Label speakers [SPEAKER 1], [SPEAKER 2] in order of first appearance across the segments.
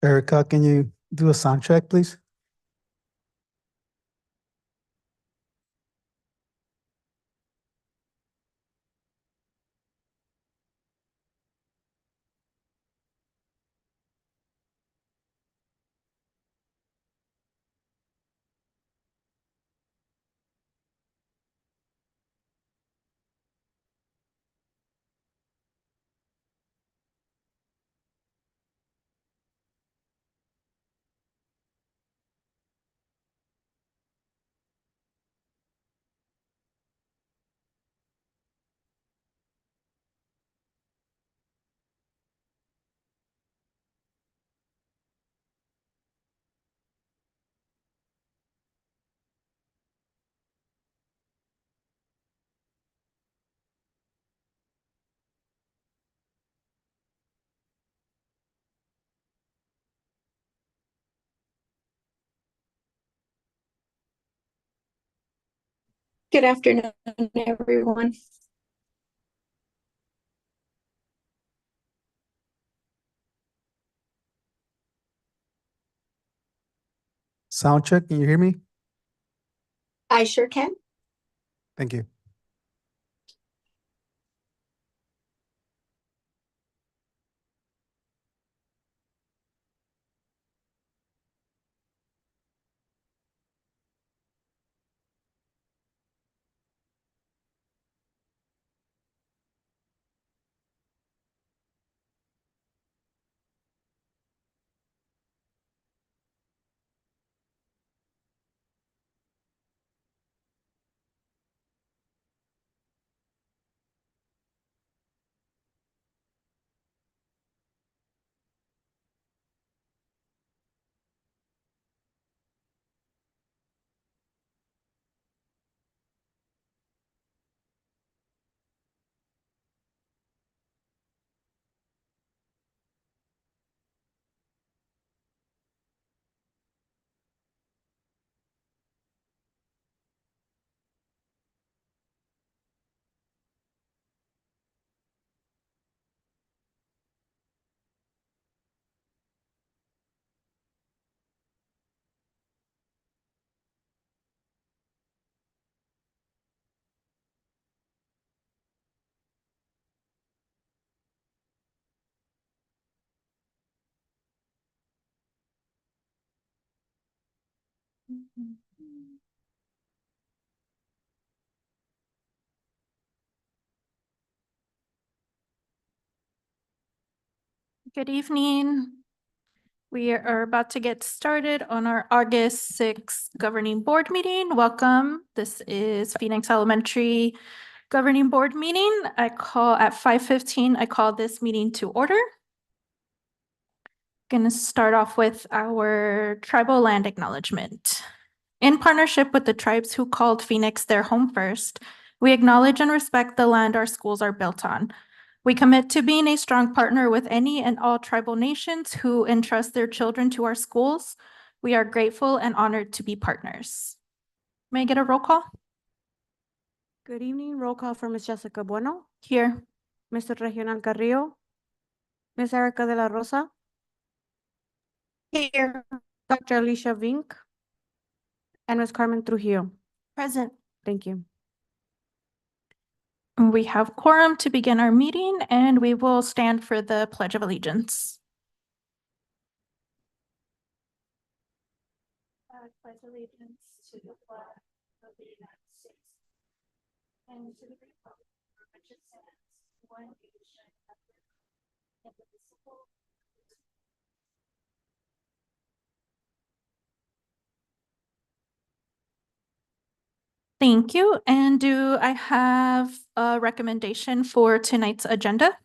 [SPEAKER 1] Erica, can you do a sound check, please?
[SPEAKER 2] Good afternoon, everyone.
[SPEAKER 1] Sound check, can you hear me?
[SPEAKER 2] I sure can.
[SPEAKER 1] Thank you.
[SPEAKER 3] Good evening. We are about to get started on our August 6th governing board meeting. Welcome. This is Phoenix Elementary Governing Board meeting. At 5:15, I call this meeting to order. Going to start off with our tribal land acknowledgement. In partnership with the tribes who called Phoenix their home first, we acknowledge and respect the land our schools are built on. We commit to being a strong partner with any and all tribal nations who entrust their children to our schools. We are grateful and honored to be partners. May I get a roll call?
[SPEAKER 4] Good evening. Roll call for Ms. Jessica Bueno,
[SPEAKER 3] Here.
[SPEAKER 4] Mr. Regional Carrillo, Ms. Erica de la Rosa,
[SPEAKER 2] Here.
[SPEAKER 4] Dr. Alicia Vink, and Ms. Carmen Trujillo.
[SPEAKER 3] Present.
[SPEAKER 4] Thank you.
[SPEAKER 3] We have quorum to begin our meeting, and we will stand for the Pledge of Allegiance. I pledge allegiance to the flag of the United States and to the republic for which it stands, one nation under God, indivisible. Thank you. And do I have a recommendation for tonight's agenda?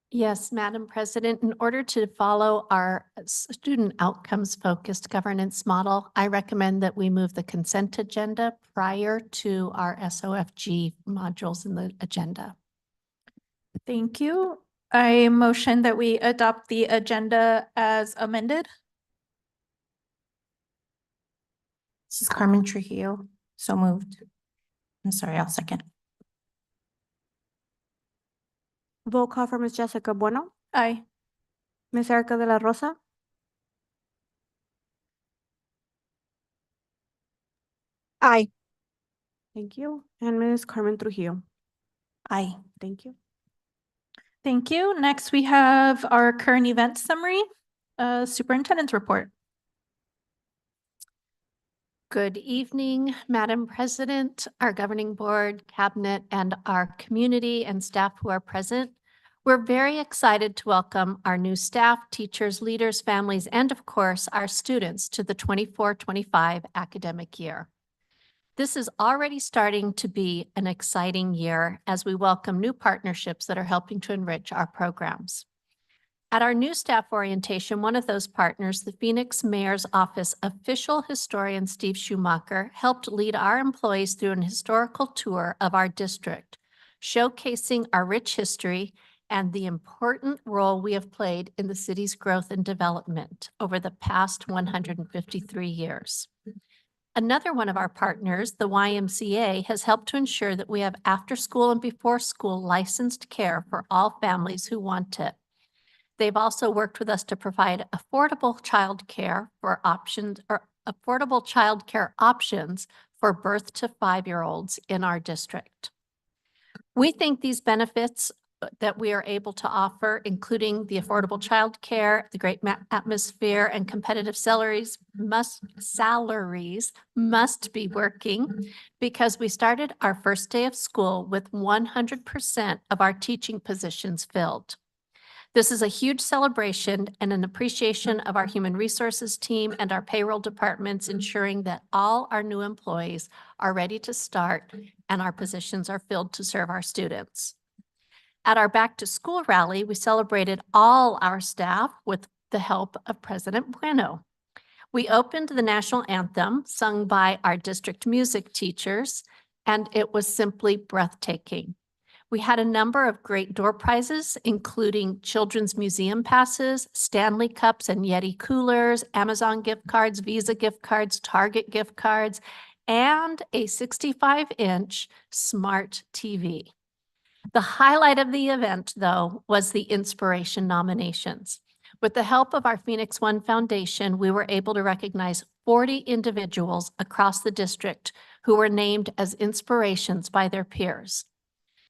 [SPEAKER 5] Yes, Madam President, in order to follow our student outcomes focused governance model, I recommend that we move the consent agenda prior to our SOFG modules in the agenda.
[SPEAKER 3] Thank you. I motion that we adopt the agenda as amended.
[SPEAKER 6] This is Carmen Trujillo. So moved. I'm sorry, I'll second.
[SPEAKER 4] Roll call for Ms. Jessica Bueno,
[SPEAKER 3] Aye.
[SPEAKER 4] Ms. Erica de la Rosa,
[SPEAKER 2] Aye.
[SPEAKER 4] thank you, and Ms. Carmen Trujillo.
[SPEAKER 6] Aye.
[SPEAKER 4] Thank you.
[SPEAKER 3] Thank you. Next, we have our current event summary, superintendent's report.
[SPEAKER 5] Good evening, Madam President, our governing board, cabinet, and our community and staff who are present. We're very excited to welcome our new staff, teachers, leaders, families, and of course, our students to the 24-25 academic year. This is already starting to be an exciting year as we welcome new partnerships that are helping to enrich our programs. At our new staff orientation, one of those partners, the Phoenix Mayor's Office official historian Steve Schumacher, helped lead our employees through an historical tour of our district, showcasing our rich history and the important role we have played in the city's growth and development over the past 153 years. Another one of our partners, the YMCA, has helped to ensure that we have after-school and before-school licensed care for all families who want it. They've also worked with us to provide affordable childcare options for birth to 5-year-olds in our district. We think these benefits that we are able to offer, including the affordable childcare, the great atmosphere, and competitive salaries must be working because we started our first day of school with 100% of our teaching positions filled. This is a huge celebration and an appreciation of our human resources team and our payroll departments, ensuring that all our new employees are ready to start and our positions are filled to serve our students. At our back to school rally, we celebrated all our staff with the help of President Bueno. We opened the national anthem sung by our district music teachers, and it was simply breathtaking. We had a number of great door prizes, including children's museum passes, Stanley Cups and Yeti coolers, Amazon gift cards, Visa gift cards, Target gift cards, and a 65-inch smart TV. The highlight of the event, though, was the inspiration nominations. With the help of our Phoenix One Foundation, we were able to recognize 40 individuals across the district who were named as inspirations by their peers.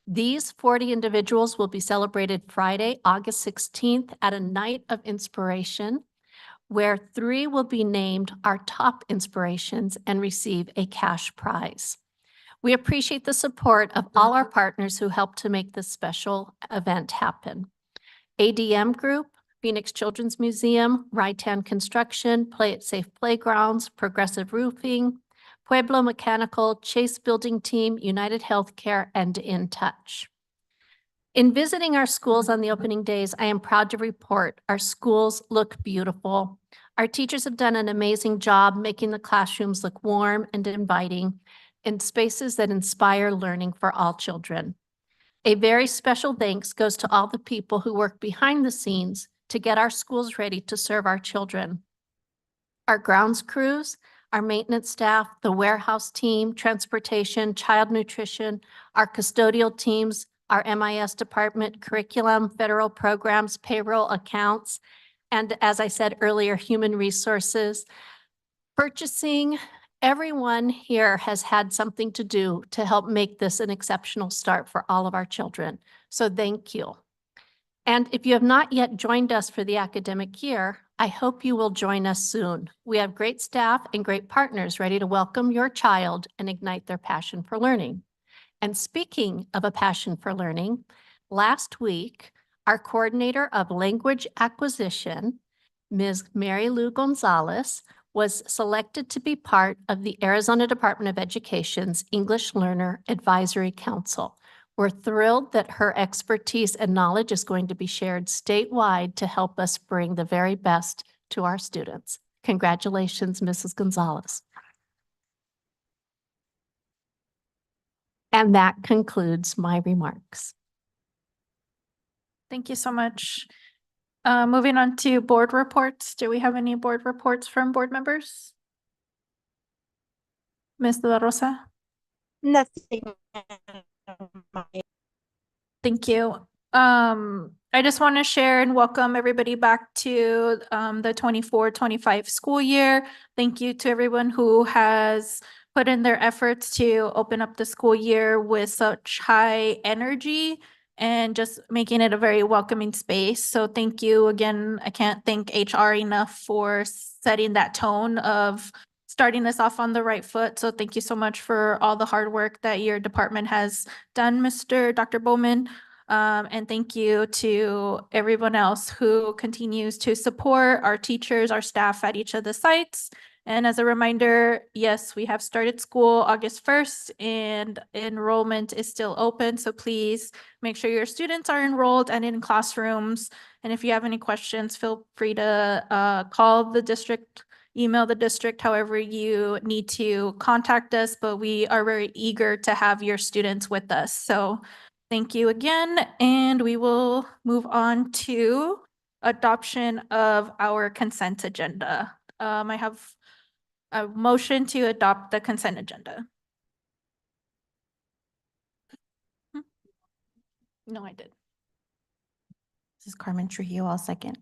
[SPEAKER 5] These 40 individuals will be celebrated Friday, August 16th at a night of inspiration, where 3 will be named our top inspirations and receive a cash prize. We appreciate the support of all our partners who helped to make this special event happen. ADM Group, Phoenix Children's Museum, Rytan Construction, Play It Safe Playgrounds, Progressive Roofing, Pueblo Mechanical, Chase Building Team, United Healthcare, and In Touch. In visiting our schools on the opening days, I am proud to report our schools look beautiful. Our teachers have done an amazing job making the classrooms look warm and inviting in spaces that inspire learning for all children. A very special thanks goes to all the people who work behind the scenes to get our schools ready to serve our children. Our grounds crews, our maintenance staff, the warehouse team, transportation, child nutrition, our custodial teams, our MIS department, curriculum, federal programs, payroll accounts, and as I said earlier, human resources, purchasing. Everyone here has had something to do to help make this an exceptional start for all of our children. So thank you. And if you have not yet joined us for the academic year, I hope you will join us soon. We have great staff and great partners ready to welcome your child and ignite their passion for learning. And speaking of a passion for learning, last week, our coordinator of language acquisition, Ms. Mary Lou Gonzalez, was selected to be part of the Arizona Department of Education's English Learner Advisory Council. We're thrilled that her expertise and knowledge is going to be shared statewide to help us bring the very best to our students. Congratulations, Mrs. Gonzalez. And that concludes my remarks.
[SPEAKER 3] Thank you so much. Moving on to board reports. Do we have any board reports from board members? Ms. De La Rosa?
[SPEAKER 2] Nothing.
[SPEAKER 3] Thank you. I just want to share and welcome everybody back to the 24-25 school year. Thank you to everyone who has put in their efforts to open up the school year with such high energy and just making it a very welcoming space. So thank you again. I can't thank HR enough for setting that tone of starting us off on the right foot. So thank you so much for all the hard work that your department has done, Dr. Bowman. And thank you to everyone else who continues to support our teachers, our staff at each of the sites. And as a reminder, yes, we have started school August 1st and enrollment is still open. So please make sure your students are enrolled and in classrooms. And if you have any questions, feel free to call the district, email the district, however you need to contact us. But we are very eager to have your students with us. So thank you again, and we will move on to adoption of our consent agenda. I have a motion to adopt the consent agenda. No, I did.
[SPEAKER 6] This is Carmen Trujillo. I'll second.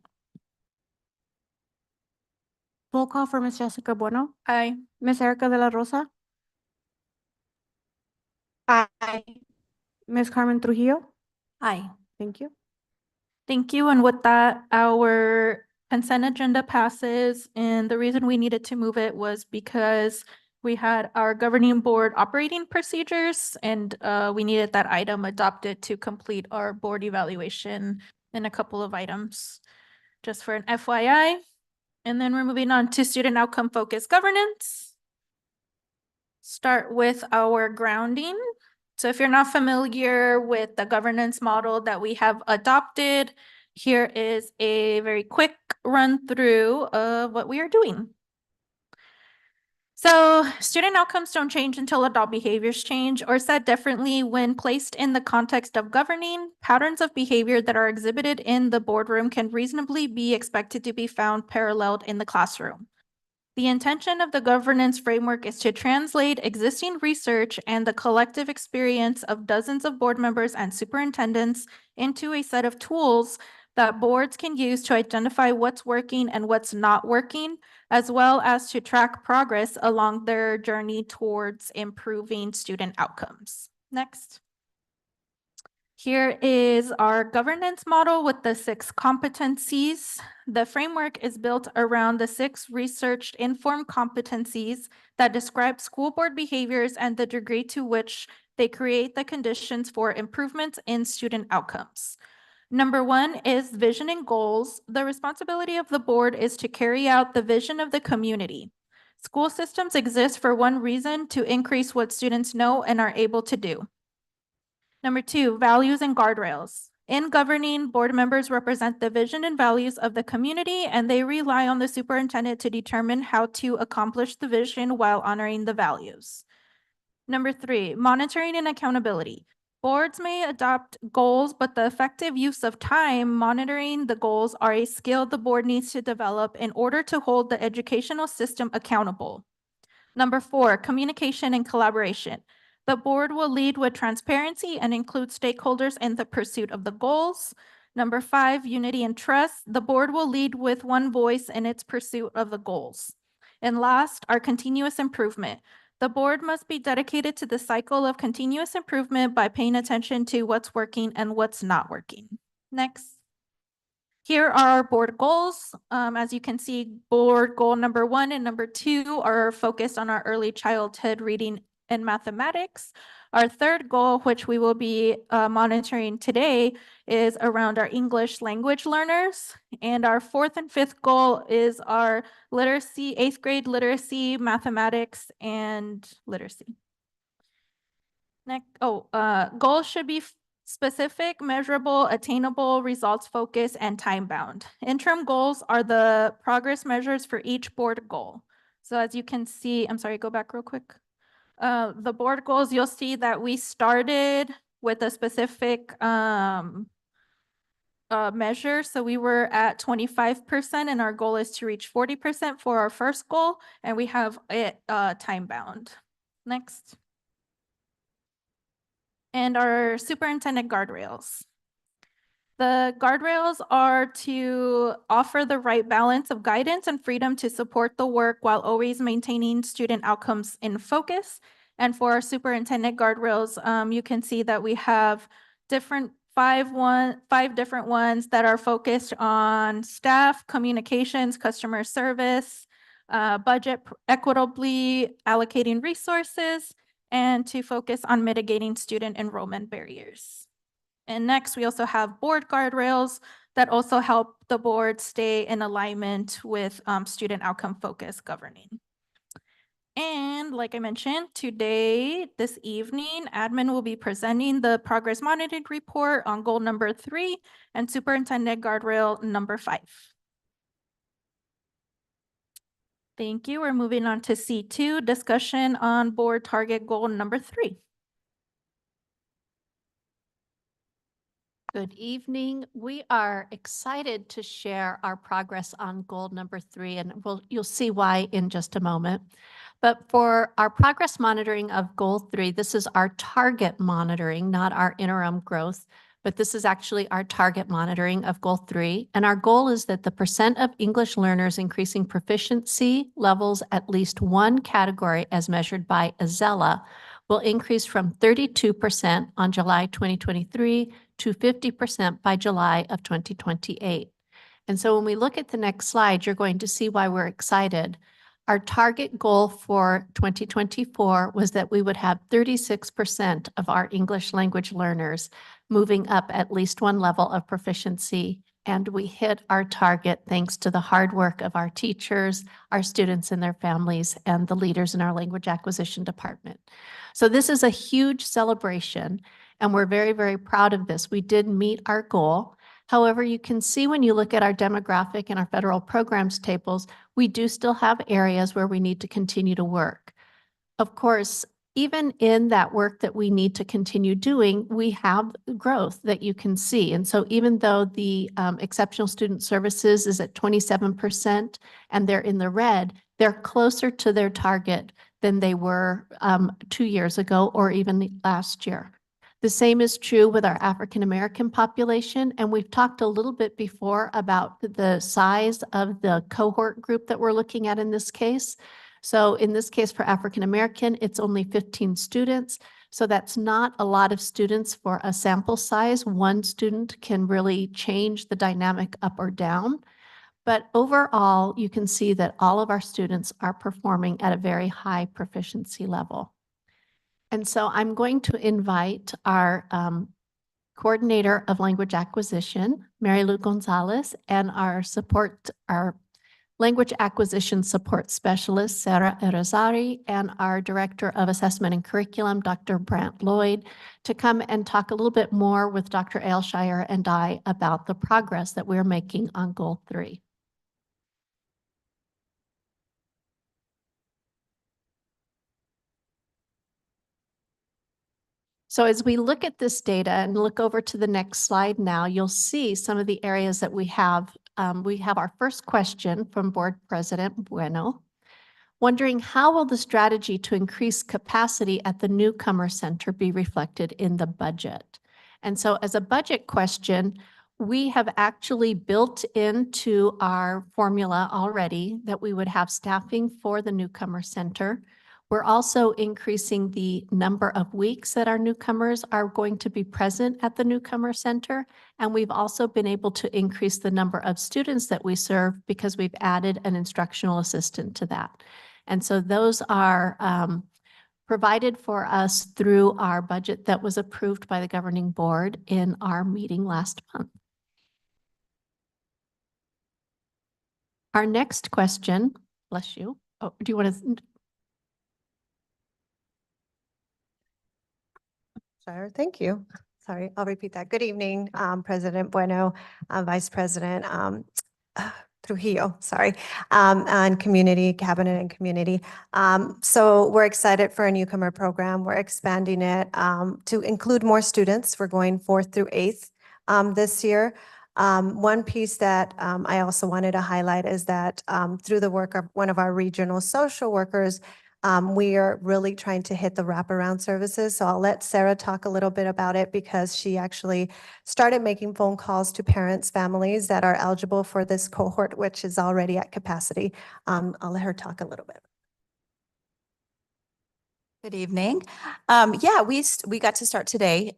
[SPEAKER 4] Roll call for Ms. Jessica Bueno,
[SPEAKER 3] Aye.
[SPEAKER 4] Ms. Erica De La Rosa,
[SPEAKER 2] Aye.
[SPEAKER 4] Ms. Carmen Trujillo.
[SPEAKER 6] Aye.
[SPEAKER 4] Thank you.
[SPEAKER 3] Thank you. And with that, our consent agenda passes. And the reason we needed to move it was because we had our governing board operating procedures and we needed that item adopted to complete our board evaluation and a couple of items, just for an FYI. And then we're moving on to student outcome focused governance. Start with our grounding. So if you're not familiar with the governance model that we have adopted, here is a very quick run through of what we are doing. So student outcomes don't change until adult behaviors change, or said differently, when placed in the context of governing, patterns of behavior that are exhibited in the boardroom can reasonably be expected to be found paralleled in the classroom. The intention of the governance framework is to translate existing research and the collective experience of dozens of board members and superintendents into a set of tools that boards can use to identify what's working and what's not working, as well as to track progress along their journey towards improving student outcomes. Next. Here is our governance model with the 6 competencies. The framework is built around the 6 researched informed competencies that describe school board behaviors and the degree to which they create the conditions for improvements in student outcomes. Number 1 is vision and goals. The responsibility of the board is to carry out the vision of the community. School systems exist for one reason: to increase what students know and are able to do. Number 2, values and guardrails. In governing, board members represent the vision and values of the community, and they rely on the superintendent to determine how to accomplish the vision while honoring the values. Number 3, monitoring and accountability. Boards may adopt goals, but the effective use of time monitoring the goals are a skill the board needs to develop in order to hold the educational system accountable. Number 4, communication and collaboration. The board will lead with transparency and include stakeholders in the pursuit of the goals. Number 5, unity and trust. The board will lead with one voice in its pursuit of the goals. And last, our continuous improvement. The board must be dedicated to the cycle of continuous improvement by paying attention to what's working and what's not working. Next. Here are our board goals. As you can see, board goal number 1 and number 2 are focused on our early childhood reading and mathematics. Our 3rd goal, which we will be monitoring today, is around our English language learners. And our 4th and 5th goal is our literacy, 8th grade literacy, mathematics, and literacy. Next, goals should be specific, measurable, attainable, results focused, and time bound. Interim goals are the progress measures for each board goal. So as you can see, I'm sorry, go back real quick. The board goals, you'll see that we started with a specific measure. So we were at 25% and our goal is to reach 40% for our first goal, and we have it time bound. Next. And our superintendent guardrails. The guardrails are to offer the right balance of guidance and freedom to support the work while always maintaining student outcomes in focus. And for our superintendent guardrails, you can see that we have five different ones that are focused on staff, communications, customer service, budget equitably allocating resources, and to focus on mitigating student enrollment barriers. And next, we also have board guardrails that also help the board stay in alignment with student outcome focused governing. And like I mentioned, this evening, admin will be presenting the progress monitoring report on goal number 3 and superintendent guardrail number 5. Thank you. We're moving on to C2, discussion on board target goal number 3.
[SPEAKER 5] Good evening. We are excited to share our progress on goal number 3, and you'll see why in just a moment. But for our progress monitoring of goal 3, this is our target monitoring, not our interim growth, but this is actually our target monitoring of goal 3. And our goal is that the percent of English learners increasing proficiency levels at least one category as measured by AZELA will increase from 32% on July 2023 to 50% by July of 2028. And so when we look at the next slide, you're going to see why we're excited. Our target goal for 2024 was that we would have 36% of our English language learners moving up at least one level of proficiency. And we hit our target thanks to the hard work of our teachers, our students and their families, and the leaders in our language acquisition department. So this is a huge celebration, and we're very, very proud of this. We did meet our goal. However, you can see when you look at our demographic and our federal programs tables, we do still have areas where we need to continue to work. Of course, even in that work that we need to continue doing, we have growth that you can see. And so even though the exceptional student services is at 27% and they're in the red, they're closer to their target than they were 2 years ago or even last year. The same is true with our African American population, and we've talked a little bit before about the size of the cohort group that we're looking at in this case. So in this case for African American, it's only 15 students. So that's not a lot of students for a sample size. One student can really change the dynamic up or down. But overall, you can see that all of our students are performing at a very high proficiency level. And so I'm going to invite our coordinator of language acquisition, Mary Lou Gonzalez, and our language acquisition support specialist, Sarah Erazari, and our director of assessment and curriculum, Dr. Brant Lloyd, to come and talk a little bit more with Dr. Ailshire and I about the progress that we're making on goal 3. So as we look at this data and look over to the next slide now, you'll see some of the areas that we have. We have our first question from Board President Bueno, wondering how will the strategy to increase capacity at the Newcomer Center be reflected in the budget? And so as a budget question, we have actually built into our formula already that we would have staffing for the Newcomer Center. We're also increasing the number of weeks that our newcomers are going to be present at the Newcomer Center. And we've also been able to increase the number of students that we serve because we've added an instructional assistant to that. And so those are provided for us through our budget that was approved by the governing board in our meeting last month. Our next question, bless you. Oh, do you want to?
[SPEAKER 2] Sure, thank you. Sorry, I'll repeat that. Good evening, President Bueno, Vice President Trujillo, sorry, and Community, Cabinet and Community. So we're excited for a newcomer program. We're expanding it to include more students. We're going 4th through 8th this year. One piece that I also wanted to highlight is that through the work of one of our regional social workers, We are really trying to hit the wraparound services. So I'll let Sarah talk a little bit about it because she actually started making phone calls to parents, families that are eligible for this cohort, which is already at capacity. I'll let her talk a little bit.
[SPEAKER 7] Good evening. Yeah, we got to start today,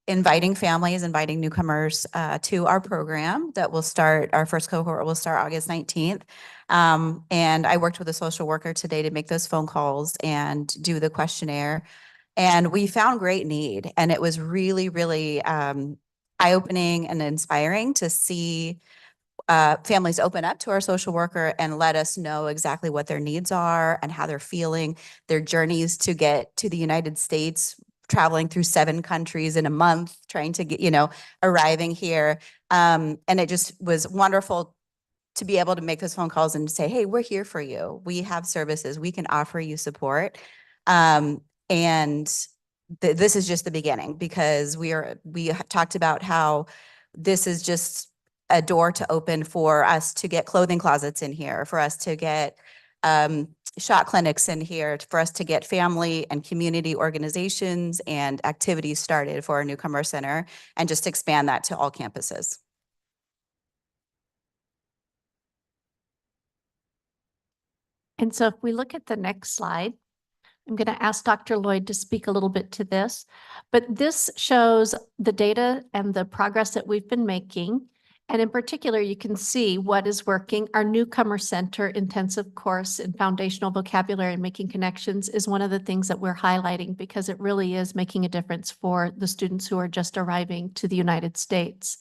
[SPEAKER 7] inviting families, inviting newcomers to our program that will start, our first cohort will start August 19th. And I worked with a social worker today to make those phone calls and do the questionnaire. And we found great need. And it was really, really eye-opening and inspiring to see families open up to our social worker and let us know exactly what their needs are and how they're feeling, their journeys to get to the United States, traveling through 7 countries in a month, trying to get, arriving here. And it just was wonderful to be able to make those phone calls and say, hey, we're here for you. We have services. We can offer you support. This is just the beginning because we talked about how this is just a door to open for us to get clothing closets in here, for us to get shot clinics in here, for us to get family and community organizations and activities started for our Newcomer Center and just expand that to all campuses.
[SPEAKER 5] And so if we look at the next slide, I'm going to ask Dr. Lloyd to speak a little bit to this, but this shows the data and the progress that we've been making. And in particular, you can see what is working. Our Newcomer Center intensive course in foundational vocabulary and making connections is one of the things that we're highlighting because it really is making a difference for the students who are just arriving to the United States.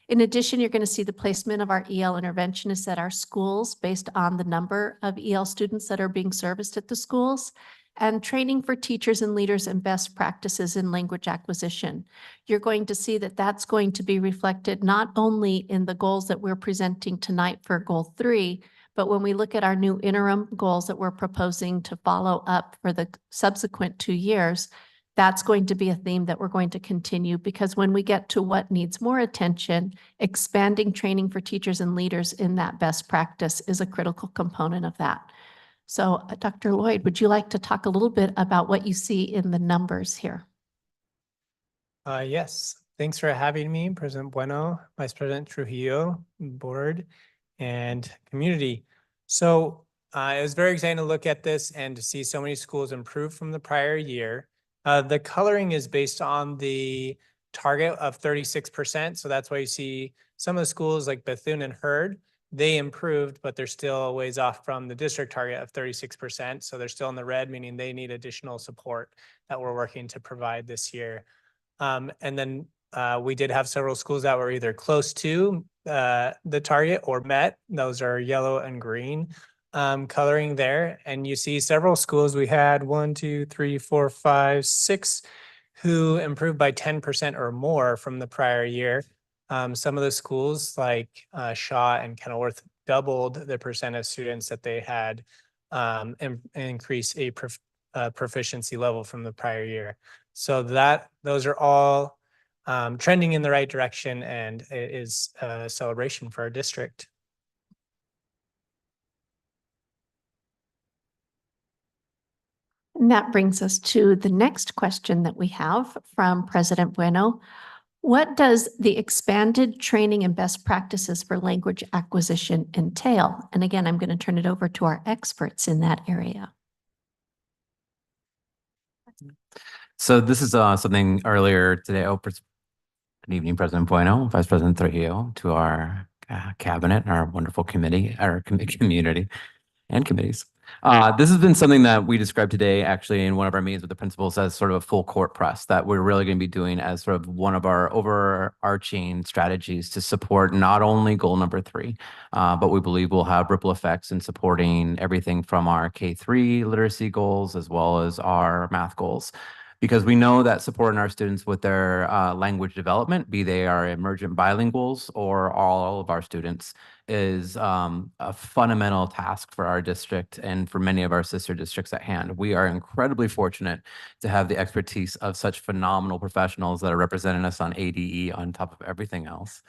[SPEAKER 5] In addition, you're going to see the placement of our EL interventionists at our schools based on the number of EL students that are being serviced at the schools, and training for teachers and leaders in best practices in language acquisition. You're going to see that that's going to be reflected not only in the goals that we're presenting tonight for Goal 3, but when we look at our new interim goals that we're proposing to follow up for the subsequent 2 years, that's going to be a theme that we're going to continue because when we get to what needs more attention, expanding training for teachers and leaders in that best practice is a critical component of that. So Dr. Lloyd, would you like to talk a little bit about what you see in the numbers here?
[SPEAKER 8] Yes, thanks for having me, President Bueno, Vice President Trujillo, board, and community. So it was very exciting to look at this and to see so many schools improve from the prior year. The coloring is based on the target of 36%. So that's why you see some of the schools like Bethune and Hurd, they improved, but they're still a ways off from the district target of 36%. So they're still in the red, meaning they need additional support that we're working to provide this year. And then we did have several schools that were either close to the target or met. Those are yellow and green coloring there. And you see several schools. We had 1, 2, 3, 4, 5, 6 who improved by 10% or more from the prior year. Some of the schools like Shaw and Kenilworth doubled the percent of students that they had increase a proficiency level from the prior year. So those are all trending in the right direction, and it is a celebration for our district.
[SPEAKER 5] And that brings us to the next question that we have from President Bueno. What does the expanded training and best practices for language acquisition entail? And again, I'm going to turn it over to our experts in that area.
[SPEAKER 9] So this is something earlier today. Good evening, President Bueno, Vice President Trujillo, to our cabinet, our wonderful committee, our community and committees. This has been something that we described today actually in one of our meetings with the principals as sort of a full court press that we're really going to be doing as sort of one of our overarching strategies to support not only goal number 3, but we believe will have ripple effects in supporting everything from our K-3 literacy goals as well as our math goals. Because we know that supporting our students with their language development, be they our emergent bilinguals or all of our students, is a fundamental task for our district and for many of our sister districts at hand. We are incredibly fortunate to have the expertise of such phenomenal professionals that are representing us on ADE on top of everything else.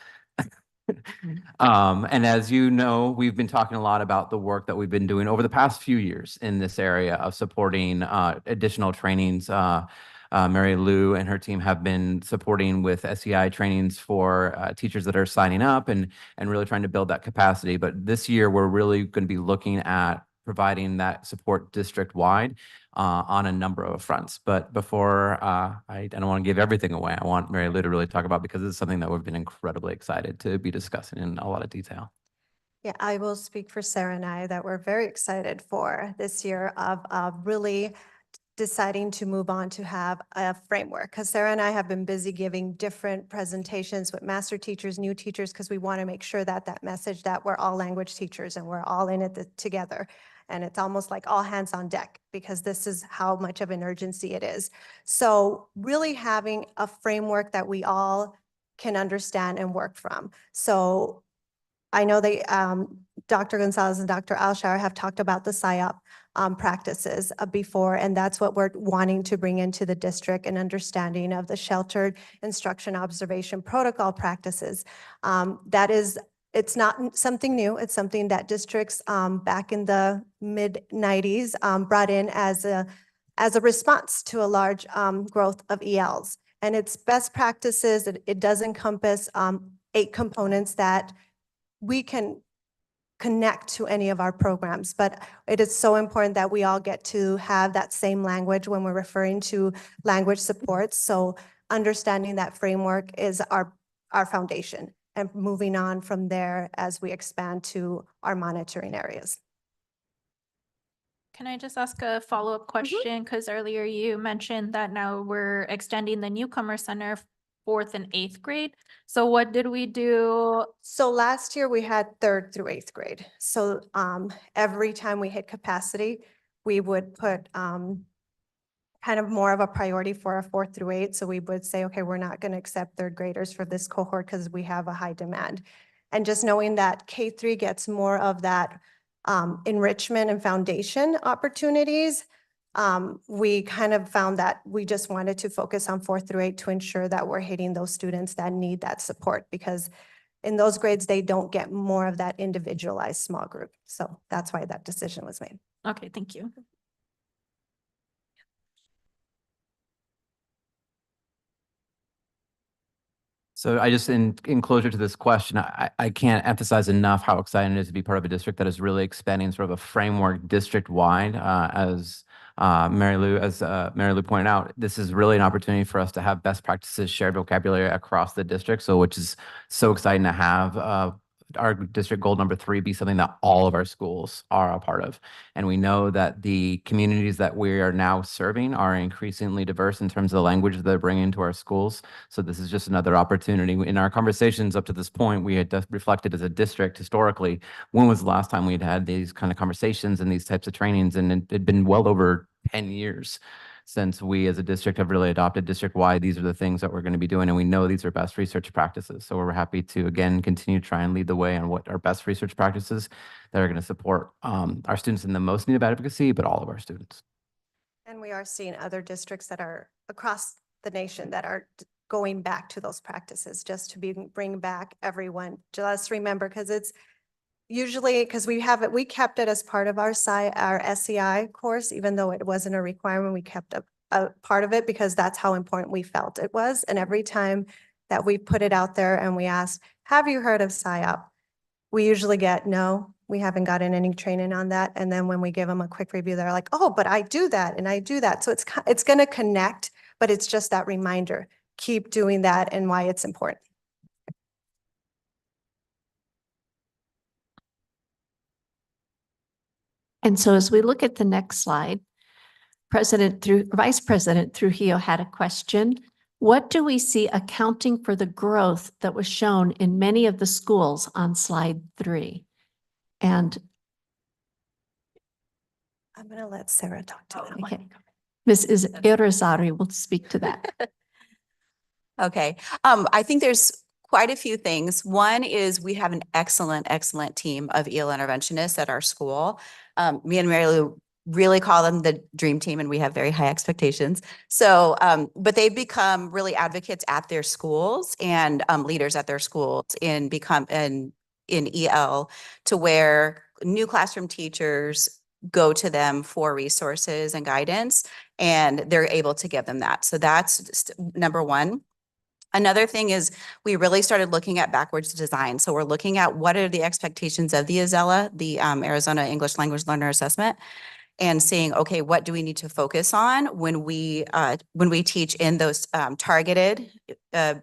[SPEAKER 9] And as you know, we've been talking a lot about the work that we've been doing over the past few years in this area of supporting additional trainings. Mary Lou and her team have been supporting with SEI trainings for teachers that are signing up and really trying to build that capacity. But this year, we're really going to be looking at providing that support district-wide on a number of fronts. But before I don't want to give everything away, I want Mary Lou to really talk about, because this is something that we've been incredibly excited to be discussing in a lot of detail.
[SPEAKER 2] Yeah, I will speak for Sarah and I that we're very excited for this year of really deciding to move on to have a framework, because Sarah and I have been busy giving different presentations with master teachers, new teachers, because we want to make sure that that message that we're all language teachers and we're all in it together. And it's almost like all hands on deck, because this is how much of an urgency it is. So really having a framework that we all can understand and work from. So I know they, Dr. Gonzalez and Dr. Alshire have talked about the PSYOP practices before, and that's what we're wanting to bring into the district, an understanding of the sheltered instruction observation protocol practices. That is, it's not something new. It's something that districts back in the mid-90s brought in as a response to a large growth of ELs. And it's best practices. It does encompass 8 components that we can connect to any of our programs, but it is so important that we all get to have that same language when we're referring to language supports. So understanding that framework is our foundation, and moving on from there as we expand to our monitoring areas.
[SPEAKER 3] Can I just ask a follow-up question? Because earlier you mentioned that now we're extending the Newcomer Center 4th and 8th grade. So what did we do?
[SPEAKER 2] So last year we had 3rd through 8th grade. So every time we hit capacity, we would put kind of more of a priority for our 4th through 8th. So we would say, okay, we're not going to accept 3rd graders for this cohort because we have a high demand. And just knowing that K-3 gets more of that enrichment and foundation opportunities, we kind of found that we just wanted to focus on 4th through 8th to ensure that we're hitting those students that need that support, because in those grades, they don't get more of that individualized small group. So that's why that decision was made.
[SPEAKER 3] Okay, thank you.
[SPEAKER 9] So I just, in closure to this question, I can't emphasize enough how exciting it is to be part of a district that is really expanding sort of a framework district-wide. As Mary Lou pointed out, this is really an opportunity for us to have best practices, shared vocabulary across the district. So which is so exciting to have our district goal number 3 be something that all of our schools are a part of. And we know that the communities that we are now serving are increasingly diverse in terms of the language that they're bringing to our schools. So this is just another opportunity. In our conversations up to this point, we had reflected as a district historically, when was the last time we'd had these kind of conversations and these types of trainings? And it had been well over 10 years since we as a district have really adopted district-wide. These are the things that we're going to be doing, and we know these are best research practices. So we're happy to, again, continue to try and lead the way on what are best research practices that are going to support our students in the most need of advocacy, but all of our students.
[SPEAKER 2] And we are seeing other districts that are across the nation that are going back to those practices, just to bring back everyone. Just remember, because it's usually, because we kept it as part of our SEI course, even though it wasn't a requirement, we kept a part of it because that's how important we felt it was. And every time that we put it out there and we asked, have you heard of PSYOP? We usually get, no, we haven't gotten any training on that. And then when we give them a quick review, they're like, oh, but I do that and I do that. So it's going to connect, but it's just that reminder, keep doing that and why it's important.
[SPEAKER 5] And so as we look at the next slide, Vice President Trujillo had a question. What do we see accounting for the growth that was shown in many of the schools on slide 3? And
[SPEAKER 2] I'm going to let Sarah talk to that one.
[SPEAKER 5] okay, Ms. Irizarry will speak to that.
[SPEAKER 7] Okay. I think there's quite a few things. One is we have an excellent team of EL interventionists at our school. Me and Mary Lou really call them the dream team, and we have very high expectations. So, but they've become really advocates at their schools and leaders at their schools in EL, to where new classroom teachers go to them for resources and guidance, and they're able to give them that. So that's number one. Another thing is we really started looking at backwards design. So we're looking at what are the expectations of the AZELA, the Arizona English Language Learner Assessment, and seeing, okay, what do we need to focus on when we teach in those targeted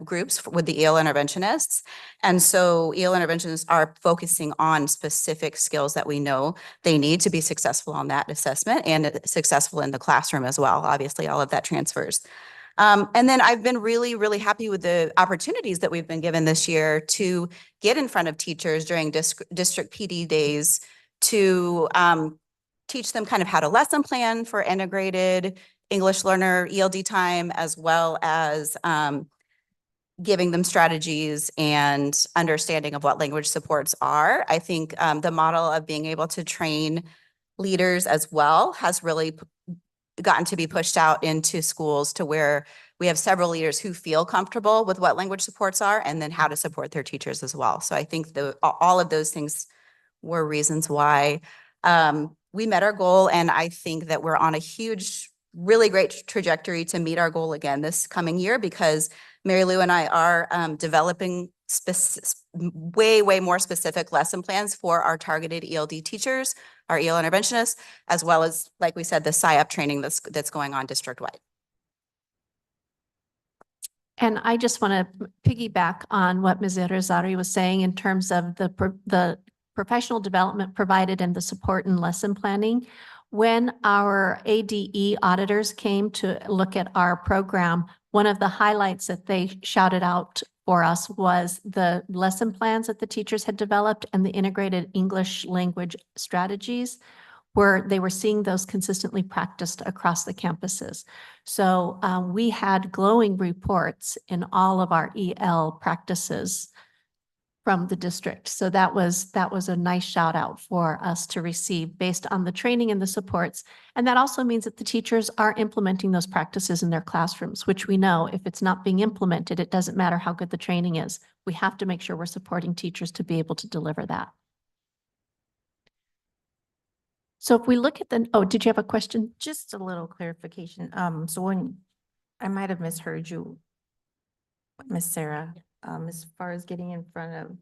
[SPEAKER 7] groups with the EL interventionists. And so EL interventionists are focusing on specific skills that we know they need to be successful on that assessment and successful in the classroom as well. Obviously, all of that transfers. And then I've been really, really happy with the opportunities that we've been given this year to get in front of teachers during district PD days to teach them kind of how to lesson plan for integrated English learner ELD time, as well as giving them strategies and understanding of what language supports are. I think the model of being able to train leaders as well has really gotten to be pushed out into schools, to where we have several leaders who feel comfortable with what language supports are and then how to support their teachers as well. So I think all of those things were reasons why we met our goal. And I think that we're on a huge, really great trajectory to meet our goal again this coming year, because Mary Lou and I are developing way more specific lesson plans for our targeted ELD teachers, our EL interventionists, as well as, like we said, the SIOP training that's going on district-wide.
[SPEAKER 5] And I just want to piggyback on what Ms. Irizarry was saying in terms of the professional development provided and the support and lesson planning. When our ADE auditors came to look at our program, one of the highlights that they shouted out for us was the lesson plans that the teachers had developed and the integrated English language strategies, where they were seeing those consistently practiced across the campuses. So we had glowing reports in all of our EL practices from the district. So that was a nice shout out for us to receive based on the training and the supports. And that also means that the teachers are implementing those practices in their classrooms, which we know if it's not being implemented, it doesn't matter how good the training is. We have to make sure we're supporting teachers to be able to deliver that. So if we look at oh, did you have a question?
[SPEAKER 6] Just a little clarification. So when I might have misheard you, Miss Sarah, as far as getting in front of,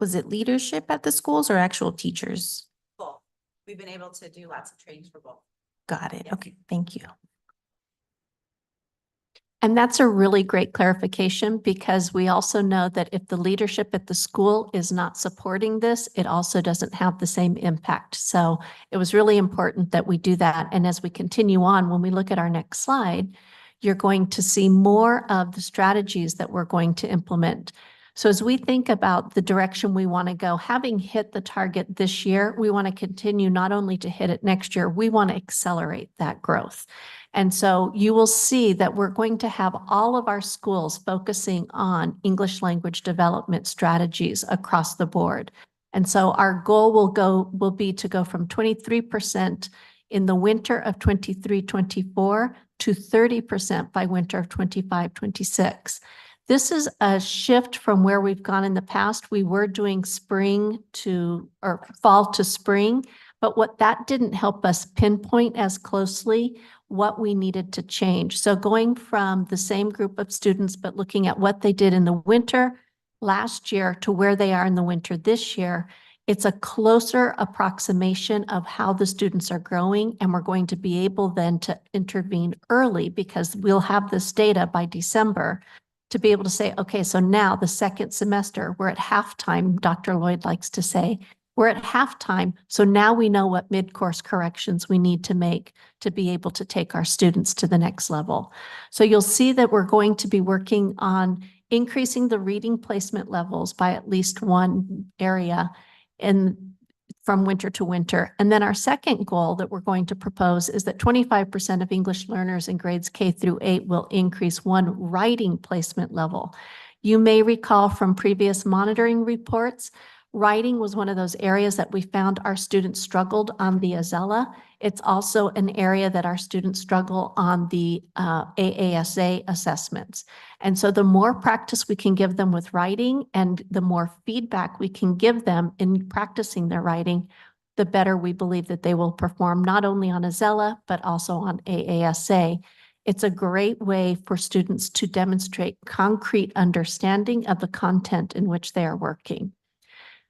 [SPEAKER 6] was it leadership at the schools or actual teachers?
[SPEAKER 7] Both. We've been able to do lots of trainings for both.
[SPEAKER 6] Got it.
[SPEAKER 7] Yeah.
[SPEAKER 6] Okay, thank you.
[SPEAKER 5] And that's a really great clarification, because we also know that if the leadership at the school is not supporting this, it also doesn't have the same impact. So it was really important that we do that. And as we continue on, when we look at our next slide, you're going to see more of the strategies that we're going to implement. So as we think about the direction we want to go, having hit the target this year, we want to continue not only to hit it next year, we want to accelerate that growth. And so you will see that we're going to have all of our schools focusing on English language development strategies across the board. And so our goal will be to go from 23% in the winter of 23-24 to 30% by winter of 25-26. This is a shift from where we've gone in the past. We were doing spring to, or fall to spring, but what that didn't help us pinpoint as closely what we needed to change. So going from the same group of students, but looking at what they did in the winter last year to where they are in the winter this year, it's a closer approximation of how the students are growing, and we're going to be able then to intervene early, because we'll have this data by December to be able to say, okay, so now the second semester, we're at halftime, Dr. Lloyd likes to say, we're at halftime, so now we know what mid-course corrections we need to make to be able to take our students to the next level. So you'll see that we're going to be working on increasing the reading placement levels by at least one area from winter to winter. And then our second goal that we're going to propose is that 25% of English learners in grades K-8 will increase one writing placement level. You may recall from previous monitoring reports, Writing was one of those areas that we found our students struggled on the Azella. It's also an area that our students struggle on the AASA assessments. And so the more practice we can give them with writing and the more feedback we can give them in practicing their writing, the better we believe that they will perform not only on Azella, but also on AASA. It's a great way for students to demonstrate concrete understanding of the content in which they are working.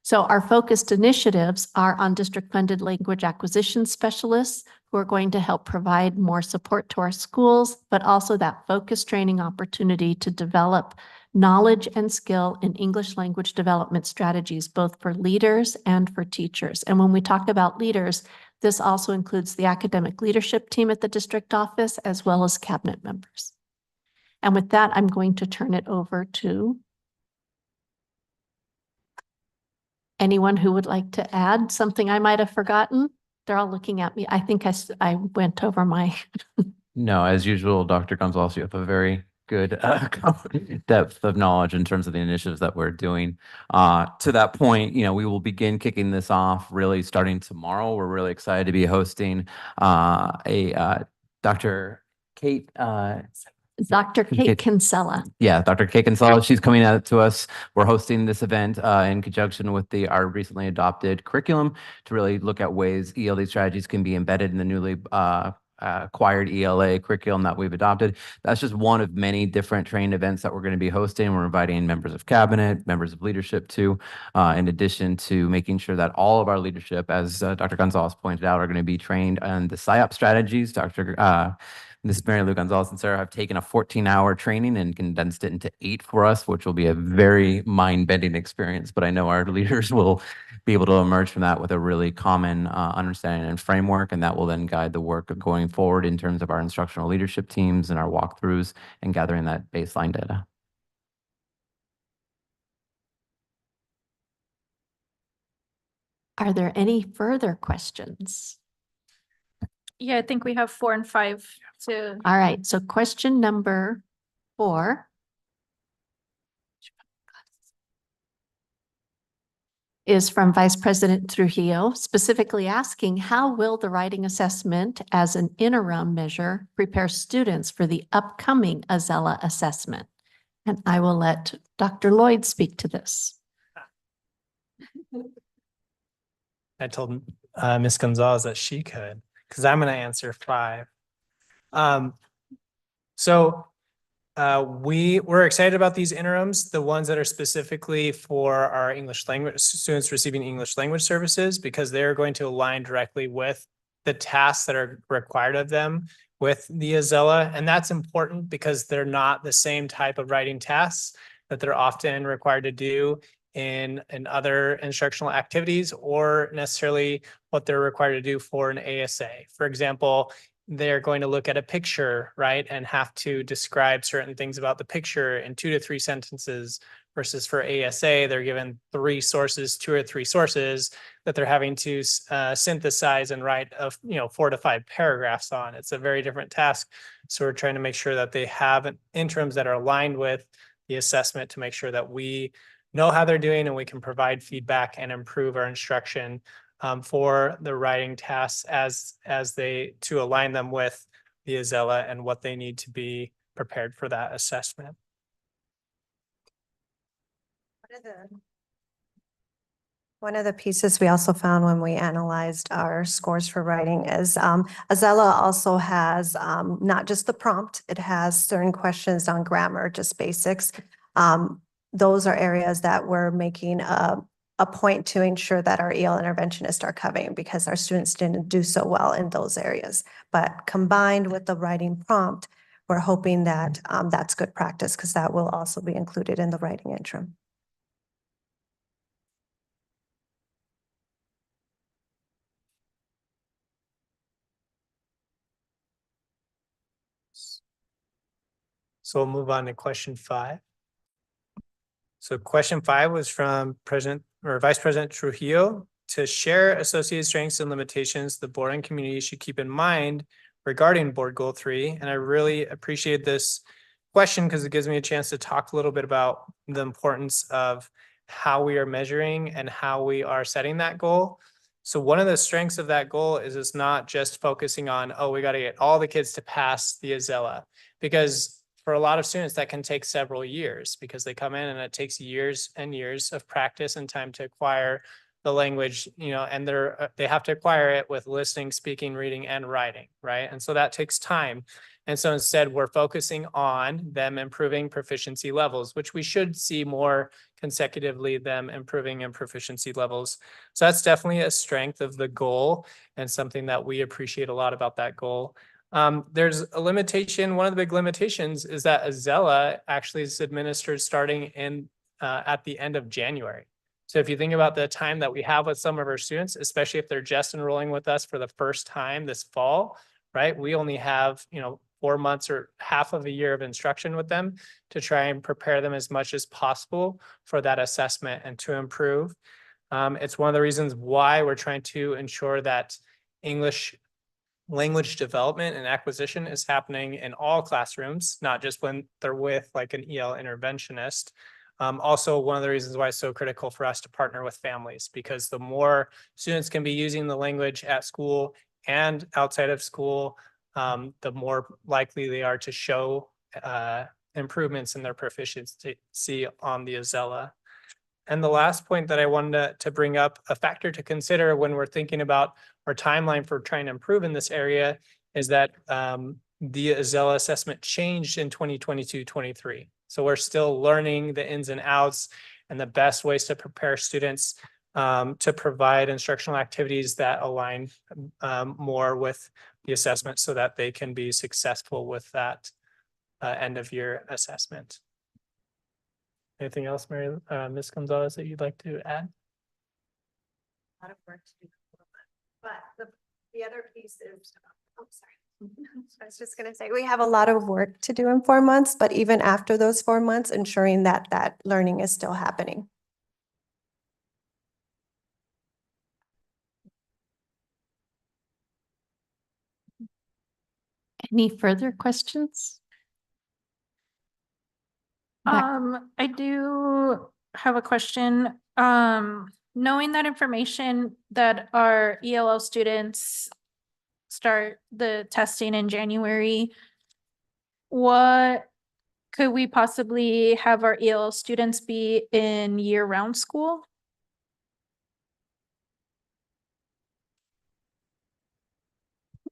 [SPEAKER 5] So our focused initiatives are on district-funded language acquisition specialists who are going to help provide more support to our schools, but also that focused training opportunity to develop knowledge and skill in English language development strategies, both for leaders and for teachers. And when we talk about leaders, this also includes the academic leadership team at the district office, as well as cabinet members. And with that, I'm going to turn it over to anyone who would like to add something I might have forgotten. They're all looking at me. I think I went over my.
[SPEAKER 9] No, as usual, Dr. Gonzalez, you have a very good depth of knowledge in terms of the initiatives that we're doing. To that point, we will begin kicking this off really starting tomorrow. We're really excited to be hosting Dr. Kate.
[SPEAKER 5] Dr. Kate Kinsella.
[SPEAKER 9] Yeah, Dr. Kate Kinsella, she's coming out to us. We're hosting this event in conjunction with our recently adopted curriculum to really look at ways ELD strategies can be embedded in the newly acquired ELA curriculum that we've adopted. That's just one of many different training events that we're going to be hosting. We're inviting members of cabinet, members of leadership too, in addition to making sure that all of our leadership, as Dr. Gonzalez pointed out, are going to be trained on the PSYOP strategies. Ms. Mary Lou Gonzalez and Sarah have taken a 14-hour training and condensed it into 8 for us, which will be a very mind-bending experience. But I know our leaders will be able to emerge from that with a really common understanding and framework, and that will then guide the work of going forward in terms of our instructional leadership teams and our walkthroughs and gathering that baseline data.
[SPEAKER 5] Are there any further questions?
[SPEAKER 3] Yeah, I think we have 4 and 5 to.
[SPEAKER 5] All right, so question number 4 is from Vice President Trujillo, specifically asking, how will the writing assessment as an interim measure prepare students for the upcoming Azella assessment? And I will let Dr. Lloyd speak to this.
[SPEAKER 8] I told Ms. Gonzalez that she could, because I'm going to answer 5. We're excited about these interims, the ones that are specifically for our English language students receiving English language services, because they're going to align directly with the tasks that are required of them with the Azella. And that's important because they're not the same type of writing tasks that they're often required to do in other instructional activities, or necessarily what they're required to do for an ASA. For example, they're going to look at a picture, right, and have to describe certain things about the picture in 2 to 3 sentences, versus for ASA, they're given 3 sources, 2 or 3 sources that they're having to synthesize and write 4 to 5 paragraphs on. It's a very different task. So we're trying to make sure that they have interims that are aligned with the assessment to make sure that we know how they're doing and we can provide feedback and improve our instruction for the writing tasks as they to align them with the Azella and what they need to be prepared for that assessment.
[SPEAKER 2] One of the pieces we also found when we analyzed our scores for writing is Azella also has not just the prompt, it has certain questions on grammar, just basics. Those are areas that we're making a point to ensure that our EL interventionists are covering, because our students didn't do so well in those areas. But combined with the writing prompt, we're hoping that that's good practice, because that will also be included in the writing interim.
[SPEAKER 8] So we'll move on to question 5. So question 5 was from Vice President Trujillo to share associated strengths and limitations the board and community should keep in mind regarding board goal 3. And I really appreciate this question because it gives me a chance to talk a little bit about the importance of how we are measuring and how we are setting that goal. So one of the strengths of that goal is it's not just focusing on, oh, we got to get all the kids to pass the Azella, because for a lot of students that can take several years because they come in and it takes years and years of practice and time to acquire the language, and they have to acquire it with listening, speaking, reading, and writing, right? And so that takes time. And so instead, we're focusing on them improving proficiency levels, which we should see more consecutively, them improving in proficiency levels. So that's definitely a strength of the goal and something that we appreciate a lot about that goal. There's a limitation. One of the big limitations is that Azella actually is administered starting at the end of January. So if you think about the time that we have with some of our students, especially if they're just enrolling with us for the first time this fall, right? We only have, 4 months or half of a year of instruction with them to try and prepare them as much as possible for that assessment and to improve. It's one of the reasons why we're trying to ensure that English language development and acquisition is happening in all classrooms, not just when they're with like an EL interventionist. Also, one of the reasons why it's so critical for us to partner with families, because the more students can be using the language at school and outside of school, the more likely they are to show improvements in their proficiency on the Azella. And the last point that I wanted to bring up, a factor to consider when we're thinking about our timeline for trying to improve in this area, is that the Azella assessment changed in 2022-23. So we're still learning the ins and outs and the best ways to prepare students to provide instructional activities that align more with the assessment so that they can be successful with that end of year assessment. Anything else, Ms. Gonzalez, that you'd like to add?
[SPEAKER 2] A lot of work to do. But the other piece is, oh, sorry. I was just going to say, we have a lot of work to do in 4 months, but even after those 4 months, ensuring that that learning is still happening.
[SPEAKER 5] Any further questions? Back-
[SPEAKER 3] I do have a question. Knowing that information that our ELL students start the testing in January, what could we possibly have our ELL students be in year-round school?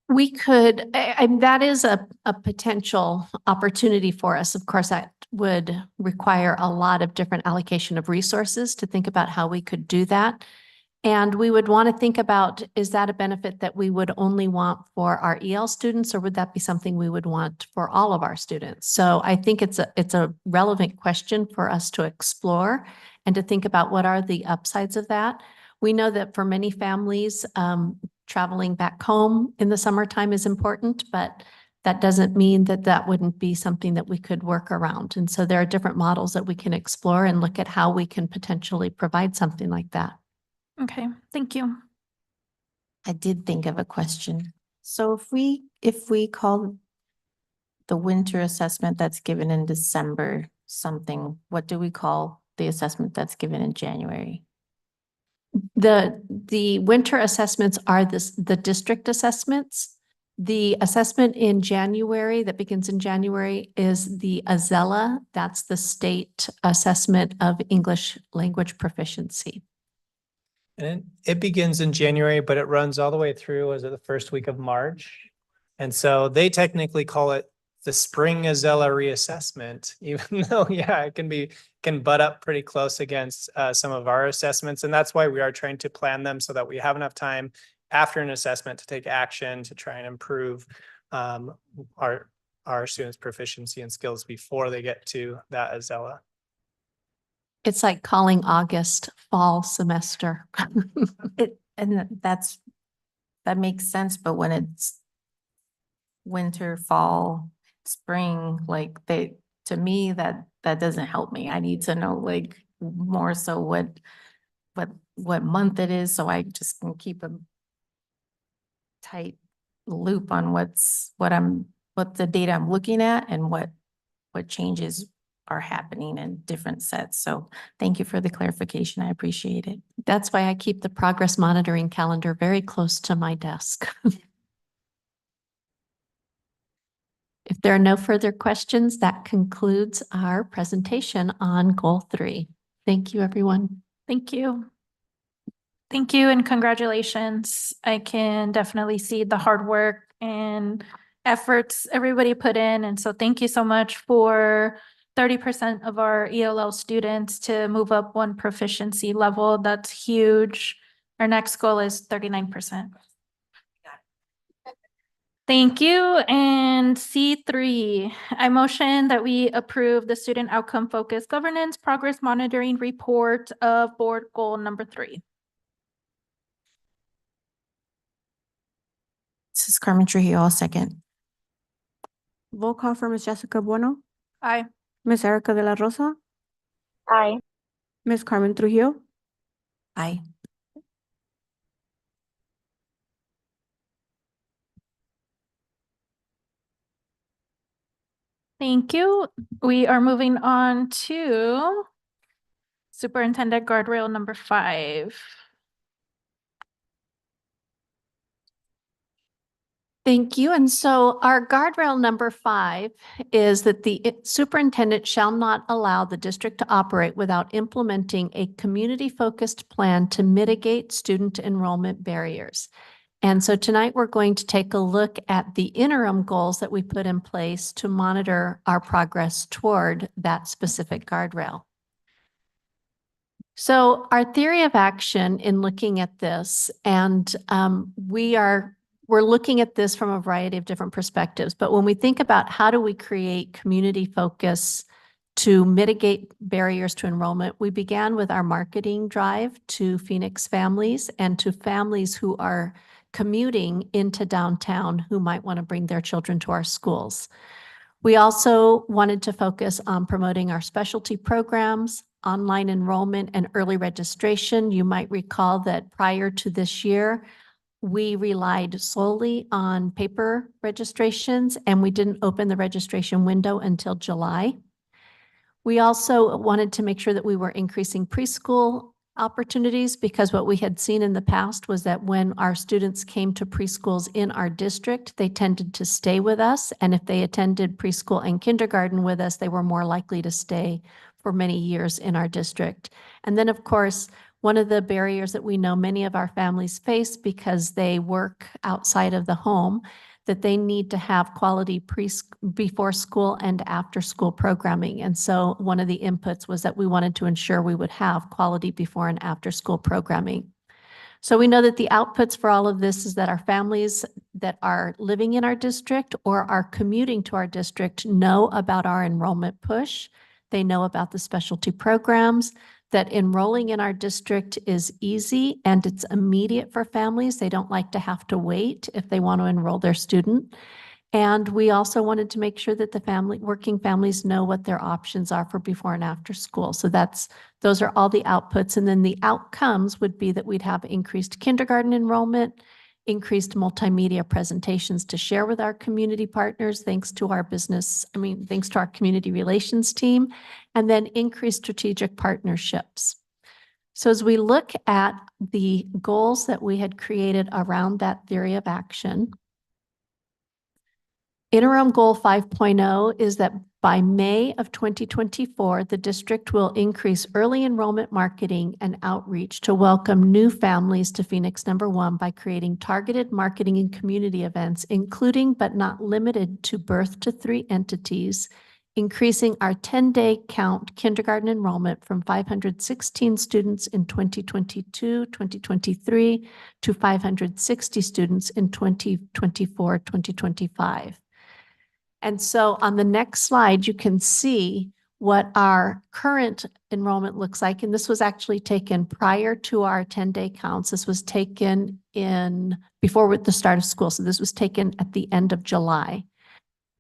[SPEAKER 5] We could, that is a potential opportunity for us. Of course, that would require a lot of different allocation of resources to think about how we could do that. And we would want to think about, is that a benefit that we would only want for our EL students, or would that be something we would want for all of our students? So I think it's a relevant question for us to explore and to think about what are the upsides of that. We know that for many families, traveling back home in the summertime is important, but that doesn't mean that that wouldn't be something that we could work around. And so there are different models that we can explore and look at how we can potentially provide something like that.
[SPEAKER 3] Okay, thank you.
[SPEAKER 6] I did think of a question. So if we call the winter assessment that's given in December something, what do we call the assessment that's given in January?
[SPEAKER 5] The winter assessments are the district assessments. The assessment in January that begins in January is the Azella. That's the state assessment of English language proficiency.
[SPEAKER 8] And it begins in January, but it runs all the way through, is it the first week of March? And so they technically call it the spring Azella reassessment, even though, yeah, it can butt up pretty close against some of our assessments. And that's why we are trying to plan them so that we have enough time after an assessment to take action to try and improve our students' proficiency and skills before they get to that Azella.
[SPEAKER 5] It's like calling August fall semester.
[SPEAKER 6] That makes sense, but when it's winter, fall, spring, like to me, that doesn't help me. I need to know like more so what month it is, so I just can keep a tight loop on what the data I'm looking at and what changes are happening in different sets. So thank you for the clarification. I appreciate it.
[SPEAKER 5] That's why I keep the progress monitoring calendar very close to my desk. If there are no further questions, that concludes our presentation on Goal 3. Thank you, everyone.
[SPEAKER 3] Thank you. Thank you and congratulations. I can definitely see the hard work and efforts everybody put in. And so thank you so much for 30% of our ELL students to move up one proficiency level. That's huge. Our next goal is 39%. Thank you. And C3, I motion that we approve the student outcome focused governance progress monitoring report of board goal number 3.
[SPEAKER 6] This is Carmen Trujillo, I'll second.
[SPEAKER 4] Roll call for Ms. Jessica Bueno,
[SPEAKER 3] Aye.
[SPEAKER 4] Ms. Erica De La Rosa,
[SPEAKER 10] Aye.
[SPEAKER 4] Ms. Carmen Trujillo,
[SPEAKER 6] Aye.
[SPEAKER 3] Thank you. We are moving on to superintendent guardrail number 5.
[SPEAKER 5] Thank you. And so our guardrail number 5 is that the superintendent shall not allow the district to operate without implementing a community-focused plan to mitigate student enrollment barriers. And so tonight we're going to take a look at the interim goals that we put in place to monitor our progress toward that specific guardrail. So our theory of action in looking at this, and we're looking at this from a variety of different perspectives, but when we think about how do we create community focus to mitigate barriers to enrollment, we began with our marketing drive to Phoenix families and to families who are commuting into downtown who might want to bring their children to our schools. We also wanted to focus on promoting our specialty programs, online enrollment, and early registration. You might recall that prior to this year, we relied solely on paper registrations and we didn't open the registration window until July. We also wanted to make sure that we were increasing preschool opportunities because what we had seen in the past was that when our students came to preschools in our district, they tended to stay with us. And if they attended preschool and kindergarten with us, they were more likely to stay for many years in our district. And then, of course, one of the barriers that we know many of our families face because they work outside of the home, that they need to have quality before school and after school programming. And so one of the inputs was that we wanted to ensure we would have quality before and after school programming. So we know that the outputs for all of this is that our families that are living in our district or are commuting to our district know about our enrollment push. They know about the specialty programs, that enrolling in our district is easy and it's immediate for families. They don't like to have to wait if they want to enroll their student. And we also wanted to make sure that the working families know what their options are for before and after school. So those are all the outputs. And then the outcomes would be that we'd have increased kindergarten enrollment, increased multimedia presentations to share with our community partners, thanks to our community relations team, and then increased strategic partnerships. So as we look at the goals that we had created around that theory of action, interim goal 5.0 is that by May of 2024, the district will increase early enrollment marketing and outreach to welcome new families to Phoenix number 1 by creating targeted marketing and community events, including but not limited to birth to 3 entities, increasing our 10-day count kindergarten enrollment from 516 students in 2022-2023 to 560 students in 2024-2025. And so on the next slide, you can see what our current enrollment looks like. And this was actually taken prior to our 10-day counts. This was taken before the start of school. So this was taken at the end of July.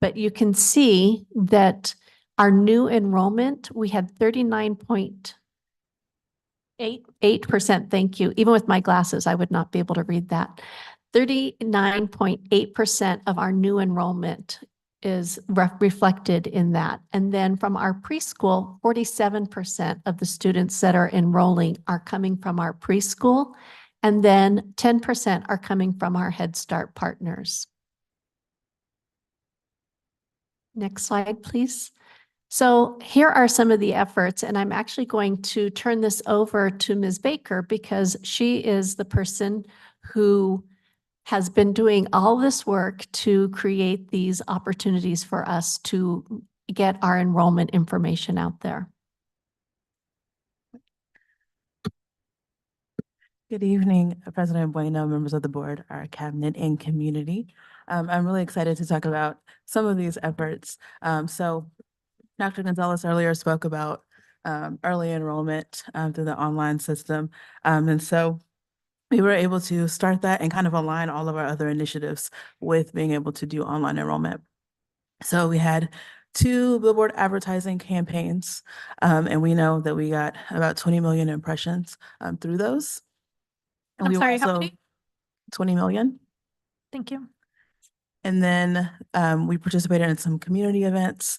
[SPEAKER 5] But you can see that our new enrollment, we had 39.8%. Thank you. Even with my glasses, I would not be able to read that. 39.8% of our new enrollment is reflected in that. And then from our preschool, 47% of the students that are enrolling are coming from our preschool. And then 10% are coming from our Head Start partners. Next slide, please. So here are some of the efforts, and I'm actually going to turn this over to Ms. Baker because she is the person who has been doing all this work to create these opportunities for us to get our enrollment information out there.
[SPEAKER 10] Good evening, President Bueno, members of the board, our cabinet and community. I'm really excited to talk about some of these efforts. So Dr. Gonzalez earlier spoke about early enrollment through the online system. And so we were able to start that and kind of align all of our other initiatives with being able to do online enrollment. So we had 2 billboard advertising campaigns, and we know that we got about 20 million impressions through those. And
[SPEAKER 3] I'm
[SPEAKER 10] we
[SPEAKER 3] sorry, how
[SPEAKER 10] also-
[SPEAKER 3] many?
[SPEAKER 10] 20 million.
[SPEAKER 3] Thank you.
[SPEAKER 10] And then we participated in some community events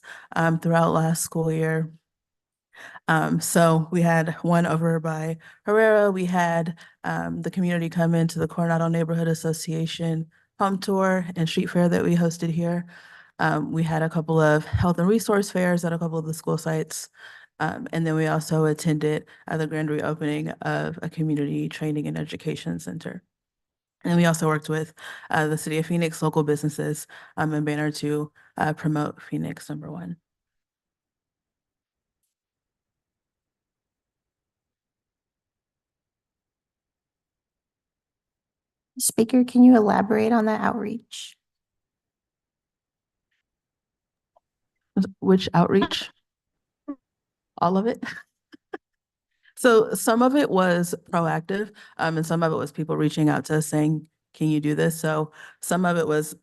[SPEAKER 10] throughout last school year. So we had one over by Herrera. We had the community come into the Coronado Neighborhood Association home tour and street fair that we hosted here. We had a couple of health and resource fairs at a couple of the school sites. And then we also attended the grand reopening of a community training and education center. And we also worked with the City of Phoenix, local businesses, and Banner to promote Phoenix #1.
[SPEAKER 6] Speaker, can you elaborate on that outreach?
[SPEAKER 10] Which outreach? All of it? So some of it was proactive, and some of it was people reaching out to us saying, can you do this? So some of it was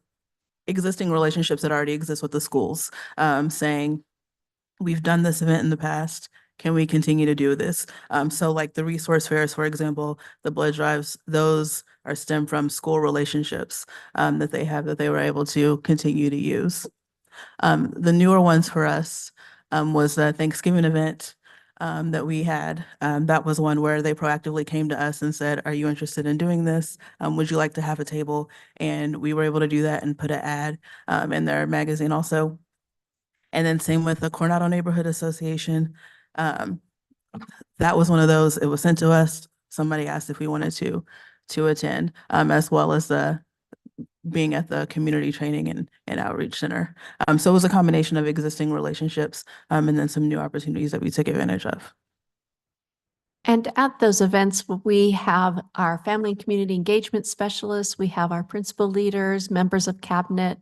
[SPEAKER 10] existing relationships that already exist with the schools, saying, we've done this event in the past. Can we continue to do this? So like the resource fairs, for example, the blood drives, those are stemmed from school relationships that they have that they were able to continue to use. The newer ones for us was the Thanksgiving event that we had. That was one where they proactively came to us and said, are you interested in doing this? Would you like to have a table? And we were able to do that and put an ad in their magazine also. And then same with the Coronado Neighborhood Association. That was one of those, it was sent to us. Somebody asked if we wanted to attend, as well as being at the community training and outreach center. So it was a combination of existing relationships and then some new opportunities that we took advantage of.
[SPEAKER 5] And at those events, we have our family and community engagement specialists, we have our principal leaders, members of cabinet,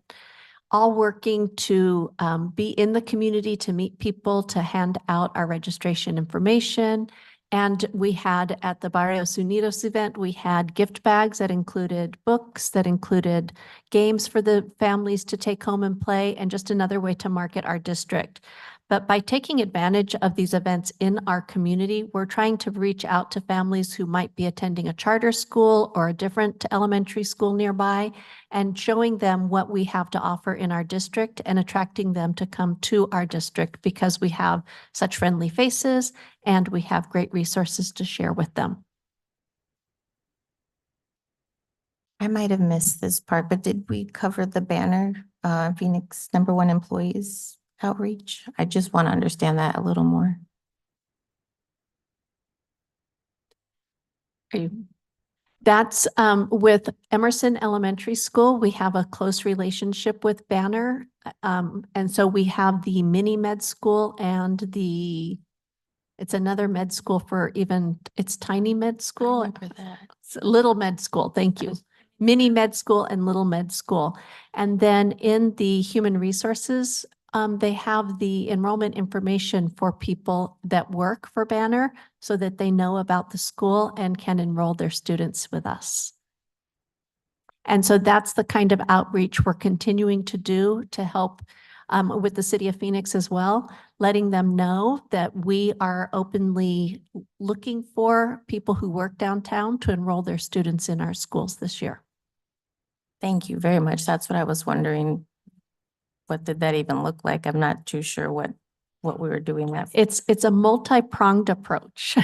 [SPEAKER 5] all working to be in the community, to meet people, to hand out our registration information. And we had at the Barrios Unidos event, we had gift bags that included books, that included games for the families to take home and play, and just another way to market our district. But by taking advantage of these events in our community, we're trying to reach out to families who might be attending a charter school or a different elementary school nearby and showing them what we have to offer in our district and attracting them to come to our district because we have such friendly faces and we have great resources to share with them.
[SPEAKER 6] I might have missed this part, but did we cover the Banner Phoenix #1 employees outreach? I just want to understand that a little more.
[SPEAKER 5] That's with Emerson Elementary School. We have a close relationship with Banner. And so we have the mini med school and it's another med school for it's tiny med school. It's little med school. Thank you. Mini med school and little med school. And then in the human resources, they have the enrollment information for people that work for Banner so that they know about the school and can enroll their students with us. And so that's the kind of outreach we're continuing to do to help with the City of Phoenix as well, letting them know that we are openly looking for people who work downtown to enroll their students in our schools this year.
[SPEAKER 6] Thank you very much. That's what I was wondering. what did that even look like? I'm not too sure what we were doing that. for.
[SPEAKER 5] It's a multi-pronged approach.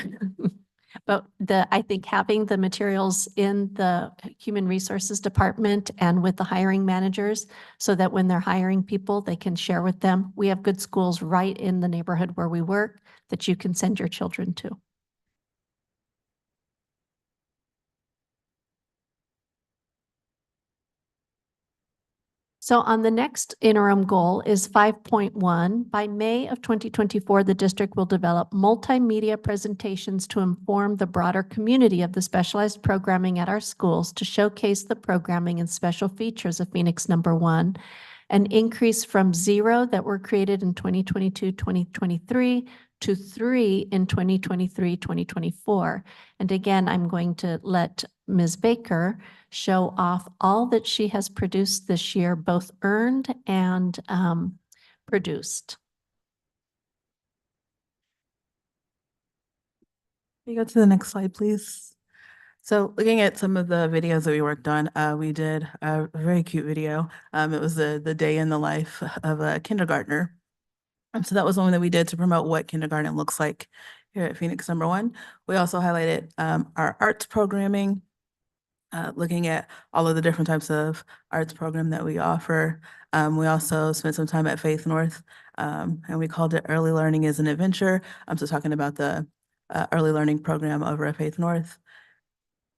[SPEAKER 5] But I think having the materials in the Human Resources Department and with the hiring managers so that when they're hiring people, they can share with them. We have good schools right in the neighborhood where we work that you can send your children to. So on the next interim goal is 5.1. By May of 2024, the district will develop multimedia presentations to inform the broader community of the specialized programming at our schools to showcase the programming and special features of Phoenix #1, an increase from 0 that were created in 2022-2023 to 3 in 2023-2024. And again, I'm going to let Ms. Baker show off all that she has produced this year, both earned and produced.
[SPEAKER 10] Can you go to the next slide, please? So looking at some of the videos that we worked on, we did a very cute video. It was the day in the life of a kindergartner. So that was one that we did to promote what kindergarten looks like here at Phoenix #1. We also highlighted our arts programming, looking at all of the different types of arts program that we offer. We also spent some time at Faith North, and we called it Early Learning is an Adventure. So talking about the early learning program over at Faith North.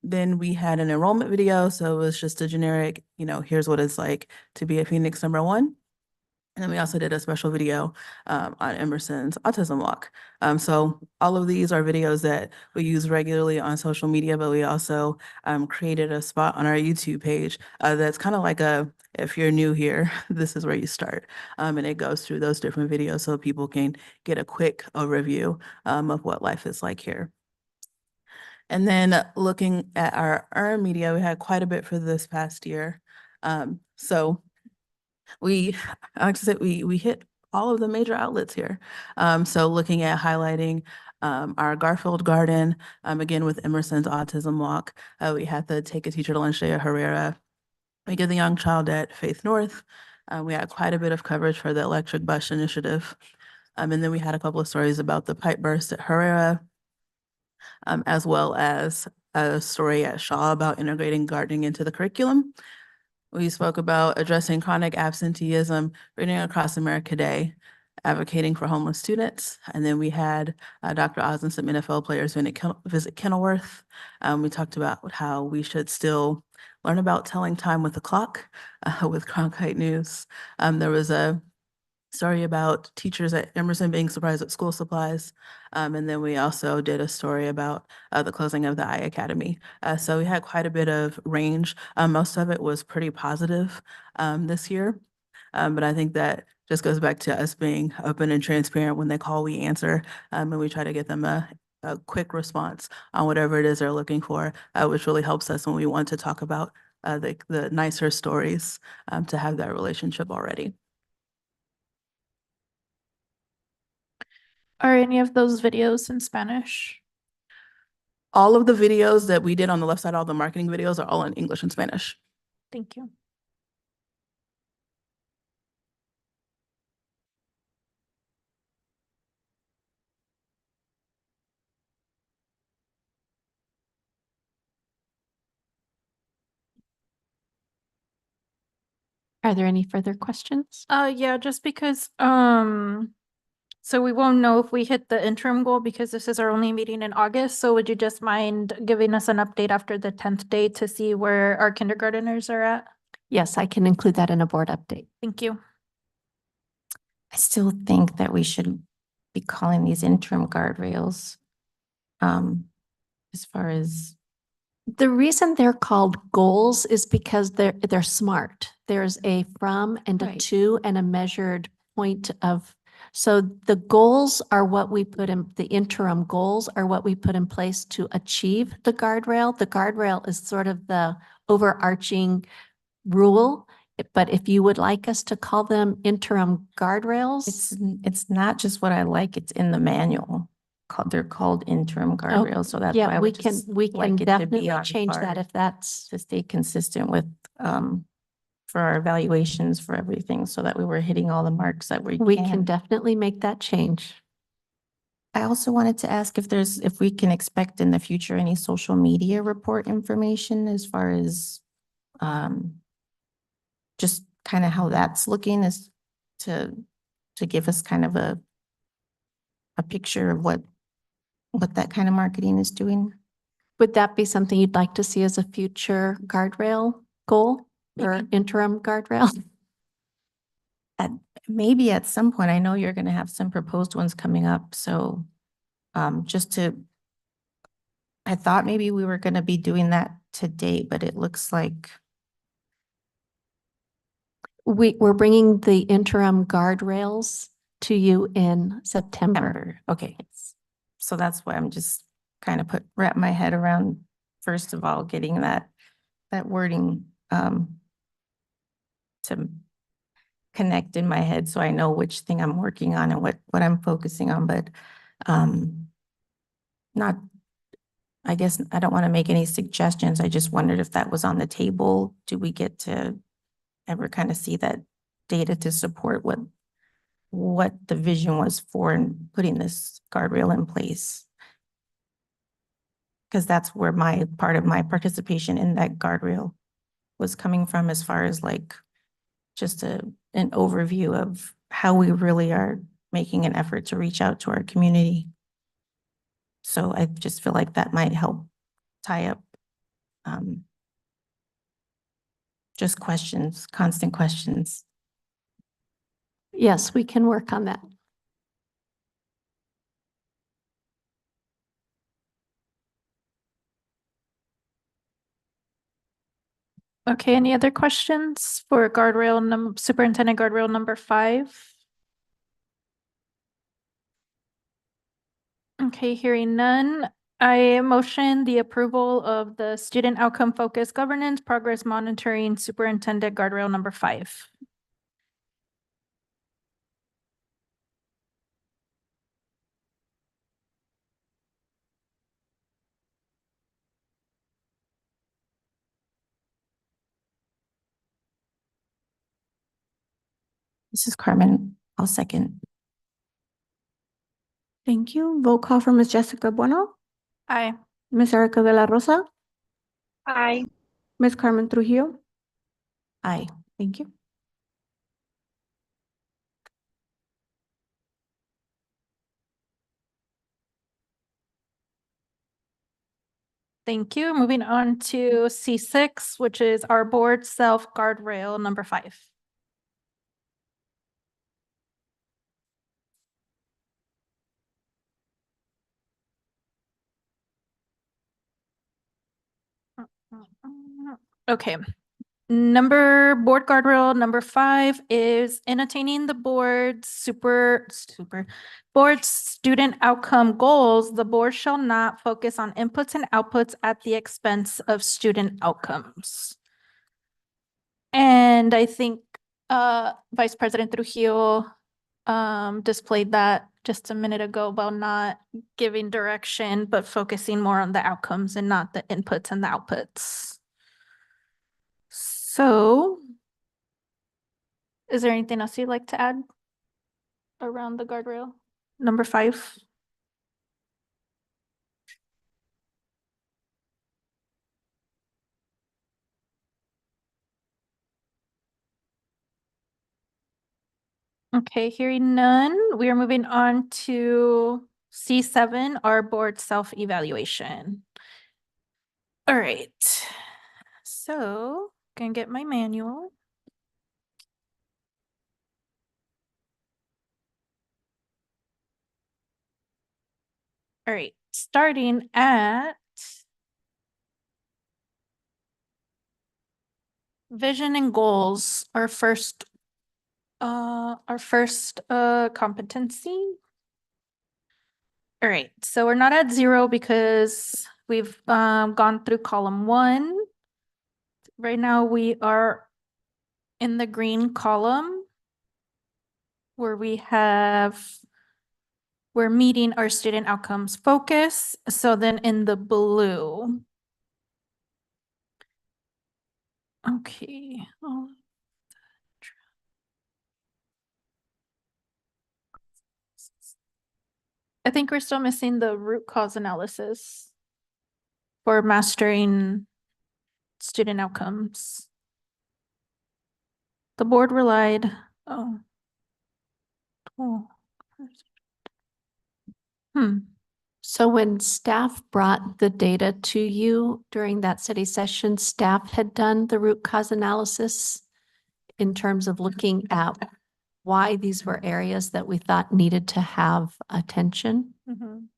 [SPEAKER 10] Then we had an enrollment video, so it was just a generic, here's what it's like to be a Phoenix #1. And then we also did a special video on Emerson's autism walk. So all of these are videos that we use regularly on social media, but we also created a spot on our YouTube page that's kind of like if you're new here, this is where you start. And it goes through those different videos so people can get a quick overview of what life is like here. And then looking at our earned media, we had quite a bit for this past year. So like I said, we hit all of the major outlets here. So looking at highlighting our Garfield Garden, again with Emerson's Autism Walk, we had the Take a Teacher to Lunch Day at Herrera. We did the Young Child at Faith North. We had quite a bit of coverage for the Electric Bus Initiative. And then we had a couple of stories about the pipe burst at Herrera, as well as a story at Shaw about integrating gardening into the curriculum. We spoke about addressing chronic absenteeism, Reading Across America Day, advocating for homeless students. And then we had Dr. Oz and some NFL players visit Kenilworth. We talked about how we should still learn about telling time with the clock with Cronkite News. There was a story about teachers at Emerson being surprised at school supplies. And then we also did a story about the closing of the iAcademy. So we had quite a bit of range. Most of it was pretty positive this year. But I think that just goes back to us being open and transparent. When they call, we answer, and we try to get them a quick response on whatever it is they're looking for, which really helps us when we want to talk about the nicer stories to have that relationship already.
[SPEAKER 3] Are any of those videos in Spanish?
[SPEAKER 10] All of the videos that we did on the left side, all the marketing videos are all in English and Spanish.
[SPEAKER 3] Thank you.
[SPEAKER 5] Are there any further questions?
[SPEAKER 3] Yeah, just because, so we won't know if we hit the interim goal because this is our only meeting in August. So would you just mind giving us an update after the 10th day to see where our kindergarteners are at?
[SPEAKER 5] Yes, I can include that in a board update.
[SPEAKER 3] Thank you.
[SPEAKER 6] I still think that we should be calling these interim guardrails. As far as
[SPEAKER 5] The reason they're called goals is because they're smart. There's a from and a
[SPEAKER 6] Right.
[SPEAKER 5] to and a measured point of. So the goals are what we put in, the interim goals are what we put in place to achieve the guardrail. The guardrail is sort of the overarching rule. But if you would like us to call them interim guardrails.
[SPEAKER 6] it's not just what I like, it's in the manual. They're called interim guardrails, so that's why I
[SPEAKER 5] Yeah, we
[SPEAKER 6] would
[SPEAKER 5] can,
[SPEAKER 6] just
[SPEAKER 5] we
[SPEAKER 6] like
[SPEAKER 5] can
[SPEAKER 6] it to be
[SPEAKER 5] definitely
[SPEAKER 6] on
[SPEAKER 5] change that
[SPEAKER 6] card
[SPEAKER 5] if that's.
[SPEAKER 6] to stay consistent with for our evaluations for everything so that we were hitting all the marks that we
[SPEAKER 5] We can definitely make that change.
[SPEAKER 6] I also wanted to ask if we can expect in the future any social media report information as far as just kind of how that's looking is to give us kind of a picture of what that kind of marketing is doing.
[SPEAKER 5] Would that be something you'd like to see as a future guardrail goal or
[SPEAKER 6] Maybe.
[SPEAKER 5] interim guardrail?
[SPEAKER 6] Maybe at some point, I know you're going to have some proposed ones coming up, so I thought maybe we were going to be doing that today, but it looks like
[SPEAKER 5] We're bringing the interim guardrails to you in September.
[SPEAKER 6] Okay. So that's why I'm just kind of wrap my head around, first of all, getting that wording to connect in my head so I know which thing I'm working on and what I'm focusing on, but I guess I don't want to make any suggestions. I just wondered if that was on the table. Do we get to ever kind of see that data to support what the vision was for in putting this guardrail in place? Because that's where part of my participation in that guardrail was coming from, as far as like just an overview of how we really are making an effort to reach out to our community. So I just feel like that might help tie up just questions, constant questions.
[SPEAKER 5] Yes, we can work on that.
[SPEAKER 3] Okay, any other questions for Superintendent Guardrail number 5? Okay, hearing none, I motion the approval of the Student Outcome Focused Governance Progress Monitoring Superintendent Guardrail number 5.
[SPEAKER 6] This is Carmen. I'll second.
[SPEAKER 4] Thank you. Roll call for Ms. Jessica Bueno,
[SPEAKER 3] Aye.
[SPEAKER 4] Ms. Erica De La Rosa,
[SPEAKER 3] Aye.
[SPEAKER 4] Ms. Carmen Trujillo.
[SPEAKER 6] Aye. Thank you.
[SPEAKER 3] Thank you. Moving on to C6, which is our board self guardrail number 5. Okay. Board guardrail number 5 is in attaining the board's board student outcome goals, the board shall not focus on inputs and outputs at the expense of student outcomes. And I think Vice President Trujillo displayed that just a minute ago about not giving direction, but focusing more on the outcomes and not the inputs and the outputs. So, is there anything else you'd like to add around the guardrail? Number 5. Okay, hearing none, we are moving on to C7, our board self-evaluation. All right, so gonna get my manual. All right, starting at vision and goals, our first competency. All right, so we're not at 0 because we've gone through column 1. Right now we are in the green column where we're meeting our student outcomes focus. So then in the blue. Okay. I think we're still missing the root cause analysis for mastering student outcomes. The board relied, oh. Oh.
[SPEAKER 5] So when staff brought the data to you during that study session, staff had done the root cause analysis in terms of looking at why these were areas that we thought needed to have attention.
[SPEAKER 3] Mhm.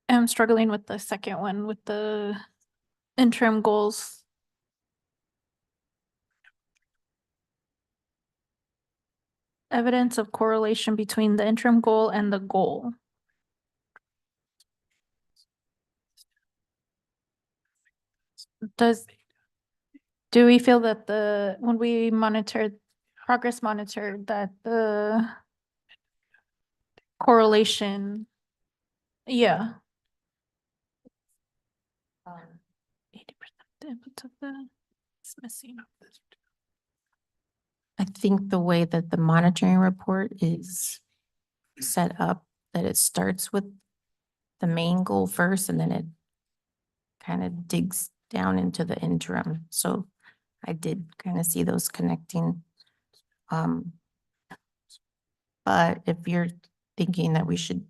[SPEAKER 3] I'm struggling with the second one with the interim goals. Evidence of correlation between the interim goal and the goal. Do we feel that when we progress monitored, that the correlation, yeah. 80% the inputs of it's missing.
[SPEAKER 6] I think the way that the monitoring report is set up, that it starts with the main goal first and then it kind of digs down into the interim. So I did kind of see those connecting. But if you're thinking that we should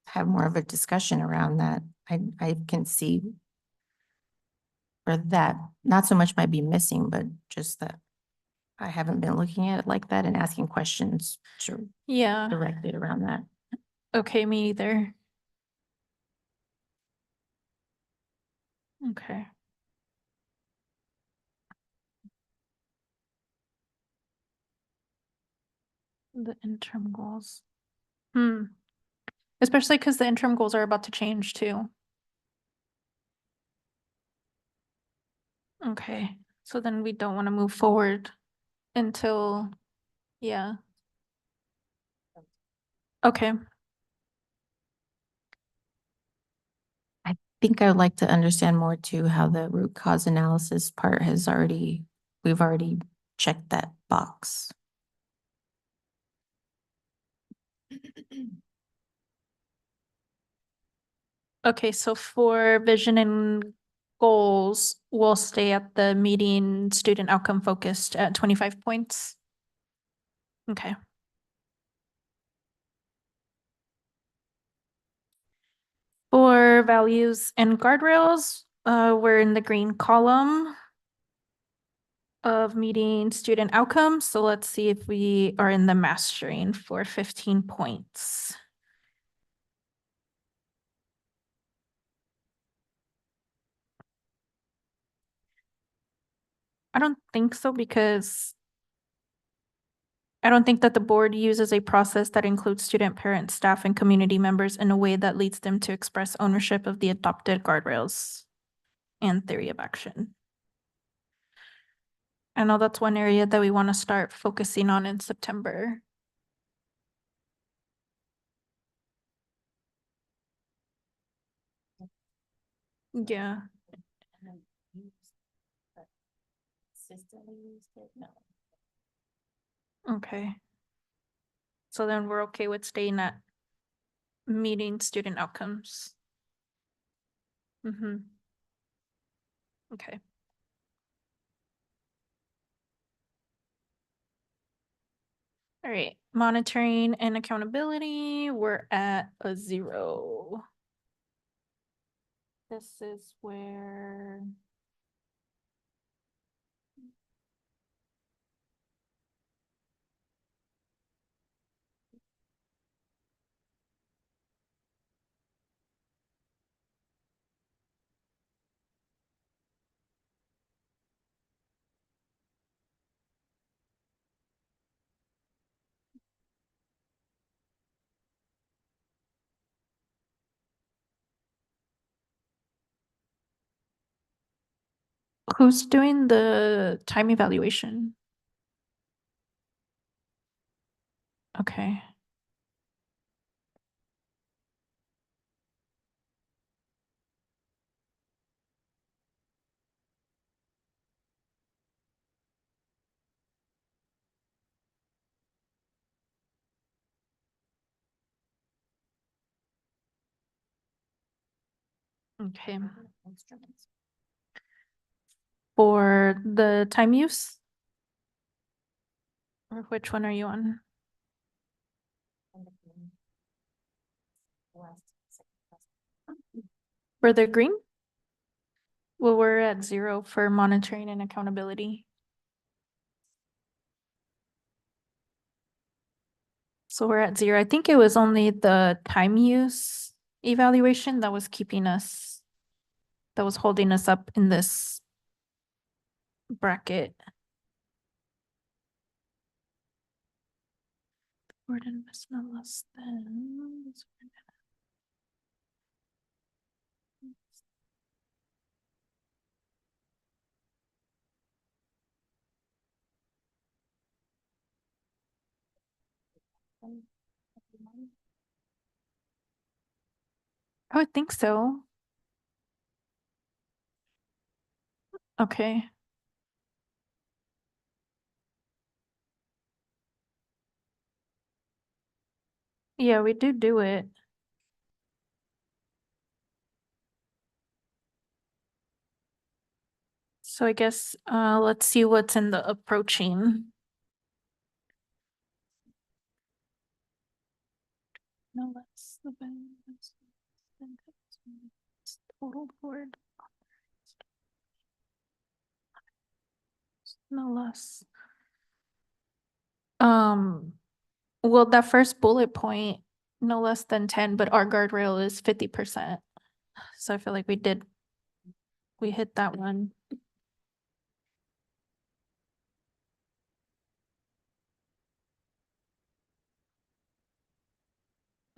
[SPEAKER 6] have more of a discussion around that, I can see or that not so much might be missing, but just that I haven't been looking at it like that and asking questions
[SPEAKER 3] Yeah,
[SPEAKER 6] directed around that.
[SPEAKER 3] okay, me either. Okay. The interim goals. Especially because the interim goals are about to change too. Okay, so then we don't want to move forward until, yeah. Okay,
[SPEAKER 6] I think I would like to understand more too, how the root cause analysis part we've already checked that box.
[SPEAKER 3] okay, so for vision and goals, we'll stay at the meeting student outcome focused at 25 points. Okay. For values and guardrails, we're in the green column of meeting student outcomes. So let's see if we are in the mastering for 15 points. I don't think so because I don't think that the board uses a process that includes student, parents, staff, and community members in a way that leads them to express ownership of the adopted guardrails and theory of action. I know that's one area that we want to start focusing on in September. Yeah. Okay. So then we're okay with staying at meeting student outcomes. Okay. All right, monitoring and accountability, we're at a 0. This is where Who's doing the time evaluation? Okay. Okay. For the time use? Or which one are you on? For the green? Well, we're at 0 for monitoring and accountability. So we're at 0. I think it was only the time use evaluation that was keeping us, that was holding us up in this bracket. Board investment less than. I would think so. Okay. Yeah, we do it. So I guess let's see what's in the approaching. No less than total board. No less. Well, that first bullet point, no less than 10, but our guardrail is 50%. So I feel like we hit that one.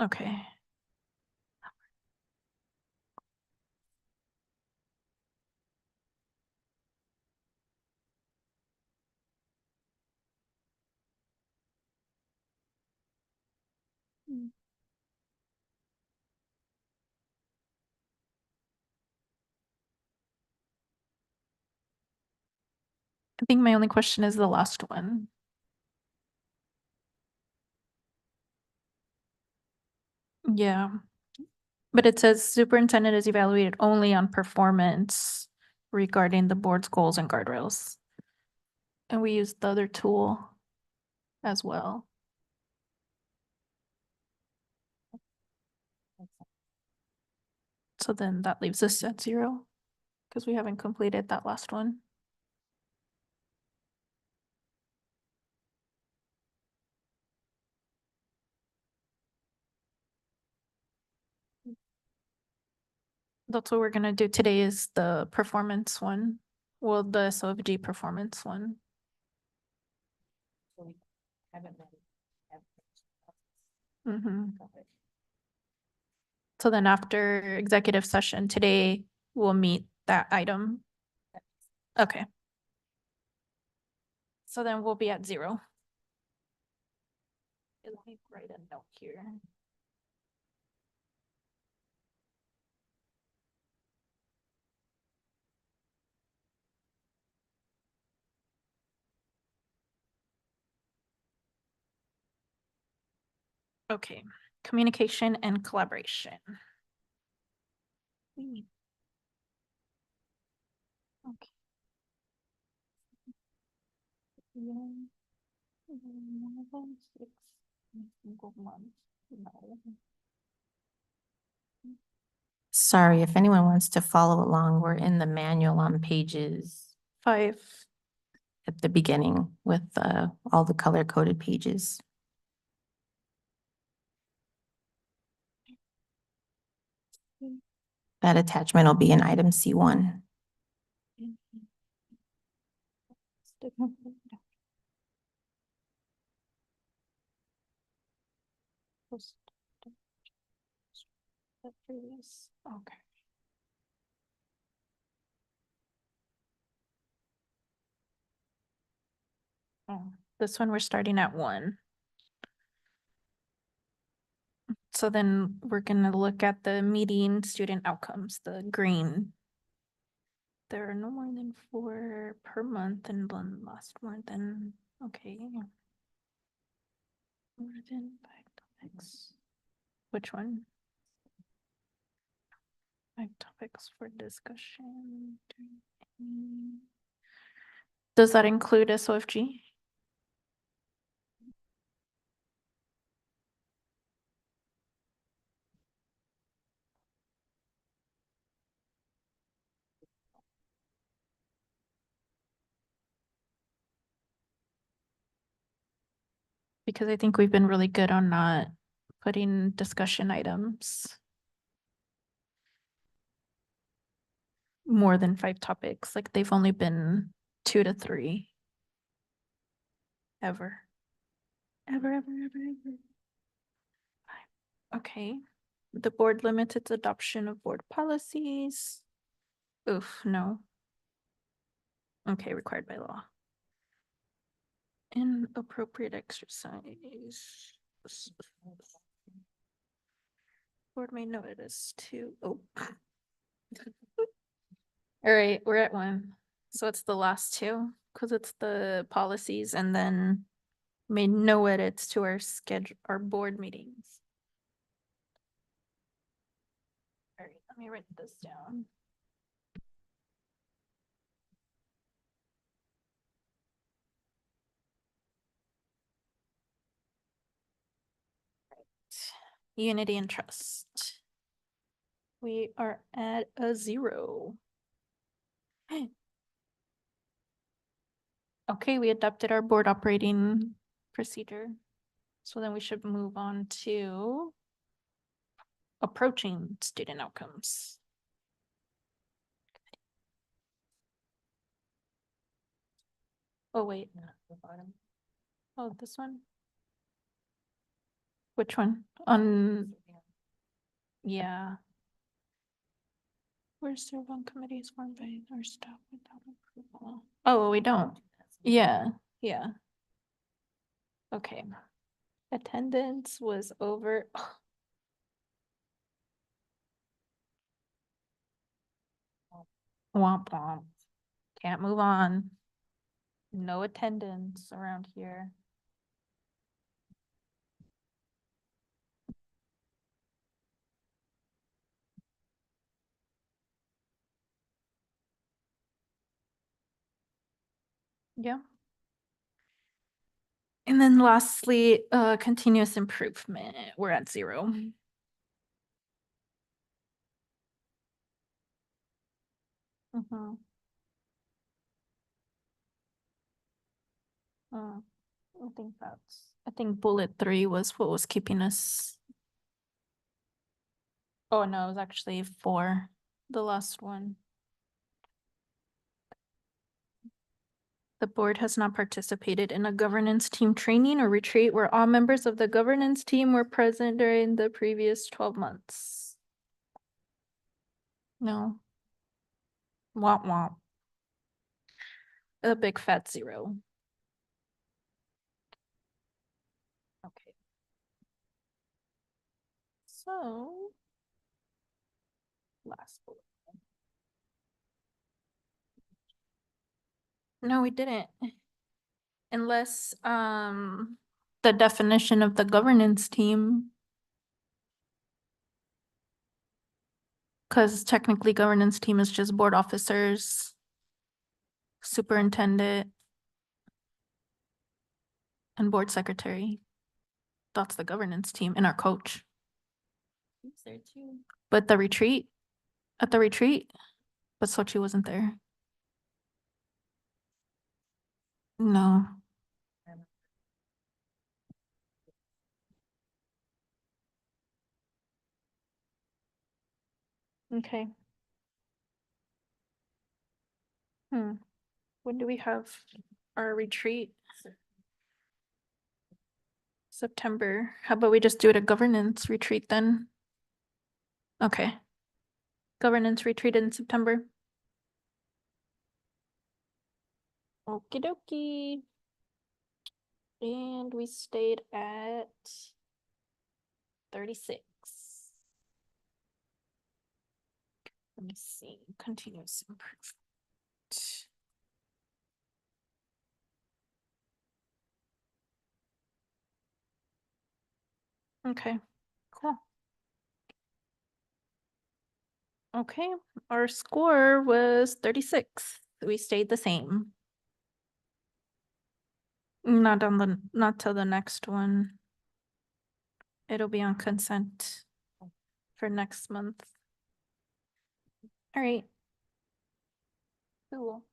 [SPEAKER 3] Okay. I think my only question is the last one. Yeah. But it says superintendent is evaluated only on performance regarding the board's goals and guardrails. And we use the other tool as well. So then that leaves us at 0 because we haven't completed that last one. That's what we're gonna do today is the performance one. Well, the SOFG performance one. So then after executive session today, we'll meet that item. Okay. So then we'll be at 0. Let me write a note here. Okay, communication and collaboration. Okay.
[SPEAKER 6] Sorry, if anyone wants to follow along, we're in the manual on pages
[SPEAKER 3] 5.
[SPEAKER 6] at the beginning with all the color coded pages. That attachment will be in item C1.
[SPEAKER 3] Okay. Oh, this one we're starting at 1. So then we're gonna look at the meeting student outcomes, the green. There are no more than 4 per month and one lost more than, okay. More than 5 topics. Which one? 5 topics for discussion. Does that include SOFG? Because I think we've been really good on not putting discussion items more than 5 topics. Like they've only been 2 to 3. Ever. Ever. Okay. The board limits its adoption of board policies. Oof, no. Okay, required by law. Inappropriate exercise. Board may notice to, oh. All right, we're at 1. So it's the last 2, because it's the policies and then made no edits to our schedule, our board meetings. All right, let me write this down. Unity and trust. We are at a 0. Okay, we adopted our board operating procedure. So then we should move on to approaching student outcomes. Oh, wait. Oh, this one? Which one? On, yeah. We're served on committees formed by our staff without approval. Oh, we don't. Yeah, yeah. Okay. Attendance was over. Womp womp. Can't move on. No attendance around here. Yeah. And then lastly, continuous improvement. We're at 0. Mhm. I think bullet 3 was what was keeping us. Oh, no, it was actually 4, the last one. The board has not participated in a governance team training or retreat where all members of the governance team were present during the previous 12 months. No. Womp womp. A big fat 0. Okay. So. Last bullet. No, we didn't. Unless, the definition of the governance team. Because technically governance team is just board officers, superintendent, and board secretary. That's the governance team and our coach.
[SPEAKER 6] He's there too.
[SPEAKER 3] But the retreat, at the retreat, but Sochi wasn't there. No. Okay. When do we have our retreat? September. How about we just do it a governance retreat then? Okay. Governance retreat in September. Okie dokie. And we stayed at 36. Let me see, continuous improvement. Okay, cool. Okay, our score was 36. We stayed the same. Not till the next one. It'll be on consent for next month. All right. Cool.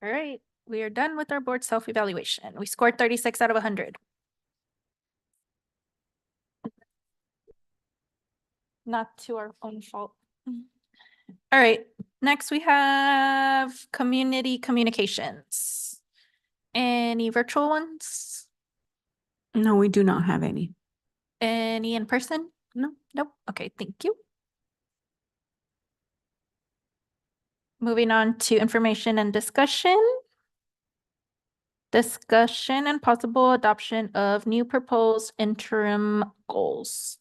[SPEAKER 3] All right, we are done with our board self-evaluation. We scored 36 out of 100. Not to our own fault. All right, next we have community communications. Any virtual ones?
[SPEAKER 4] No, we do not have any.
[SPEAKER 3] Any in person? No, nope. Okay, thank you. Moving on to information and discussion. Discussion and possible adoption of new proposed interim goals.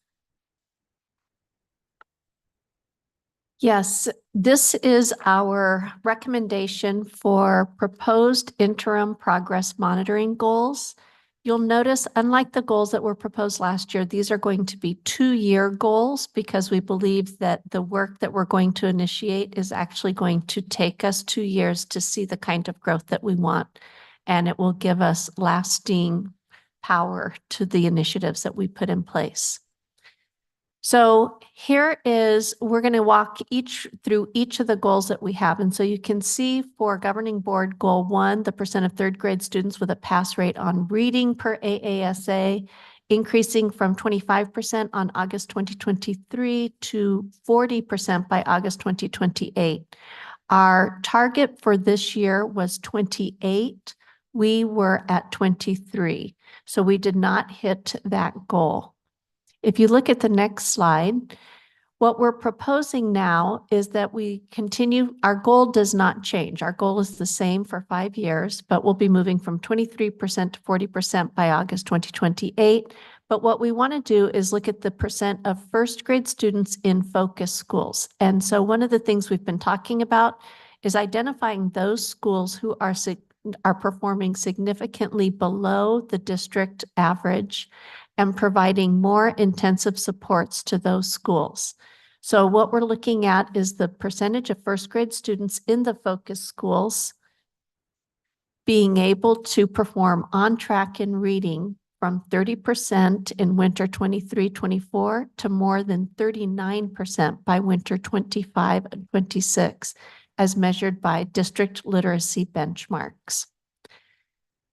[SPEAKER 5] Yes, this is our recommendation for proposed interim progress monitoring goals. You'll notice, unlike the goals that were proposed last year, these are going to be 2-year goals because we believe that the work that we're going to initiate is actually going to take us 2 years to see the kind of growth that we want. And it will give us lasting power to the initiatives that we put in place. So here is, we're going to walk through each of the goals that we have. And so you can see for governing board goal 1, the percent of 3rd grade students with a pass rate on reading per AASA increasing from 25% on August 2023 to 40% by August 2028. Our target for this year was 28. We were at 23. So we did not hit that goal. If you look at the next slide, what we're proposing now is that we continue, our goal does not change. Our goal is the same for 5 years, but we'll be moving from 23% to 40% by August 2028. But what we want to do is look at the percent of 1st grade students in focus schools. And so one of the things we've been talking about is identifying those schools who are performing significantly below the district average and providing more intensive supports to those schools. So what we're looking at is the percentage of 1st grade students in the focus schools being able to perform on track in reading from 30% in winter 23-24 to more than 39% by winter 25 and 26, as measured by district literacy benchmarks.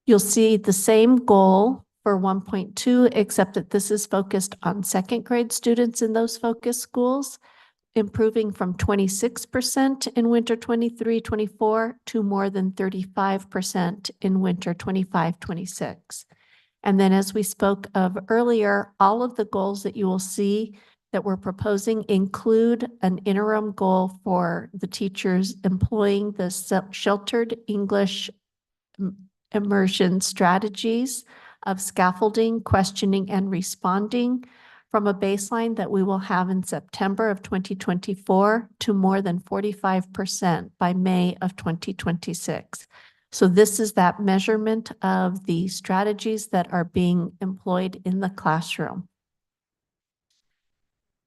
[SPEAKER 5] You'll see the same goal for 1.2, except that this is focused on 2nd grade students in those focus schools, improving from 26% in winter 23-24 to more than 35% in winter 25-26. And then as we spoke of earlier, all of the goals that you will see that we're proposing include an interim goal for the teachers employing the sheltered English immersion strategies of scaffolding, questioning, and responding from a baseline that we will have in September of 2024 to more than 45% by May of 2026. So this is that measurement of the strategies that are being employed in the classroom.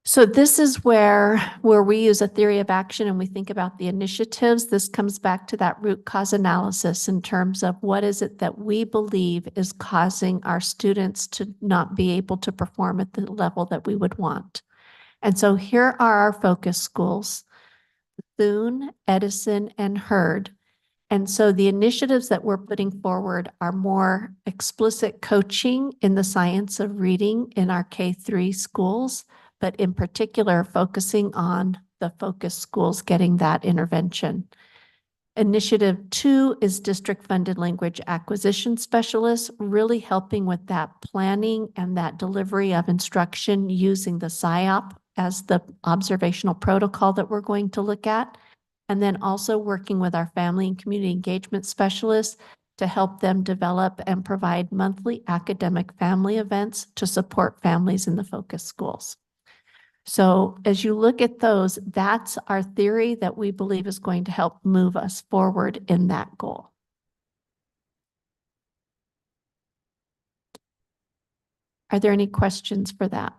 [SPEAKER 5] So this is where we use a theory of action and we think about the initiatives. This comes back to that root cause analysis in terms of what is it that we believe is causing our students to not be able to perform at the level that we would want. And so here are our focus schools, Thune, Edison, and Hurd. And so the initiatives that we're putting forward are more explicit coaching in the science of reading in our K-3 schools, but in particular focusing on the focus schools getting that intervention. Initiative 2 is district-funded language acquisition specialists, really helping with that planning and that delivery of instruction using the SIOP as the observational protocol that we're going to look at. And then also working with our family and community engagement specialists to help them develop and provide monthly academic family events to support families in the focus schools. So as you look at those, that's our theory that we believe is going to help move us forward in that goal. Are there any questions for that?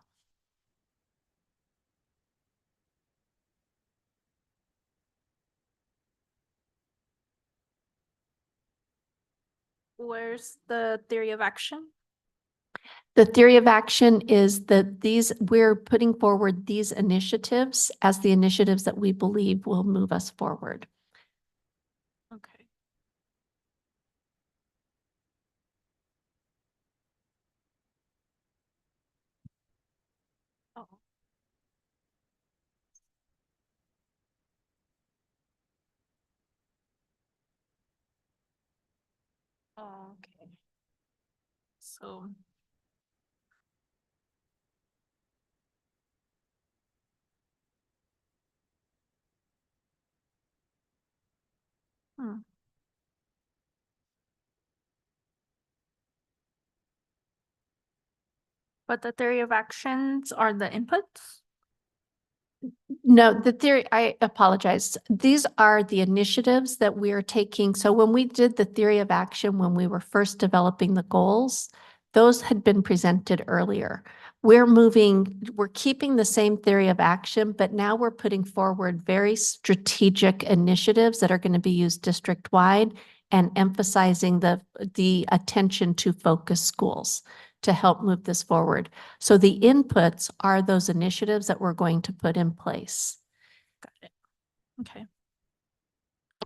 [SPEAKER 3] Where's the theory of action?
[SPEAKER 5] The theory of action is that we're putting forward these initiatives as the initiatives that we believe will move us forward.
[SPEAKER 3] Okay. Oh. Okay. So. Hmm. But the theory of actions are the inputs?
[SPEAKER 5] No, the theory, I apologize. These are the initiatives that we are taking. So when we did the theory of action, when we were first developing the goals, those had been presented earlier. We're keeping the same theory of action, but now we're putting forward very strategic initiatives that are going to be used district-wide and emphasizing the attention to focus schools to help move this forward. So the inputs are those initiatives that we're going to put in place.
[SPEAKER 3] Got it. Okay.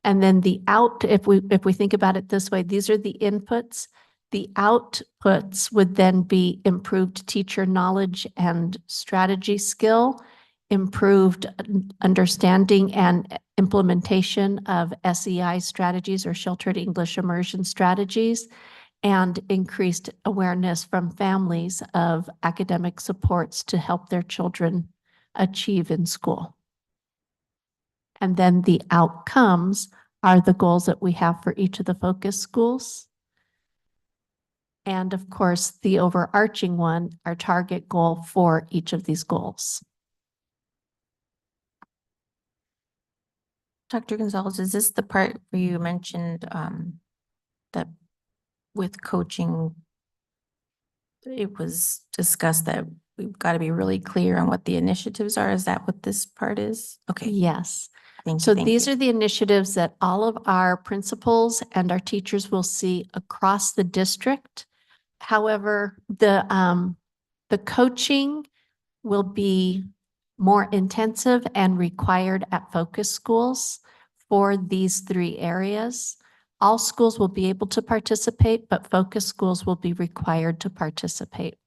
[SPEAKER 5] And then if we think about it this way, these are the inputs. The outputs would then be improved teacher knowledge and strategy skill, improved understanding and implementation of SEI strategies or sheltered English immersion strategies, and increased awareness from families of academic supports to help their children achieve in school. And then the outcomes are the goals that we have for each of the focus schools. And of course, the overarching one, our target goal for each of these goals.
[SPEAKER 6] Dr. Gonzalez, is this the part where you mentioned that with coaching, it was discussed that we've got to be really clear on what the initiatives are? Is that what this part is? Okay.
[SPEAKER 5] Yes.
[SPEAKER 6] So
[SPEAKER 5] These are the initiatives that all of our principals and our teachers will see across the district. However, the coaching will be more intensive and required at focus schools for these 3 areas. All schools will be able to participate, but focus schools will be required to participate.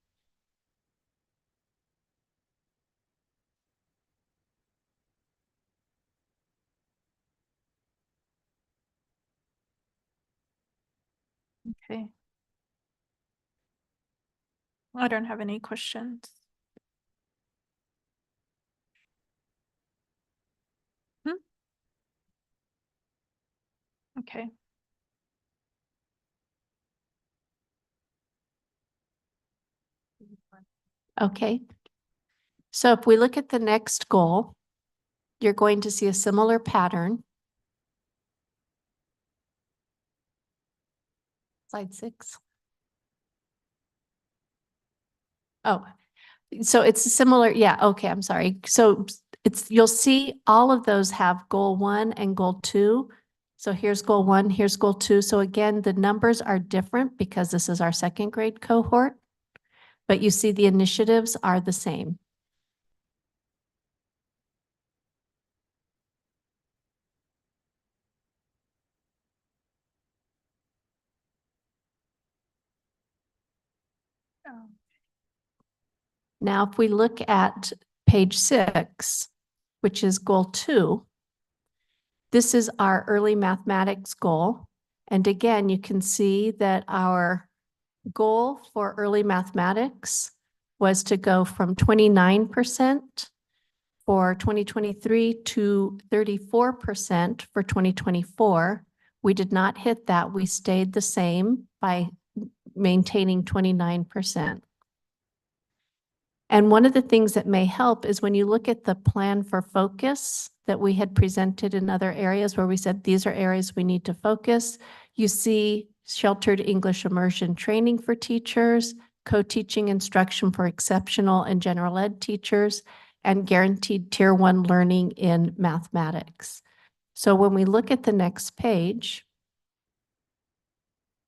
[SPEAKER 3] Okay. I don't have any questions. Okay.
[SPEAKER 5] Okay. So if we look at the next goal, you're going to see a similar pattern. Slide 6. Oh, so it's a similar, yeah, okay, I'm sorry. So you'll see all of those have goal 1 and goal 2. So here's goal 1, here's goal 2. So again, the numbers are different because this is our 2nd grade cohort, but you see the initiatives are the same.
[SPEAKER 3] Oh.
[SPEAKER 5] Now, if we look at page 6, which is goal 2, this is our early mathematics goal. And again, you can see that our goal for early mathematics was to go from 29% for 2023 to 34% for 2024. We did not hit that. We stayed the same by maintaining 29%. And one of the things that may help is when you look at the plan for focus that we had presented in other areas where we said these are areas we need to focus, you see sheltered English immersion training for teachers, co-teaching instruction for exceptional and general ed teachers, and guaranteed tier 1 learning in mathematics. So when we look at the next page,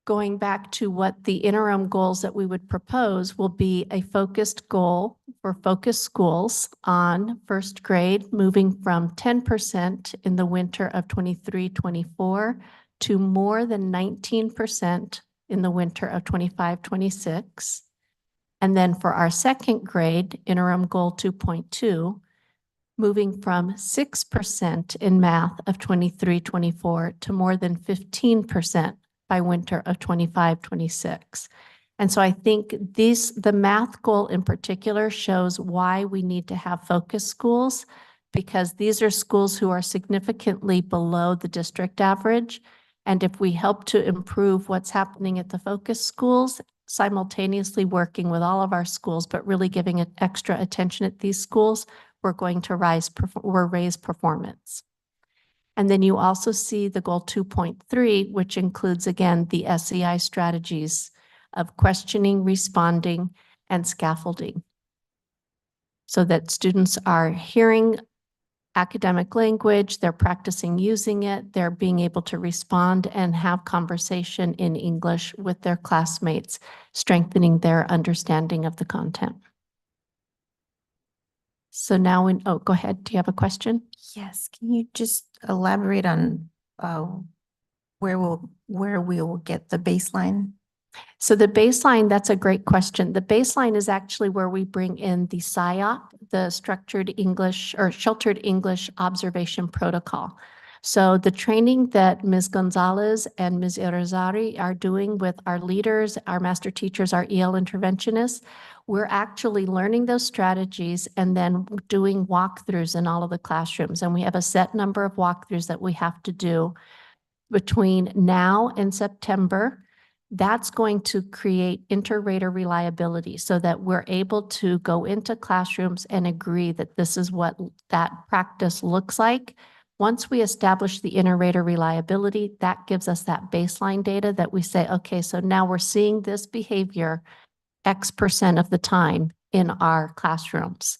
[SPEAKER 5] going back to what the interim goals that we would propose will be a focused goal for focus schools on first grade, moving from 10% in the winter of 23-24 to more than 19% in the winter of 25-26. And then for our second grade, interim goal 2.2, moving from 6% in math of 23-24 to more than 15% by winter of 25-26. And so I think the math goal in particular shows why we need to have focus schools, because these are schools who are significantly below the district average. And if we help to improve what's happening at the focus schools, simultaneously working with all of our schools, but really giving it extra attention at these schools, we're going to raise performance. And then you also see the goal 2.3, which includes, again, the SEI strategies of questioning, responding, and scaffolding, so that students are hearing academic language, they're practicing using it, they're being able to respond and have conversation in English with their classmates, strengthening their understanding of the content. So now, go ahead. Do you have a question?
[SPEAKER 6] Yes, can you just elaborate on where we will get the baseline?
[SPEAKER 5] So the baseline, that's a great question. The baseline is actually where we bring in the SIOP, the Structured English or Sheltered English Observation Protocol. So the training that Ms. Gonzalez and Ms. Irizarry are doing with our leaders, our master teachers, our EL interventionists, we're actually learning those strategies and then doing walkthroughs in all of the classrooms. And we have a set number of walkthroughs that we have to do between now and September. That's going to create inter-rater reliability so that we're able to go into classrooms and agree that this is what that practice looks like. Once we establish the inter-rater reliability, that gives us that baseline data that we say, okay, so now we're seeing this behavior X% of the time in our classrooms.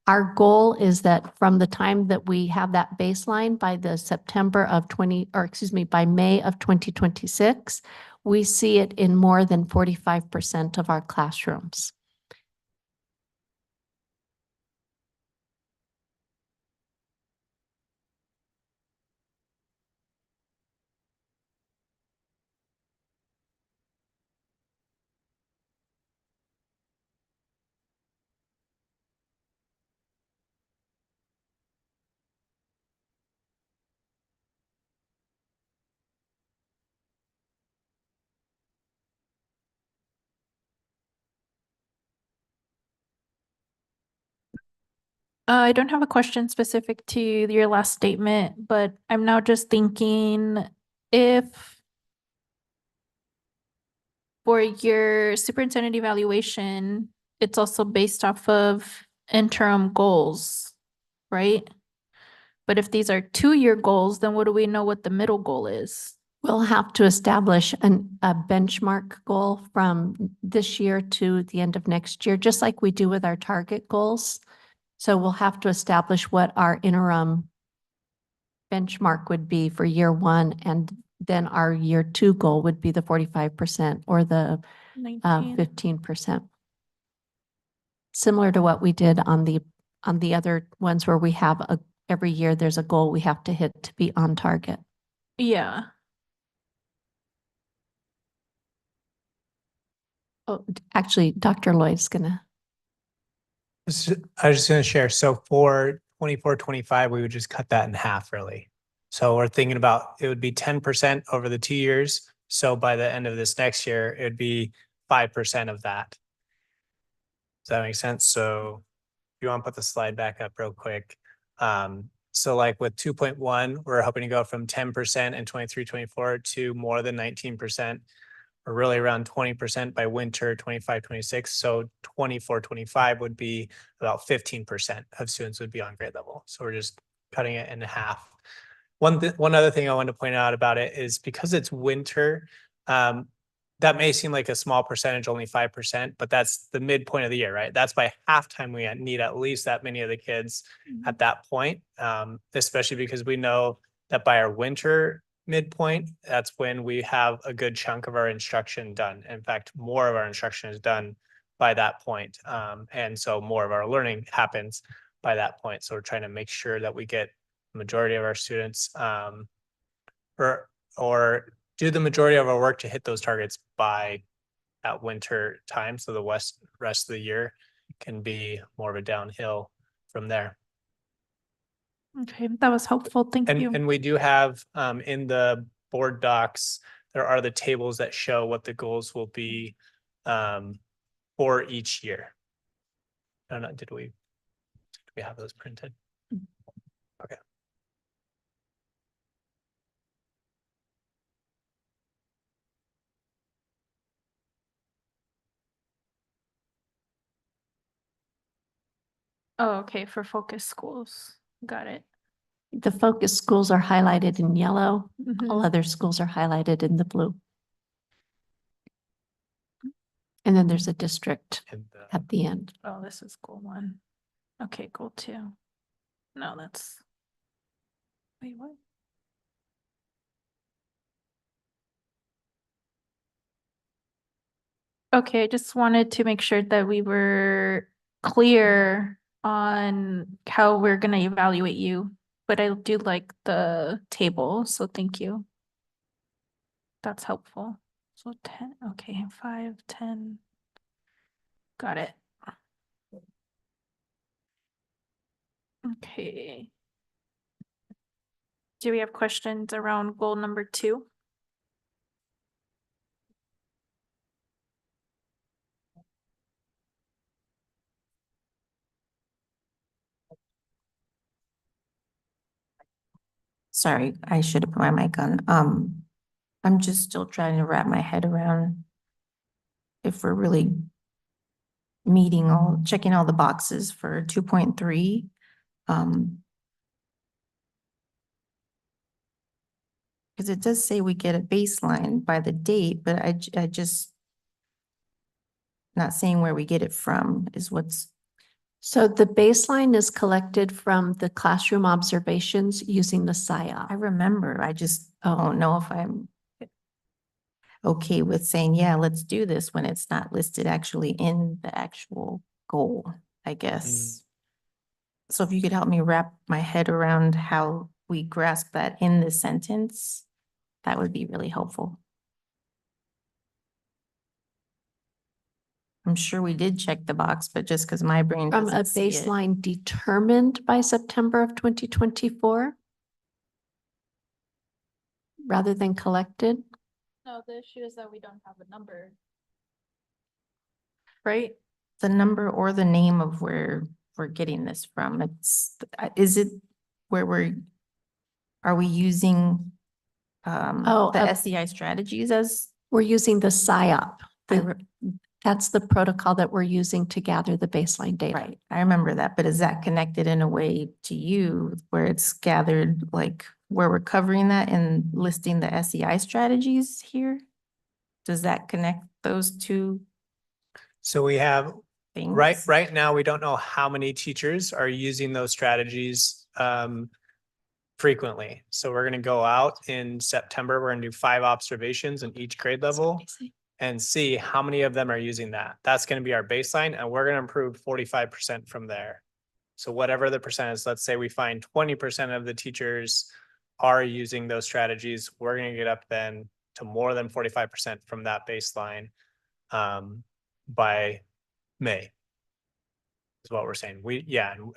[SPEAKER 5] Our goal is that from the time that we have that baseline by the by May of 2026, we see it in more than 45% of our classrooms.
[SPEAKER 3] I don't have a question specific to your last statement, but I'm now just thinking if for your superintendent evaluation, it's also based off of interim goals, right? But if these are 2-year goals, then what do we know what the middle goal is?
[SPEAKER 5] We'll have to establish a benchmark goal from this year to the end of next year, just like we do with our target goals. So we'll have to establish what our interim benchmark would be for year 1, and then our year 2 goal would be the 45% or the 15%. Similar to what we did on the other ones where we have every year there's a goal we have to hit to be on target.
[SPEAKER 3] Yeah.
[SPEAKER 5] Oh, actually, Dr. Lloyd's gonna.
[SPEAKER 8] I was just going to share. So for 24-25, we would just cut that in half, really. So we're thinking about it would be 10% over the 2 years. So by the end of this next year, it would be 5% of that. Does that make sense? So if you want to put the slide back up real quick. So like with 2.1, we're hoping to go from 10% in 23-24 to more than 19%. Or really around 20% by winter 25-26. So 24-25 would be about 15% of students would be on grade level. So we're just cutting it in half. One other thing I want to point out about it is because it's winter, that may seem like a small percentage, only 5%, but that's the midpoint of the year, right? That's by halftime we need at least that many of the kids at that point, especially because we know that by our winter midpoint, that's when we have a good chunk of our instruction done. In fact, more of our instruction is done by that point. And so more of our learning happens by that point. So we're trying to make sure that we get the majority of our students or do the majority of our work to hit those targets by that winter time. So the rest of the year can be more of a downhill from there.
[SPEAKER 3] Okay, that was helpful. Thank you.
[SPEAKER 8] And we do have in the board docs, there are the tables that show what the goals will be for each year. I don't know, did we have those printed? Okay.
[SPEAKER 3] Oh, okay, for focus schools. Got it.
[SPEAKER 5] The focus schools are highlighted in yellow. All
[SPEAKER 3] Mhm.
[SPEAKER 5] other schools are highlighted in the blue. And then there's a district
[SPEAKER 8] And
[SPEAKER 5] at the end.
[SPEAKER 3] Oh, this is goal 1. Okay, goal 2. No, that's. Wait, what? Okay, I just wanted to make sure that we were clear on how we're gonna evaluate you, but I do like the table, so thank you. That's helpful. So 10, okay, 5, 10. Got it. Okay. Do we have questions around goal number 2?
[SPEAKER 6] Sorry, I should have put my mic on. I'm just still trying to wrap my head around if we're really checking all the boxes for 2.3. Because it does say we get a baseline by the date, but I just not saying where we get it from is what's,
[SPEAKER 5] So the baseline is collected from the classroom observations using the
[SPEAKER 6] I
[SPEAKER 5] SIOP.
[SPEAKER 6] remember, I just don't know if I'm okay with saying, yeah, let's do this when it's not listed actually in the actual goal, I guess. So if you could help me wrap my head around how we grasp that in this sentence, that would be really helpful. I'm sure we did check the box, but just because my brain
[SPEAKER 5] From a
[SPEAKER 6] doesn't see it.
[SPEAKER 5] baseline determined by September of 2024 rather than collected.
[SPEAKER 3] No, the issue is that we don't have a number. Right?
[SPEAKER 6] The number or the name of where we're getting this from. Is it where are we using the SEI strategies as?
[SPEAKER 5] We're using the SIOP.
[SPEAKER 6] I
[SPEAKER 5] The- That's the protocol that we're using to gather the baseline data.
[SPEAKER 6] Right, I remember that, but is that connected in a way to you where it's gathered, like where we're covering that and listing the SEI strategies here? Does that connect those two
[SPEAKER 8] So we have
[SPEAKER 6] things?
[SPEAKER 8] right now, we don't know how many teachers are using those strategies frequently. So we're gonna go out in September, we're gonna do 5 observations in each grade level and see how many of them are using that. That's gonna be our baseline and we're gonna improve 45% from there. So whatever the percent is, let's say we find 20% of the teachers are using those strategies, we're gonna get up then to more than 45% from that baseline by May. Is what we're saying.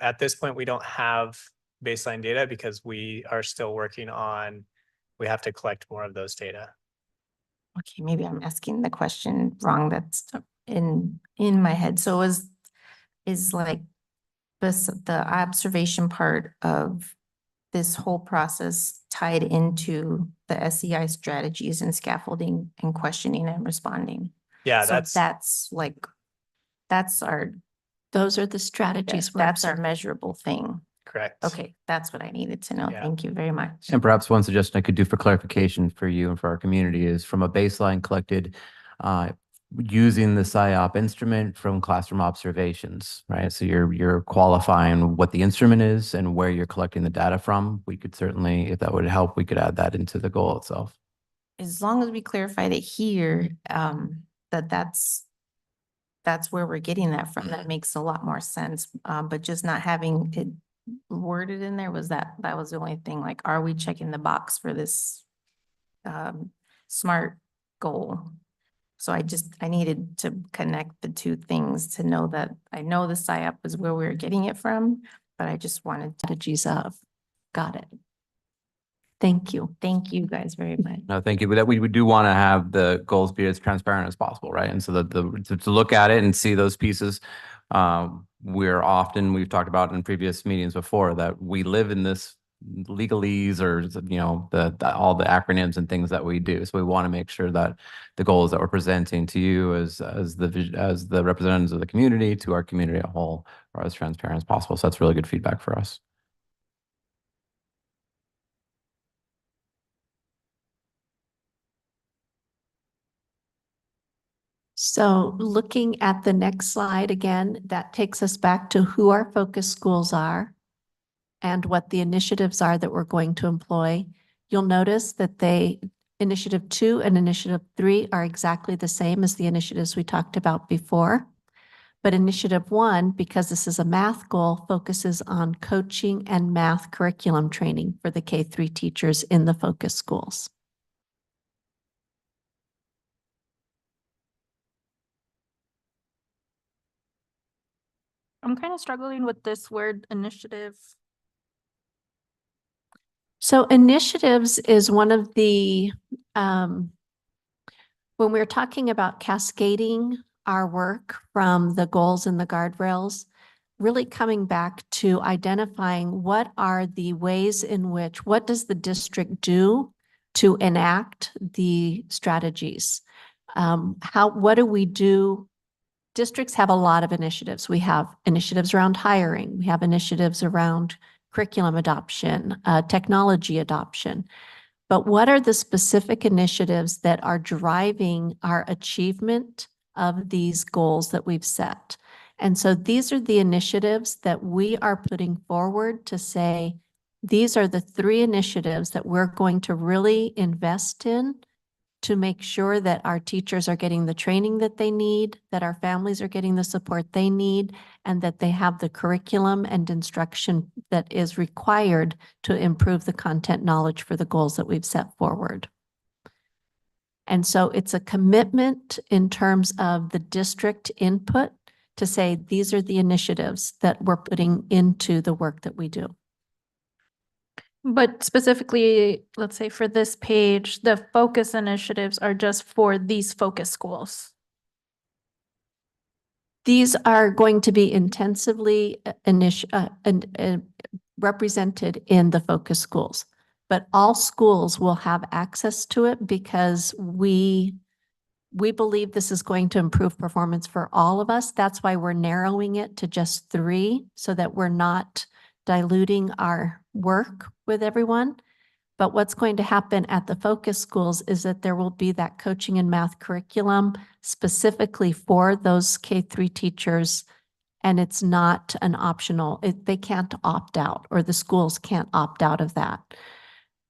[SPEAKER 8] At this point, we don't have baseline data because we are still working on, we have to collect more of those data.
[SPEAKER 6] Okay, maybe I'm asking the question wrong. That's in my head. So is like the observation part of this whole process tied into the SEI strategies and scaffolding and questioning and responding.
[SPEAKER 8] Yeah,
[SPEAKER 6] So that's like, that's our,
[SPEAKER 5] Those are the strategies we're
[SPEAKER 6] that's our
[SPEAKER 5] observing.
[SPEAKER 6] measurable thing.
[SPEAKER 8] correct.
[SPEAKER 6] Okay, that's what I needed to know.
[SPEAKER 8] Yeah.
[SPEAKER 6] Thank you very much.
[SPEAKER 9] And perhaps one suggestion I could do for clarification for you and for our community is from a baseline collected using the SIOP instrument from classroom observations, right? So you're qualifying what the instrument is and where you're collecting the data from. We could certainly, if that would help, we could add that into the goal itself.
[SPEAKER 6] As long as we clarify that here, that's where we're getting that from. That makes a lot more sense. But just not having it worded in there that was the only thing, like, are we checking the box for this SMART goal? So I needed to connect the two things to know that I know the SIOP is where we're getting it from, but I just wanted to,
[SPEAKER 5] Strategies of. Got it. Thank you.
[SPEAKER 6] thank you guys very much.
[SPEAKER 9] No, thank you. But that we do want to have the goals be as transparent as possible, right? And so to look at it and see those pieces, we've talked about in previous meetings before that we live in this legalese or, you know, all the acronyms and things that we do. So we want to make sure that the goals that we're presenting to you as the representatives of the community, to our community as a whole, are as transparent as possible. So that's really good feedback for us.
[SPEAKER 5] So looking at the next slide again, that takes us back to who our focus schools are and what the initiatives are that we're going to employ. You'll notice that Initiative 2 and Initiative 3 are exactly the same as the initiatives we talked about before. But Initiative 1, because this is a math goal, focuses on coaching and math curriculum training for the K-3 teachers in the focus schools.
[SPEAKER 3] I'm kind of struggling with this word initiative.
[SPEAKER 5] So initiatives is one of the, when we're talking about cascading our work from the goals and the guardrails, really coming back to identifying what are the ways in which, what does the district do to enact the strategies? What do we do? Districts have a lot of initiatives. We have initiatives around hiring. We have initiatives around curriculum adoption, technology adoption. But what are the specific initiatives that are driving our achievement of these goals that we've set? And so these are the initiatives that we are putting forward to say, these are the 3 initiatives that we're going to really invest in to make sure that our teachers are getting the training that they need, that our families are getting the support they need, and that they have the curriculum and instruction that is required to improve the content knowledge for the goals that we've set forward. And so it's a commitment in terms of the district input to say, these are the initiatives that we're putting into the work that we do.
[SPEAKER 3] But specifically, let's say for this page, the focus initiatives are just for these focus schools.
[SPEAKER 5] These are going to be intensively represented in the focus schools, but all schools will have access to it because we believe this is going to improve performance for all of us. That's why we're narrowing it to just 3 so that we're not diluting our work with everyone. But what's going to happen at the focus schools is that there will be that coaching and math curriculum specifically for those K-3 teachers. And it's not an optional, they can't opt out, or the schools can't opt out of that.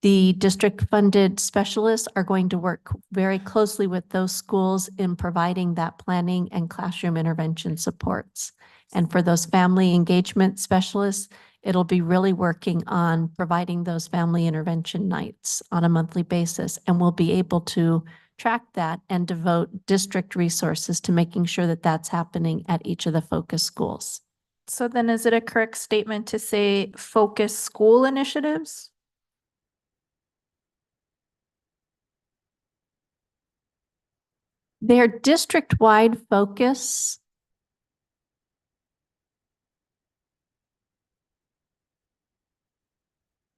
[SPEAKER 5] The district-funded specialists are going to work very closely with those schools in providing that planning and classroom intervention supports. And for those family engagement specialists, it'll be really working on providing those family intervention nights on a monthly basis. And we'll be able to track that and devote district resources to making sure that that's happening at each of the focus schools.
[SPEAKER 3] So then is it a correct statement to say focus school initiatives?
[SPEAKER 5] Their district-wide focus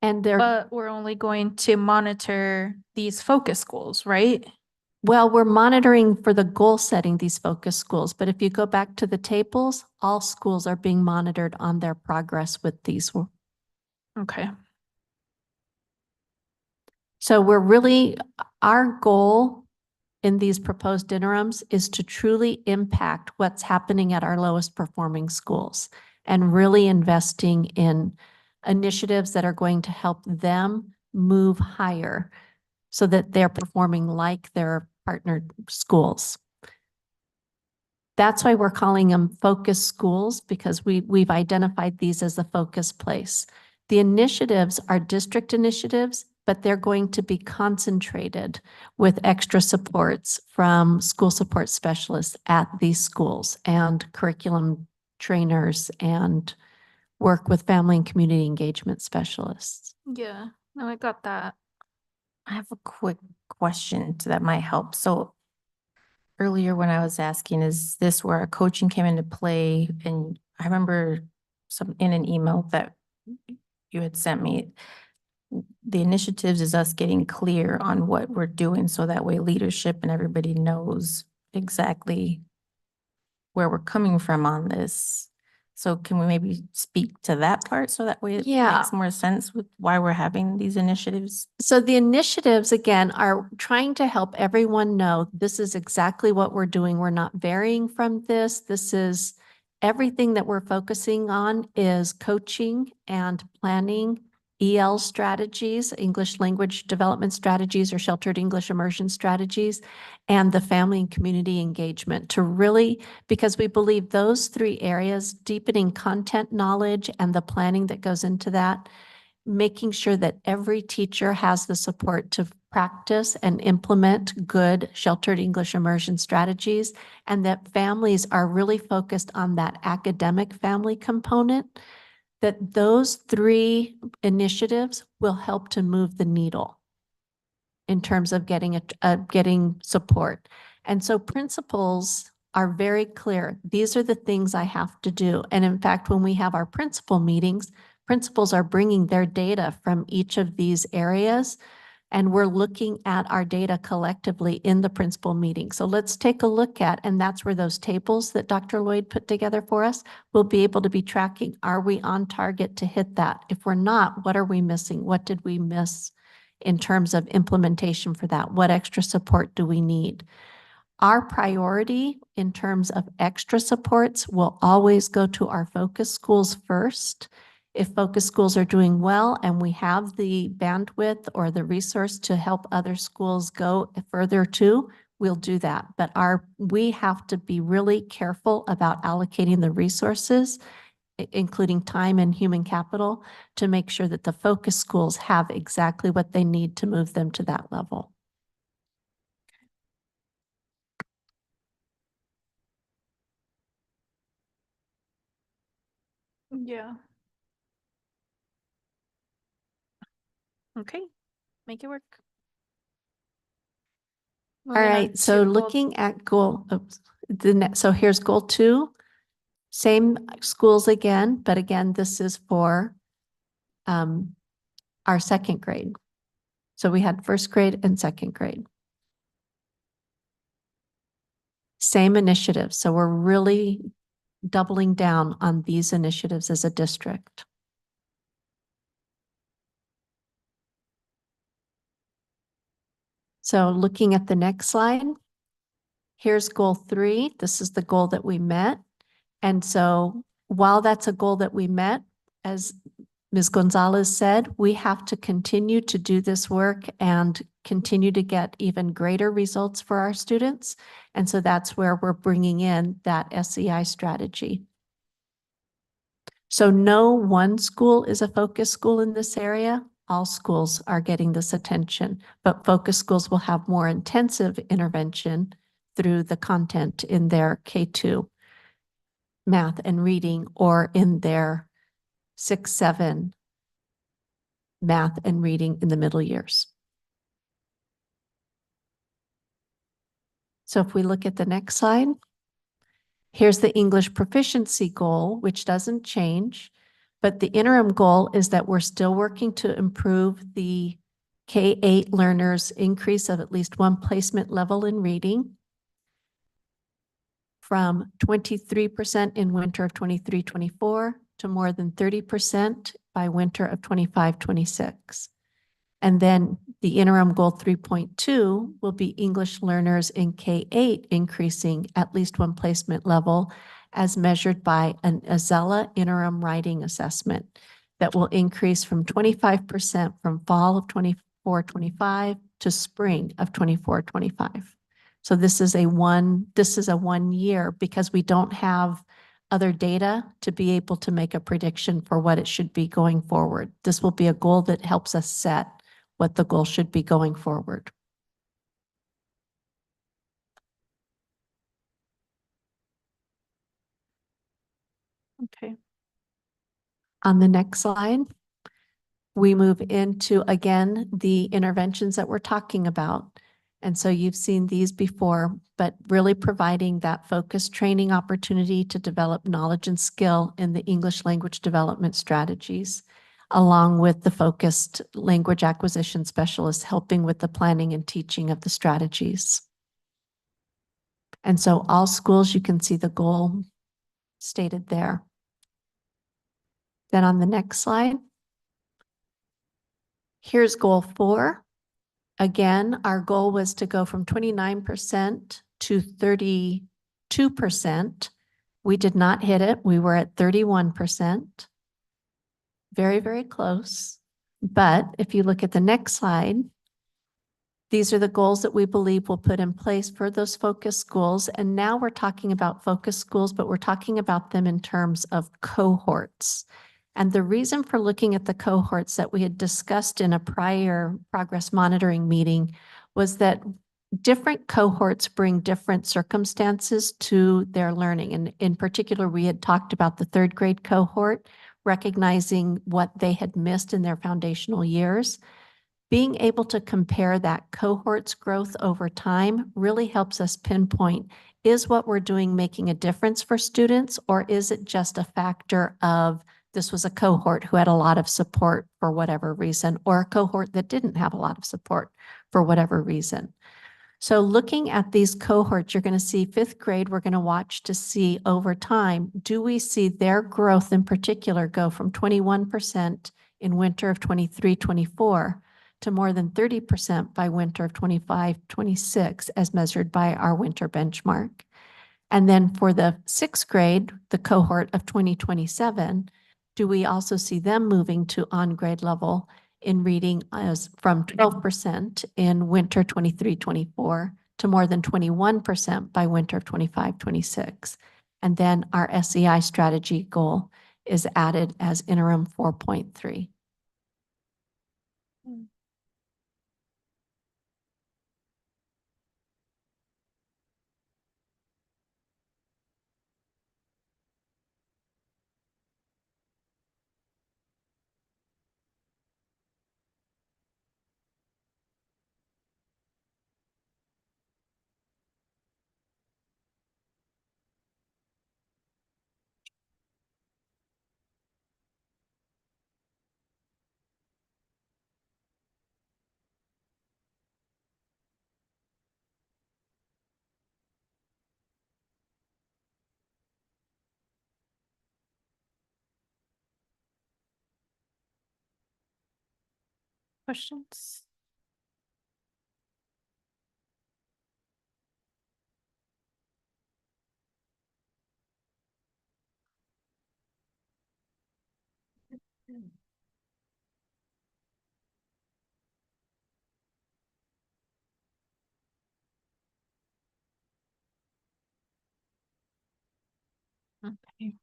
[SPEAKER 5] And they're,
[SPEAKER 3] But we're only going to monitor these focus schools, right?
[SPEAKER 5] well, we're monitoring for the goal setting, these focus schools. But if you go back to the tables, all schools are being monitored on their progress with these.
[SPEAKER 3] Okay.
[SPEAKER 5] So we're really, our goal in these proposed interims is to truly impact what's happening at our lowest performing schools and really investing in initiatives that are going to help them move higher so that they're performing like their partnered schools. That's why we're calling them focus schools, because we've identified these as the focus place. The initiatives are district initiatives, but they're going to be concentrated with extra supports from school support specialists at these schools and curriculum trainers and work with family and community engagement specialists.
[SPEAKER 3] Yeah, no, I got that.
[SPEAKER 6] I have a quick question that might help. So earlier when I was asking, is this where coaching came into play? And I remember in an email that you had sent me, the initiatives is us getting clear on what we're doing so that way leadership and everybody knows exactly where we're coming from on this. So can we maybe speak to that part so that way it
[SPEAKER 5] Yeah.
[SPEAKER 6] makes more sense with why we're having these initiatives?
[SPEAKER 5] So the initiatives, again, are trying to help everyone know this is exactly what we're doing. We're not varying from this. This is everything that we're focusing on is coaching and planning, EL strategies, English language development strategies, or sheltered English immersion strategies, and the family and community engagement to really, because we believe those three areas, deepening content knowledge and the planning that goes into that, making sure that every teacher has the support to practice and implement good sheltered English immersion strategies, and that families are really focused on that academic family component, that those three initiatives will help to move the needle in terms of getting getting support. And so principals are very clear. These are the things I have to do. And in fact, when we have our principal meetings, principals are bringing their data from each of these areas, and we're looking at our data collectively in the principal meeting. So let's take a look at, and that's where those tables that Dr. Lloyd put together for us, will be able to be tracking. Are we on target to hit that? If we're not, what are we missing? What did we miss in terms of implementation for that? What extra support do we need? Our priority in terms of extra supports will always go to our focus schools first. If focus schools are doing well and we have the bandwidth or the resource to help other schools go further too, we'll do that. But we have to be really careful about allocating the resources, including time and human capital, to make sure that the focus schools have exactly what they need to move them to that level.
[SPEAKER 3] Yeah. Okay, make it work.
[SPEAKER 5] All right, so looking at goal, so here's goal 2. Same schools again, but again, this is for our second grade. So we had first grade and second grade. Same initiatives. So we're really doubling down on these initiatives as a district. So looking at the next slide, here's goal 3. This is the goal that we met. And so while that's a goal that we met, as Ms. Gonzalez said, we have to continue to do this work and continue to get even greater results for our students. And so that's where we're bringing in that SEI strategy. So no one school is a focus school in this area. All schools are getting this attention, but focus schools will have more intensive intervention through the content in their K2 math and reading, or in their 6-7 math and reading in the middle years. So if we look at the next slide, here's the English proficiency goal, which doesn't change. But the interim goal is that we're still working to improve the K-8 learners' increase of at least one placement level in reading from 23% in winter of 23-24 to more than 30% by winter of 25-26. And then the interim goal 3.2 will be English learners in K-8 increasing at least one placement level as measured by an AZELA interim writing assessment that will increase from 25% from fall of 24-25 to spring of 24-25. So this is a 1 year because we don't have other data to be able to make a prediction for what it should be going forward. This will be a goal that helps us set what the goal should be going forward.
[SPEAKER 3] Okay.
[SPEAKER 5] On the next slide, we move into, again, the interventions that we're talking about. And so you've seen these before, but really providing that focused training opportunity to develop knowledge and skill in the English language development strategies, along with the focused language acquisition specialists helping with the planning and teaching of the strategies. And so all schools, you can see the goal stated there. Then on the next slide, here's goal 4. Again, our goal was to go from 29% to 32%. We did not hit it. We were at 31%. Very, very close. But if you look at the next slide, these are the goals that we believe will put in place for those focus schools. And now we're talking about focus schools, but we're talking about them in terms of cohorts. And the reason for looking at the cohorts that we had discussed in a prior progress monitoring meeting was that different cohorts bring different circumstances to their learning. And in particular, we had talked about the 3rd grade cohort, recognizing what they had missed in their foundational years. Being able to compare that cohort's growth over time really helps us pinpoint, is what we're doing making a difference for students, or is it just a factor of this was a cohort who had a lot of support for whatever reason, or a cohort that didn't have a lot of support for whatever reason. So looking at these cohorts, you're going to see 5th grade, we're going to watch to see over time, do we see their growth in particular go from 21% in winter of 23-24 to more than 30% by winter of 25-26 as measured by our winter benchmark. And then for the 6th grade, the cohort of 2027, do we also see them moving to on-grade level in reading as from 12% in winter 23-24 to more than 21% by winter of 25-26. And then our SEI strategy goal is added as interim 4.3.
[SPEAKER 3] Questions? Okay.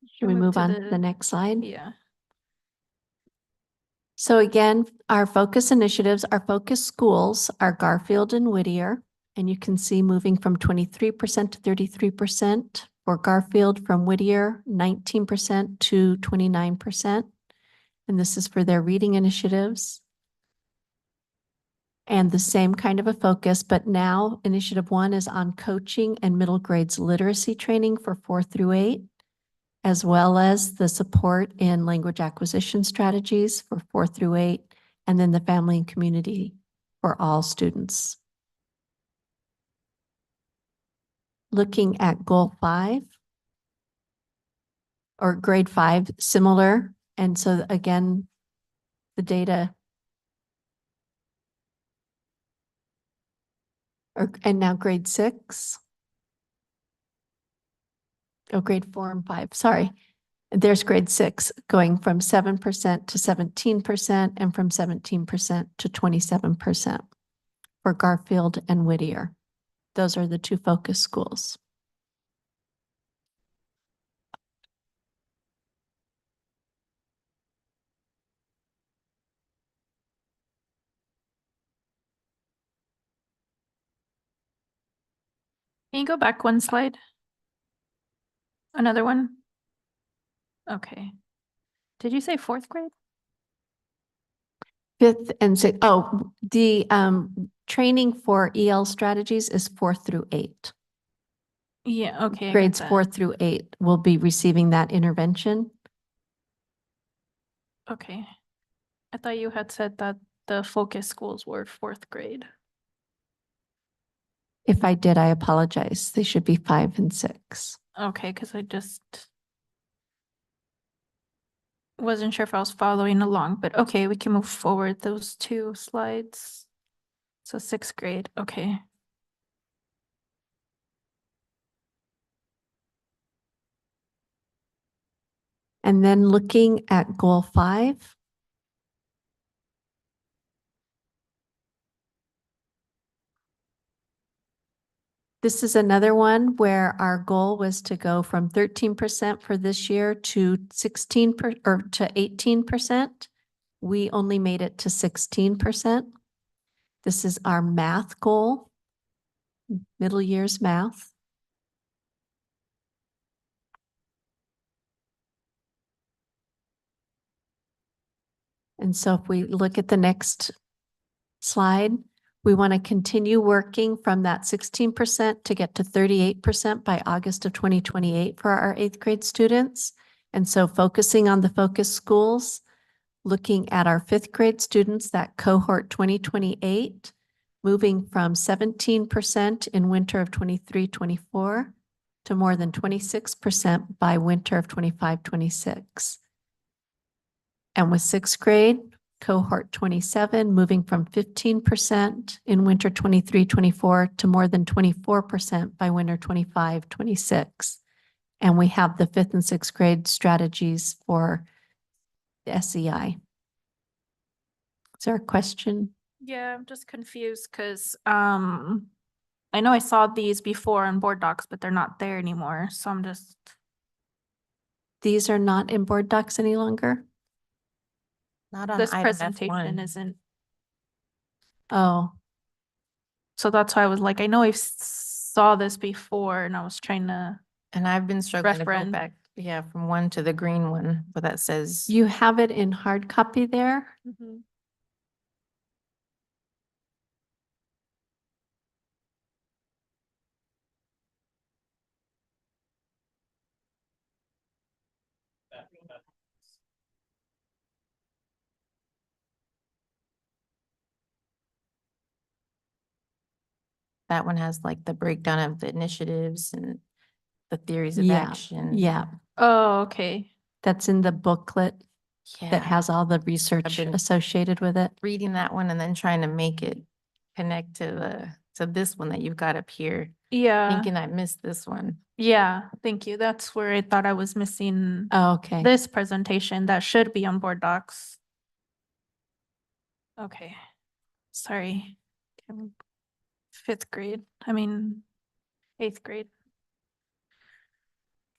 [SPEAKER 5] Should we move
[SPEAKER 3] to
[SPEAKER 5] on to the next slide?
[SPEAKER 3] Yeah.
[SPEAKER 5] So again, our focus initiatives, our focus schools are Garfield and Whittier. And you can see moving from 23% to 33% for Garfield, from Whittier, 19% to 29%. And this is for their reading initiatives. And the same kind of a focus, but now initiative 1 is on coaching and middle grades literacy training for 4 through 8. as well as the support in language acquisition strategies for 4 through 8, and then the family and community for all students. Looking at goal 5 or grade 5, similar. And so again, the data and now grade 6. Oh, grade 4 and 5, sorry. There's grade 6 going from 7% to 17% and from 17% to 27% for Garfield and Whittier. Those are the 2 focus schools.
[SPEAKER 3] Can you go back one slide? Another one? Okay. Did you say 4th grade?
[SPEAKER 5] 5th and 6th. Oh, the training for EL strategies is 4 through 8.
[SPEAKER 3] Yeah, okay. I got
[SPEAKER 5] Grades
[SPEAKER 3] that.
[SPEAKER 5] 4 through 8 will be receiving that intervention.
[SPEAKER 3] Okay. I thought you had said that the focus schools were 4th grade.
[SPEAKER 5] If I did, I apologize. They should be 5 and 6.
[SPEAKER 3] Okay, because I just wasn't sure if I was following along, but okay, we can move forward those 2 slides. So 6th grade, okay.
[SPEAKER 5] And then looking at goal 5. This is another one where our goal was to go from 13% for this year to 18%. We only made it to 16%. This is our math goal, middle years math. And so if we look at the next slide, we want to continue working from that 16% to get to 38% by August of 2028 for our 8th grade students. And so focusing on the focus schools, looking at our 5th grade students, that cohort 2028, moving from 17% in winter of 23-24 to more than 26% by winter of 25-26. And with 6th grade, cohort 27, moving from 15% in winter 23-24 to more than 24% by winter 25-26. And we have the 5th and 6th grade strategies for the SEI. Is there a question?
[SPEAKER 3] Yeah, I'm just confused because I know I saw these before on board docs, but they're not there anymore. So I'm just
[SPEAKER 5] These are not in board docs any longer?
[SPEAKER 6] Not on
[SPEAKER 3] this
[SPEAKER 6] item
[SPEAKER 3] presentation
[SPEAKER 6] F1.
[SPEAKER 3] isn't.
[SPEAKER 5] Oh,
[SPEAKER 3] So that's why I was like, I know I saw this before and I was trying to.
[SPEAKER 6] And I've been struggling to go
[SPEAKER 3] Reference.
[SPEAKER 6] back, yeah, from one to the green one, but that says.
[SPEAKER 5] you have it in hard copy there?
[SPEAKER 6] That one has like the breakdown of the initiatives and the theories of
[SPEAKER 5] Yeah,
[SPEAKER 6] action.
[SPEAKER 5] yeah.
[SPEAKER 3] Oh, okay.
[SPEAKER 5] That's in the booklet that
[SPEAKER 6] Yeah,
[SPEAKER 5] has all the research
[SPEAKER 6] been-
[SPEAKER 5] associated with it.
[SPEAKER 6] reading that one and then trying to make it connect to this one that you've got up here,
[SPEAKER 3] Yeah.
[SPEAKER 6] thinking I missed this one.
[SPEAKER 3] Yeah. Thank you. That's where I thought I was missing
[SPEAKER 5] Oh, okay.
[SPEAKER 3] this presentation that should be on board docs. Okay. Sorry. 5th grade. I mean, 8th grade.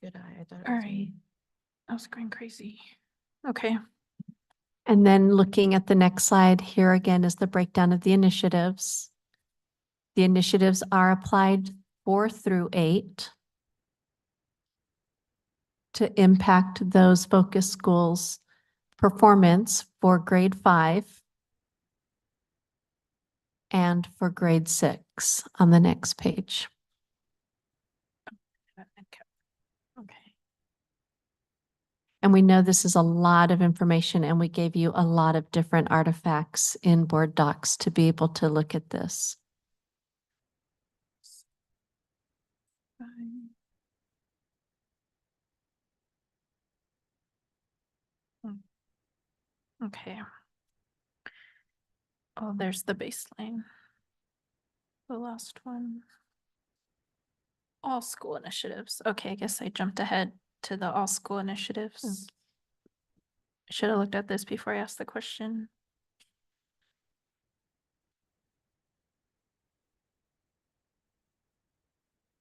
[SPEAKER 6] Good eye. I thought it
[SPEAKER 3] All
[SPEAKER 6] was
[SPEAKER 3] right.
[SPEAKER 6] me.
[SPEAKER 3] I was going crazy. Okay.
[SPEAKER 5] And then looking at the next slide, here again is the breakdown of the initiatives. The initiatives are applied 4 through 8 to impact those focus schools' performance for grade 5 and for grade 6 on the next page.
[SPEAKER 3] Okay.
[SPEAKER 5] And we know this is a lot of information and we gave you a lot of different artifacts in board docs to be able to look at this.
[SPEAKER 3] Okay. Oh, there's the baseline. The last one. All school initiatives. Okay, I guess I jumped ahead to the all school initiatives. I should have looked at this before I asked the question.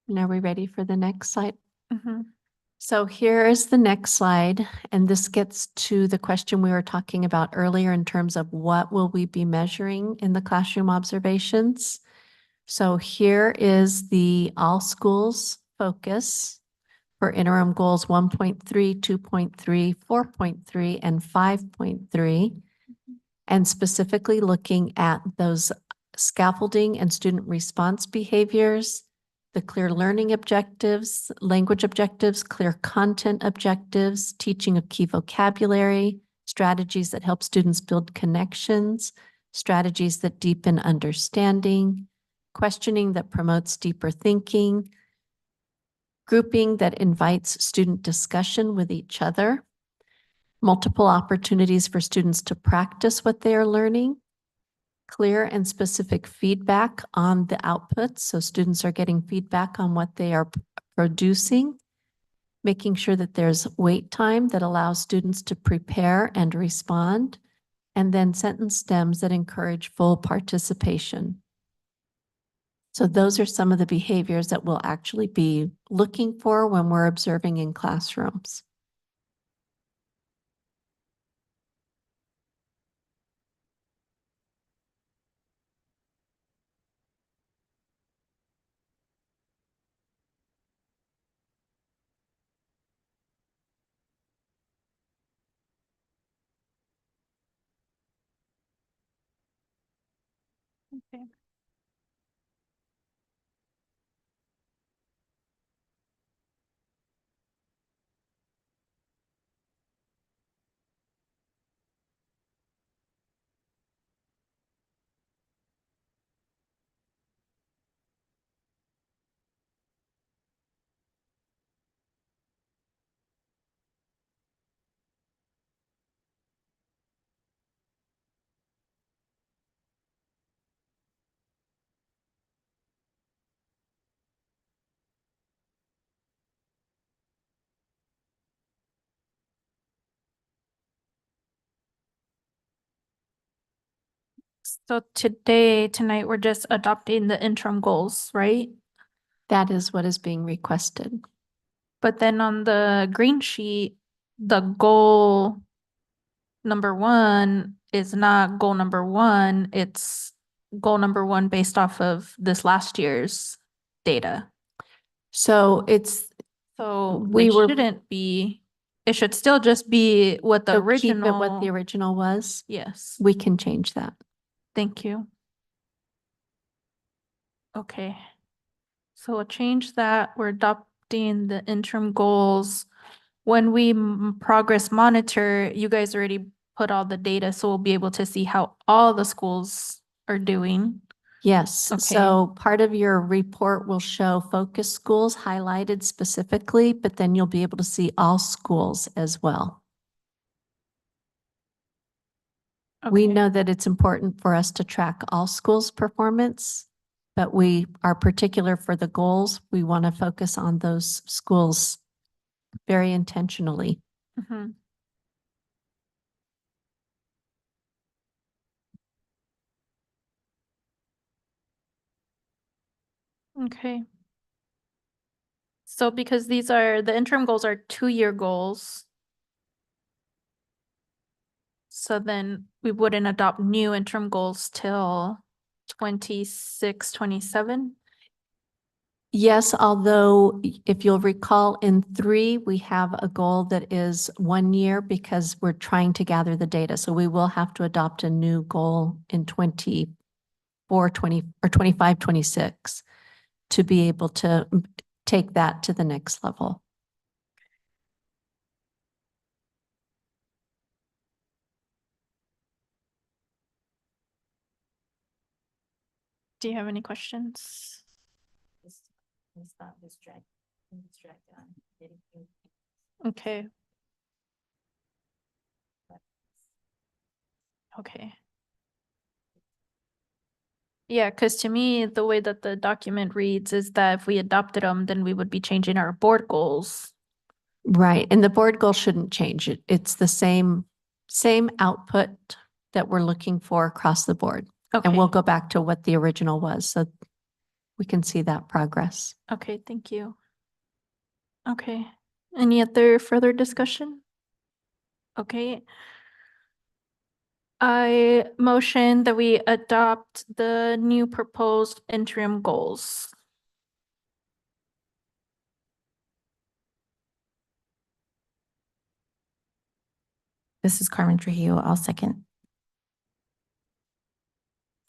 [SPEAKER 5] And are we ready for the next slide?
[SPEAKER 3] Mhm.
[SPEAKER 5] So here is the next slide, and this gets to the question we were talking about earlier in terms of what will we be measuring in the classroom observations. So here is the all schools focus for interim goals 1.3, 2.3, 4.3, and 5.3. And specifically looking at those scaffolding and student response behaviors, the clear learning objectives, language objectives, clear content objectives, teaching of key vocabulary, strategies that help students build connections, strategies that deepen understanding, questioning that promotes deeper thinking, grouping that invites student discussion with each other, multiple opportunities for students to practice what they are learning, clear and specific feedback on the outputs. So students are getting feedback on what they are producing, making sure that there's wait time that allows students to prepare and respond, and then sentence stems that encourage full participation. So those are some of the behaviors that we'll actually be looking for when we're observing in classrooms.
[SPEAKER 3] Okay. So tonight, we're just adopting the interim goals, right?
[SPEAKER 5] That is what is being requested.
[SPEAKER 3] But then on the green sheet, the goal number one is not goal number one, it's goal number one based off of this last year's data.
[SPEAKER 5] So it's,
[SPEAKER 3] So
[SPEAKER 5] We
[SPEAKER 3] we
[SPEAKER 5] were-
[SPEAKER 3] shouldn't be, it should still just be what the
[SPEAKER 5] so keep it what the
[SPEAKER 3] original.
[SPEAKER 5] original was.
[SPEAKER 3] Yes,
[SPEAKER 5] We can change that.
[SPEAKER 3] thank you. Okay. So we'll change that. We're adopting the interim goals. When we progress monitor, you guys already put all the data, so we'll be able to see how all the schools are doing.
[SPEAKER 5] Yes,
[SPEAKER 3] Okay.
[SPEAKER 5] so part of your report will show focus schools highlighted specifically, but then you'll be able to see all schools as well. We
[SPEAKER 3] Okay.
[SPEAKER 5] know that it's important for us to track all schools' performance, but we are particular for the goals. We want to focus on those schools very intentionally.
[SPEAKER 3] Mhm. Okay. So because these are, the interim goals are 2-year goals. So then we wouldn't adopt new interim goals till 26, 27.
[SPEAKER 5] Yes, although if you'll recall in 3, we have a goal that is 1 year because we're trying to gather the data. So we will have to adopt a new goal in 24, 20, or 25, 26 to be able to take that to the next level.
[SPEAKER 3] Do you have any questions? Okay. Okay. Yeah, because to me, the way that the document reads is that if we adopted them, then we would be changing our board goals.
[SPEAKER 5] Right, and the board goal shouldn't change it. It's the same output that we're looking for across the board.
[SPEAKER 3] Okay.
[SPEAKER 5] And we'll go back to what the original was, so we can see that progress.
[SPEAKER 3] Okay, thank you. Okay, any other further discussion? Okay. I motion that we adopt the new proposed interim goals.
[SPEAKER 6] This is Carmen Trujillo. I'll second.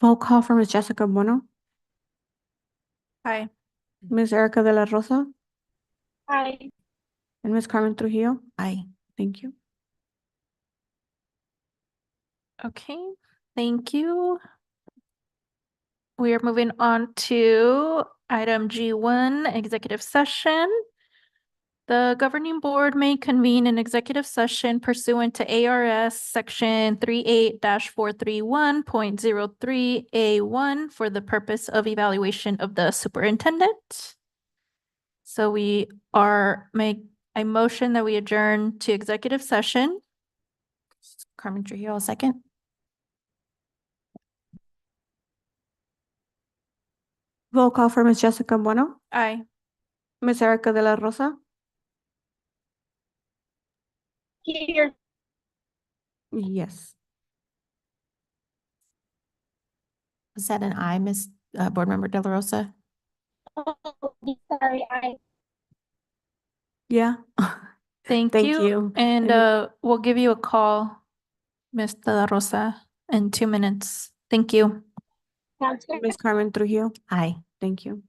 [SPEAKER 4] Roll call for Ms. Jessica Bueno,
[SPEAKER 3] Hi.
[SPEAKER 4] Ms. Erica De La Rosa,
[SPEAKER 3] Hi.
[SPEAKER 4] and Ms. Carmen Trujillo.
[SPEAKER 6] Aye.
[SPEAKER 4] Thank you.
[SPEAKER 3] Okay, thank you. We are moving on to item G1, executive session. The governing board may convene an executive session pursuant to ARS section 38-431.03A1 for the purpose of evaluation of the superintendent. So I motion that we adjourn to executive session.
[SPEAKER 6] Carmen Trujillo, I'll second.
[SPEAKER 4] Roll call for Ms. Jessica Bueno,
[SPEAKER 3] Aye.
[SPEAKER 4] Ms. Erica De La Rosa.
[SPEAKER 3] Here.
[SPEAKER 4] Yes.
[SPEAKER 6] Was that an aye, Miss Board Member De La Rosa?
[SPEAKER 3] Sorry, aye.
[SPEAKER 4] Yeah.
[SPEAKER 3] Thank
[SPEAKER 4] Thank
[SPEAKER 3] you.
[SPEAKER 4] you.
[SPEAKER 3] And
[SPEAKER 4] And-
[SPEAKER 3] we'll give you a call, Ms. De La Rosa, in 2 minutes. Thank you.
[SPEAKER 4] Ms. Carmen Trujillo.
[SPEAKER 6] Aye.
[SPEAKER 4] Thank you.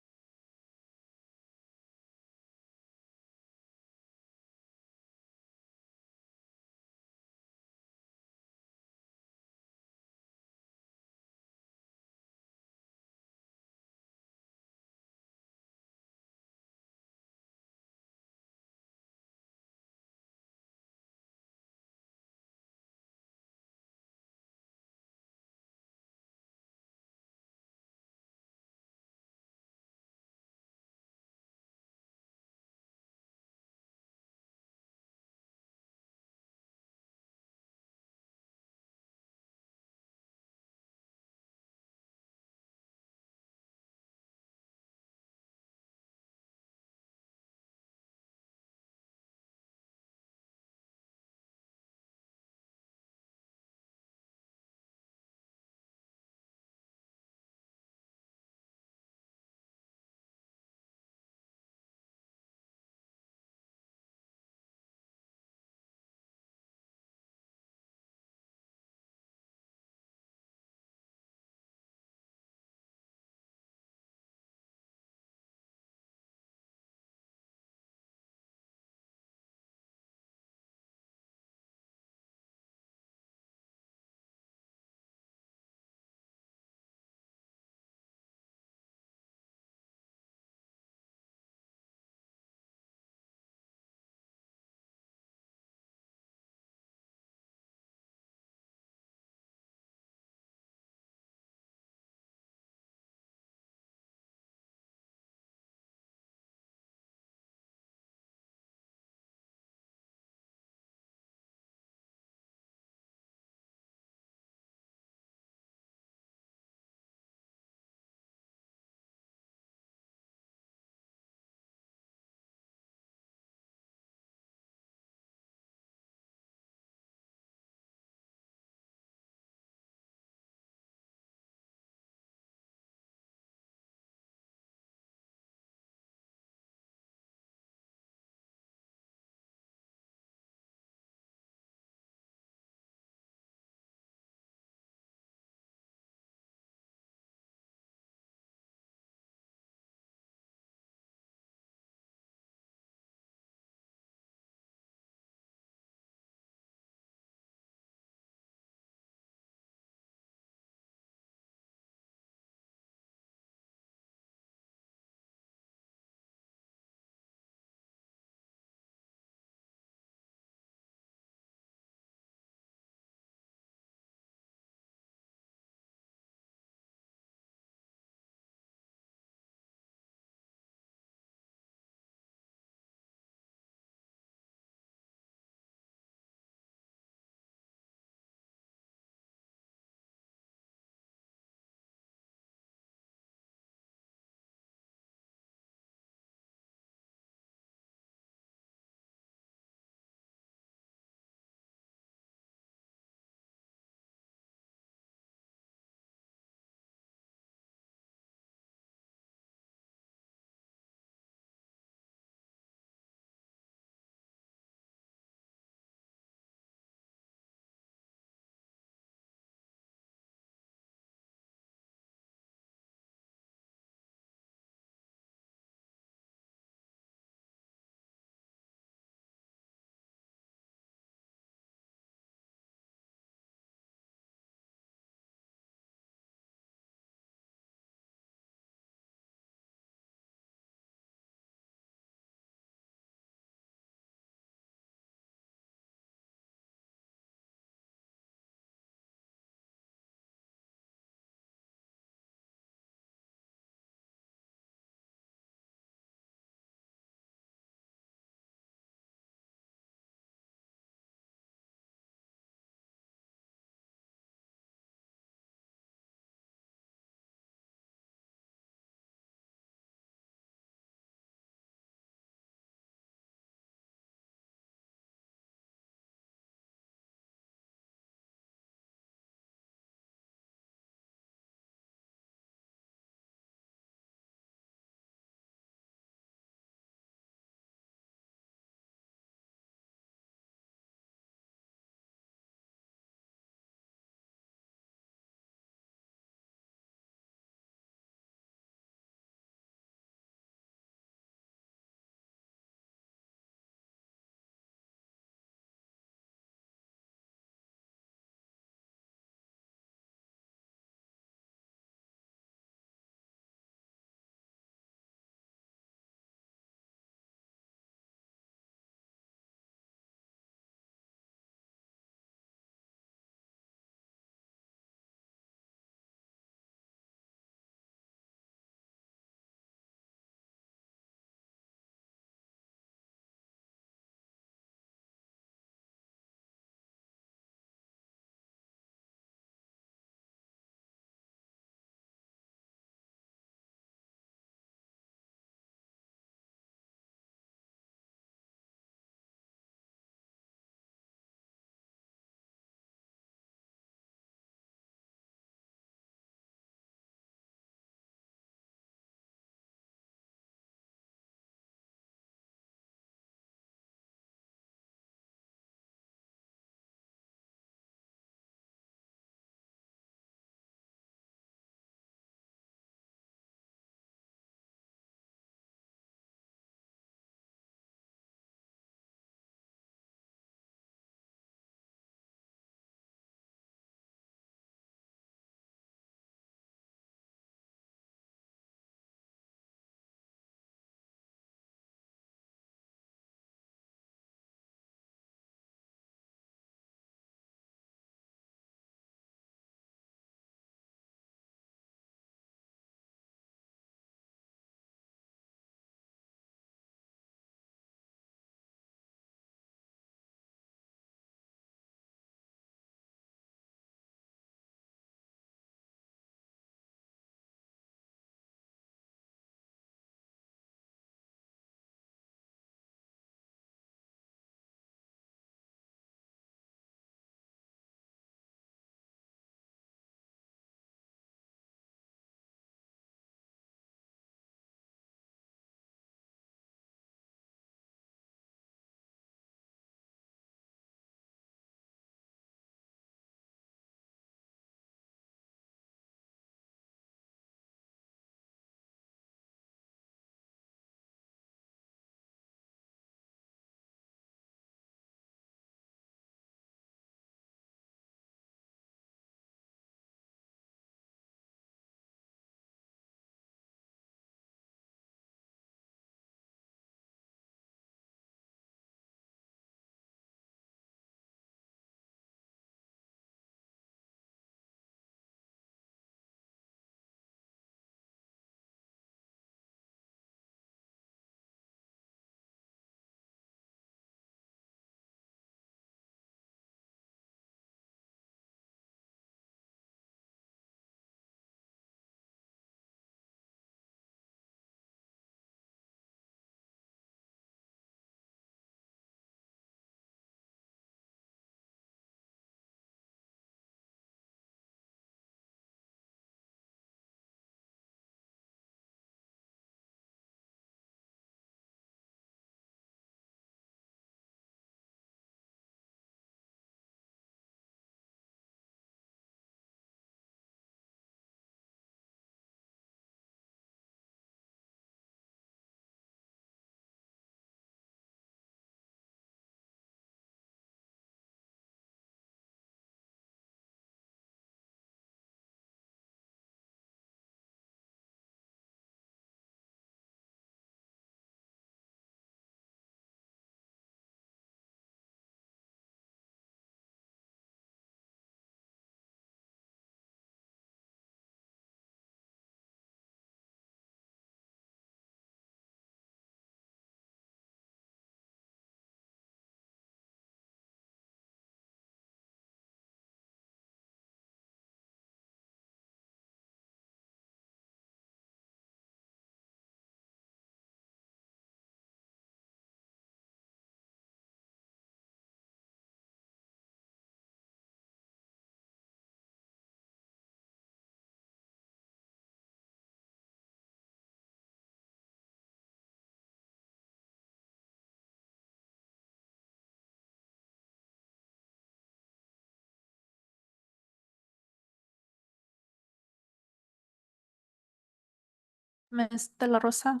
[SPEAKER 3] Ms. De La Rosa?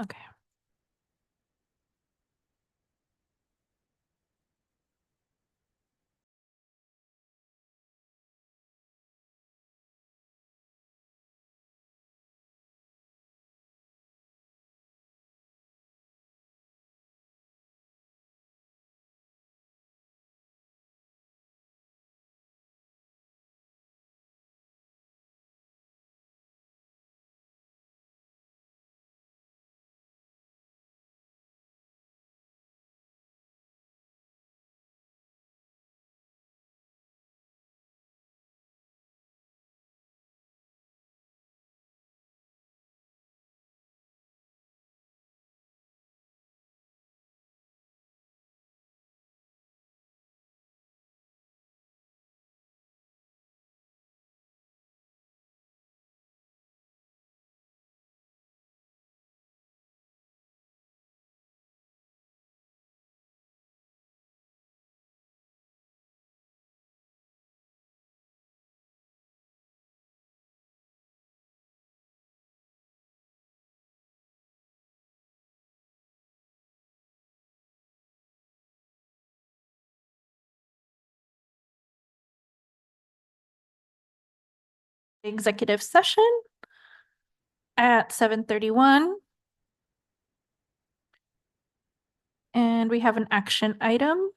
[SPEAKER 3] Okay. Executive session at 7:31. And we have an action item.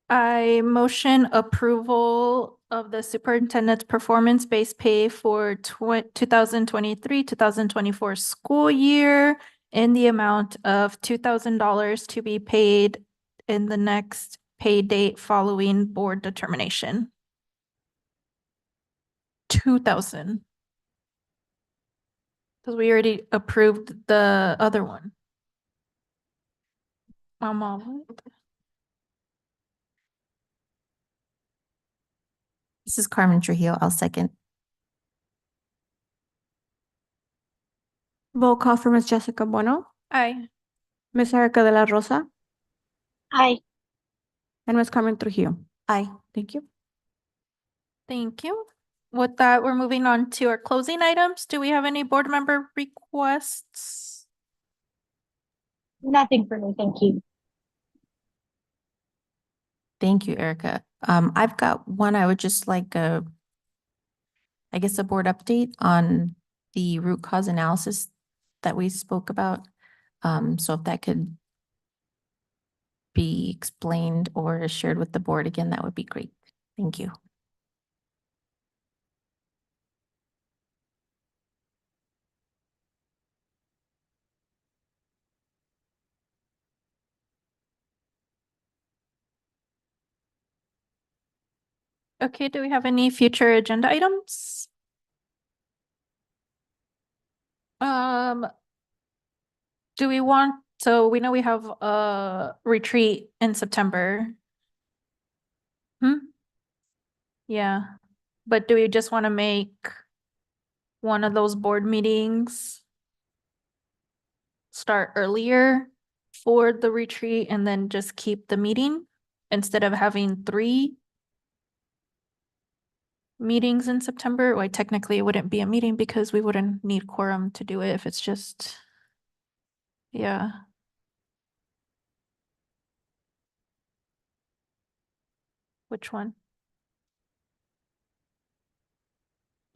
[SPEAKER 3] I motion approval of the superintendent's performance-based pay for 2023, 2024 school year in the amount of $2,000 to be paid in the next pay date following board determination. 2,000. Because we already approved the other one. Mama.
[SPEAKER 6] This is Carmen Trujillo. I'll second.
[SPEAKER 4] Roll call for Ms. Jessica Bueno,
[SPEAKER 3] Aye.
[SPEAKER 4] Ms. Erica De La Rosa,
[SPEAKER 5] Aye.
[SPEAKER 4] and Ms. Carmen Trujillo.
[SPEAKER 7] Aye.
[SPEAKER 4] Thank you.
[SPEAKER 3] Thank you. With that, we're moving on to our closing items. Do we have any board member requests?
[SPEAKER 5] Nothing for me, thank you.
[SPEAKER 6] Thank you, Erica. I've got one. I would just like I guess a board update on the root cause analysis that we spoke about. So if that could be explained or shared with the board again, that would be great. Thank you.
[SPEAKER 3] Okay, do we have any future agenda items? Do we want, so we know we have a retreat in September. Yeah, but do we just want to make one of those board meetings start earlier for the retreat and then just keep the meeting instead of having 3 meetings in September? Well, technically it wouldn't be a meeting because we wouldn't need quorum to do it if it's just, yeah. Which one?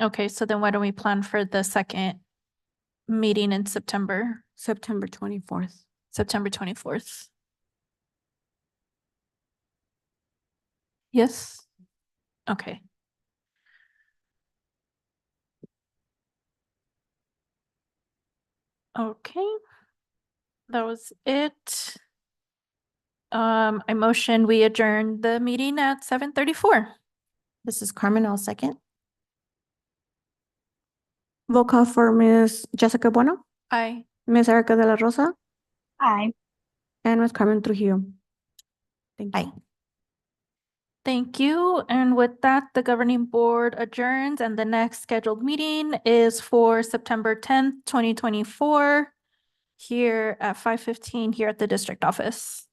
[SPEAKER 3] Okay, so then why don't we plan for the second meeting in September,
[SPEAKER 4] September 24th.
[SPEAKER 3] September 24th? Yes? Okay. Okay. That was it. I motion we adjourn the meeting at 7:34.
[SPEAKER 6] This is Carmen. I'll second.
[SPEAKER 4] Roll call for Ms. Jessica Bueno,
[SPEAKER 3] Aye.
[SPEAKER 4] Ms. Erica De La Rosa,
[SPEAKER 5] Aye.
[SPEAKER 4] and Ms. Carmen Trujillo. Thank you.
[SPEAKER 6] Aye.
[SPEAKER 3] Thank you. And with that, the governing board adjourns and the next scheduled meeting is for September 10th, 2024 here at 5:15 here at the district office.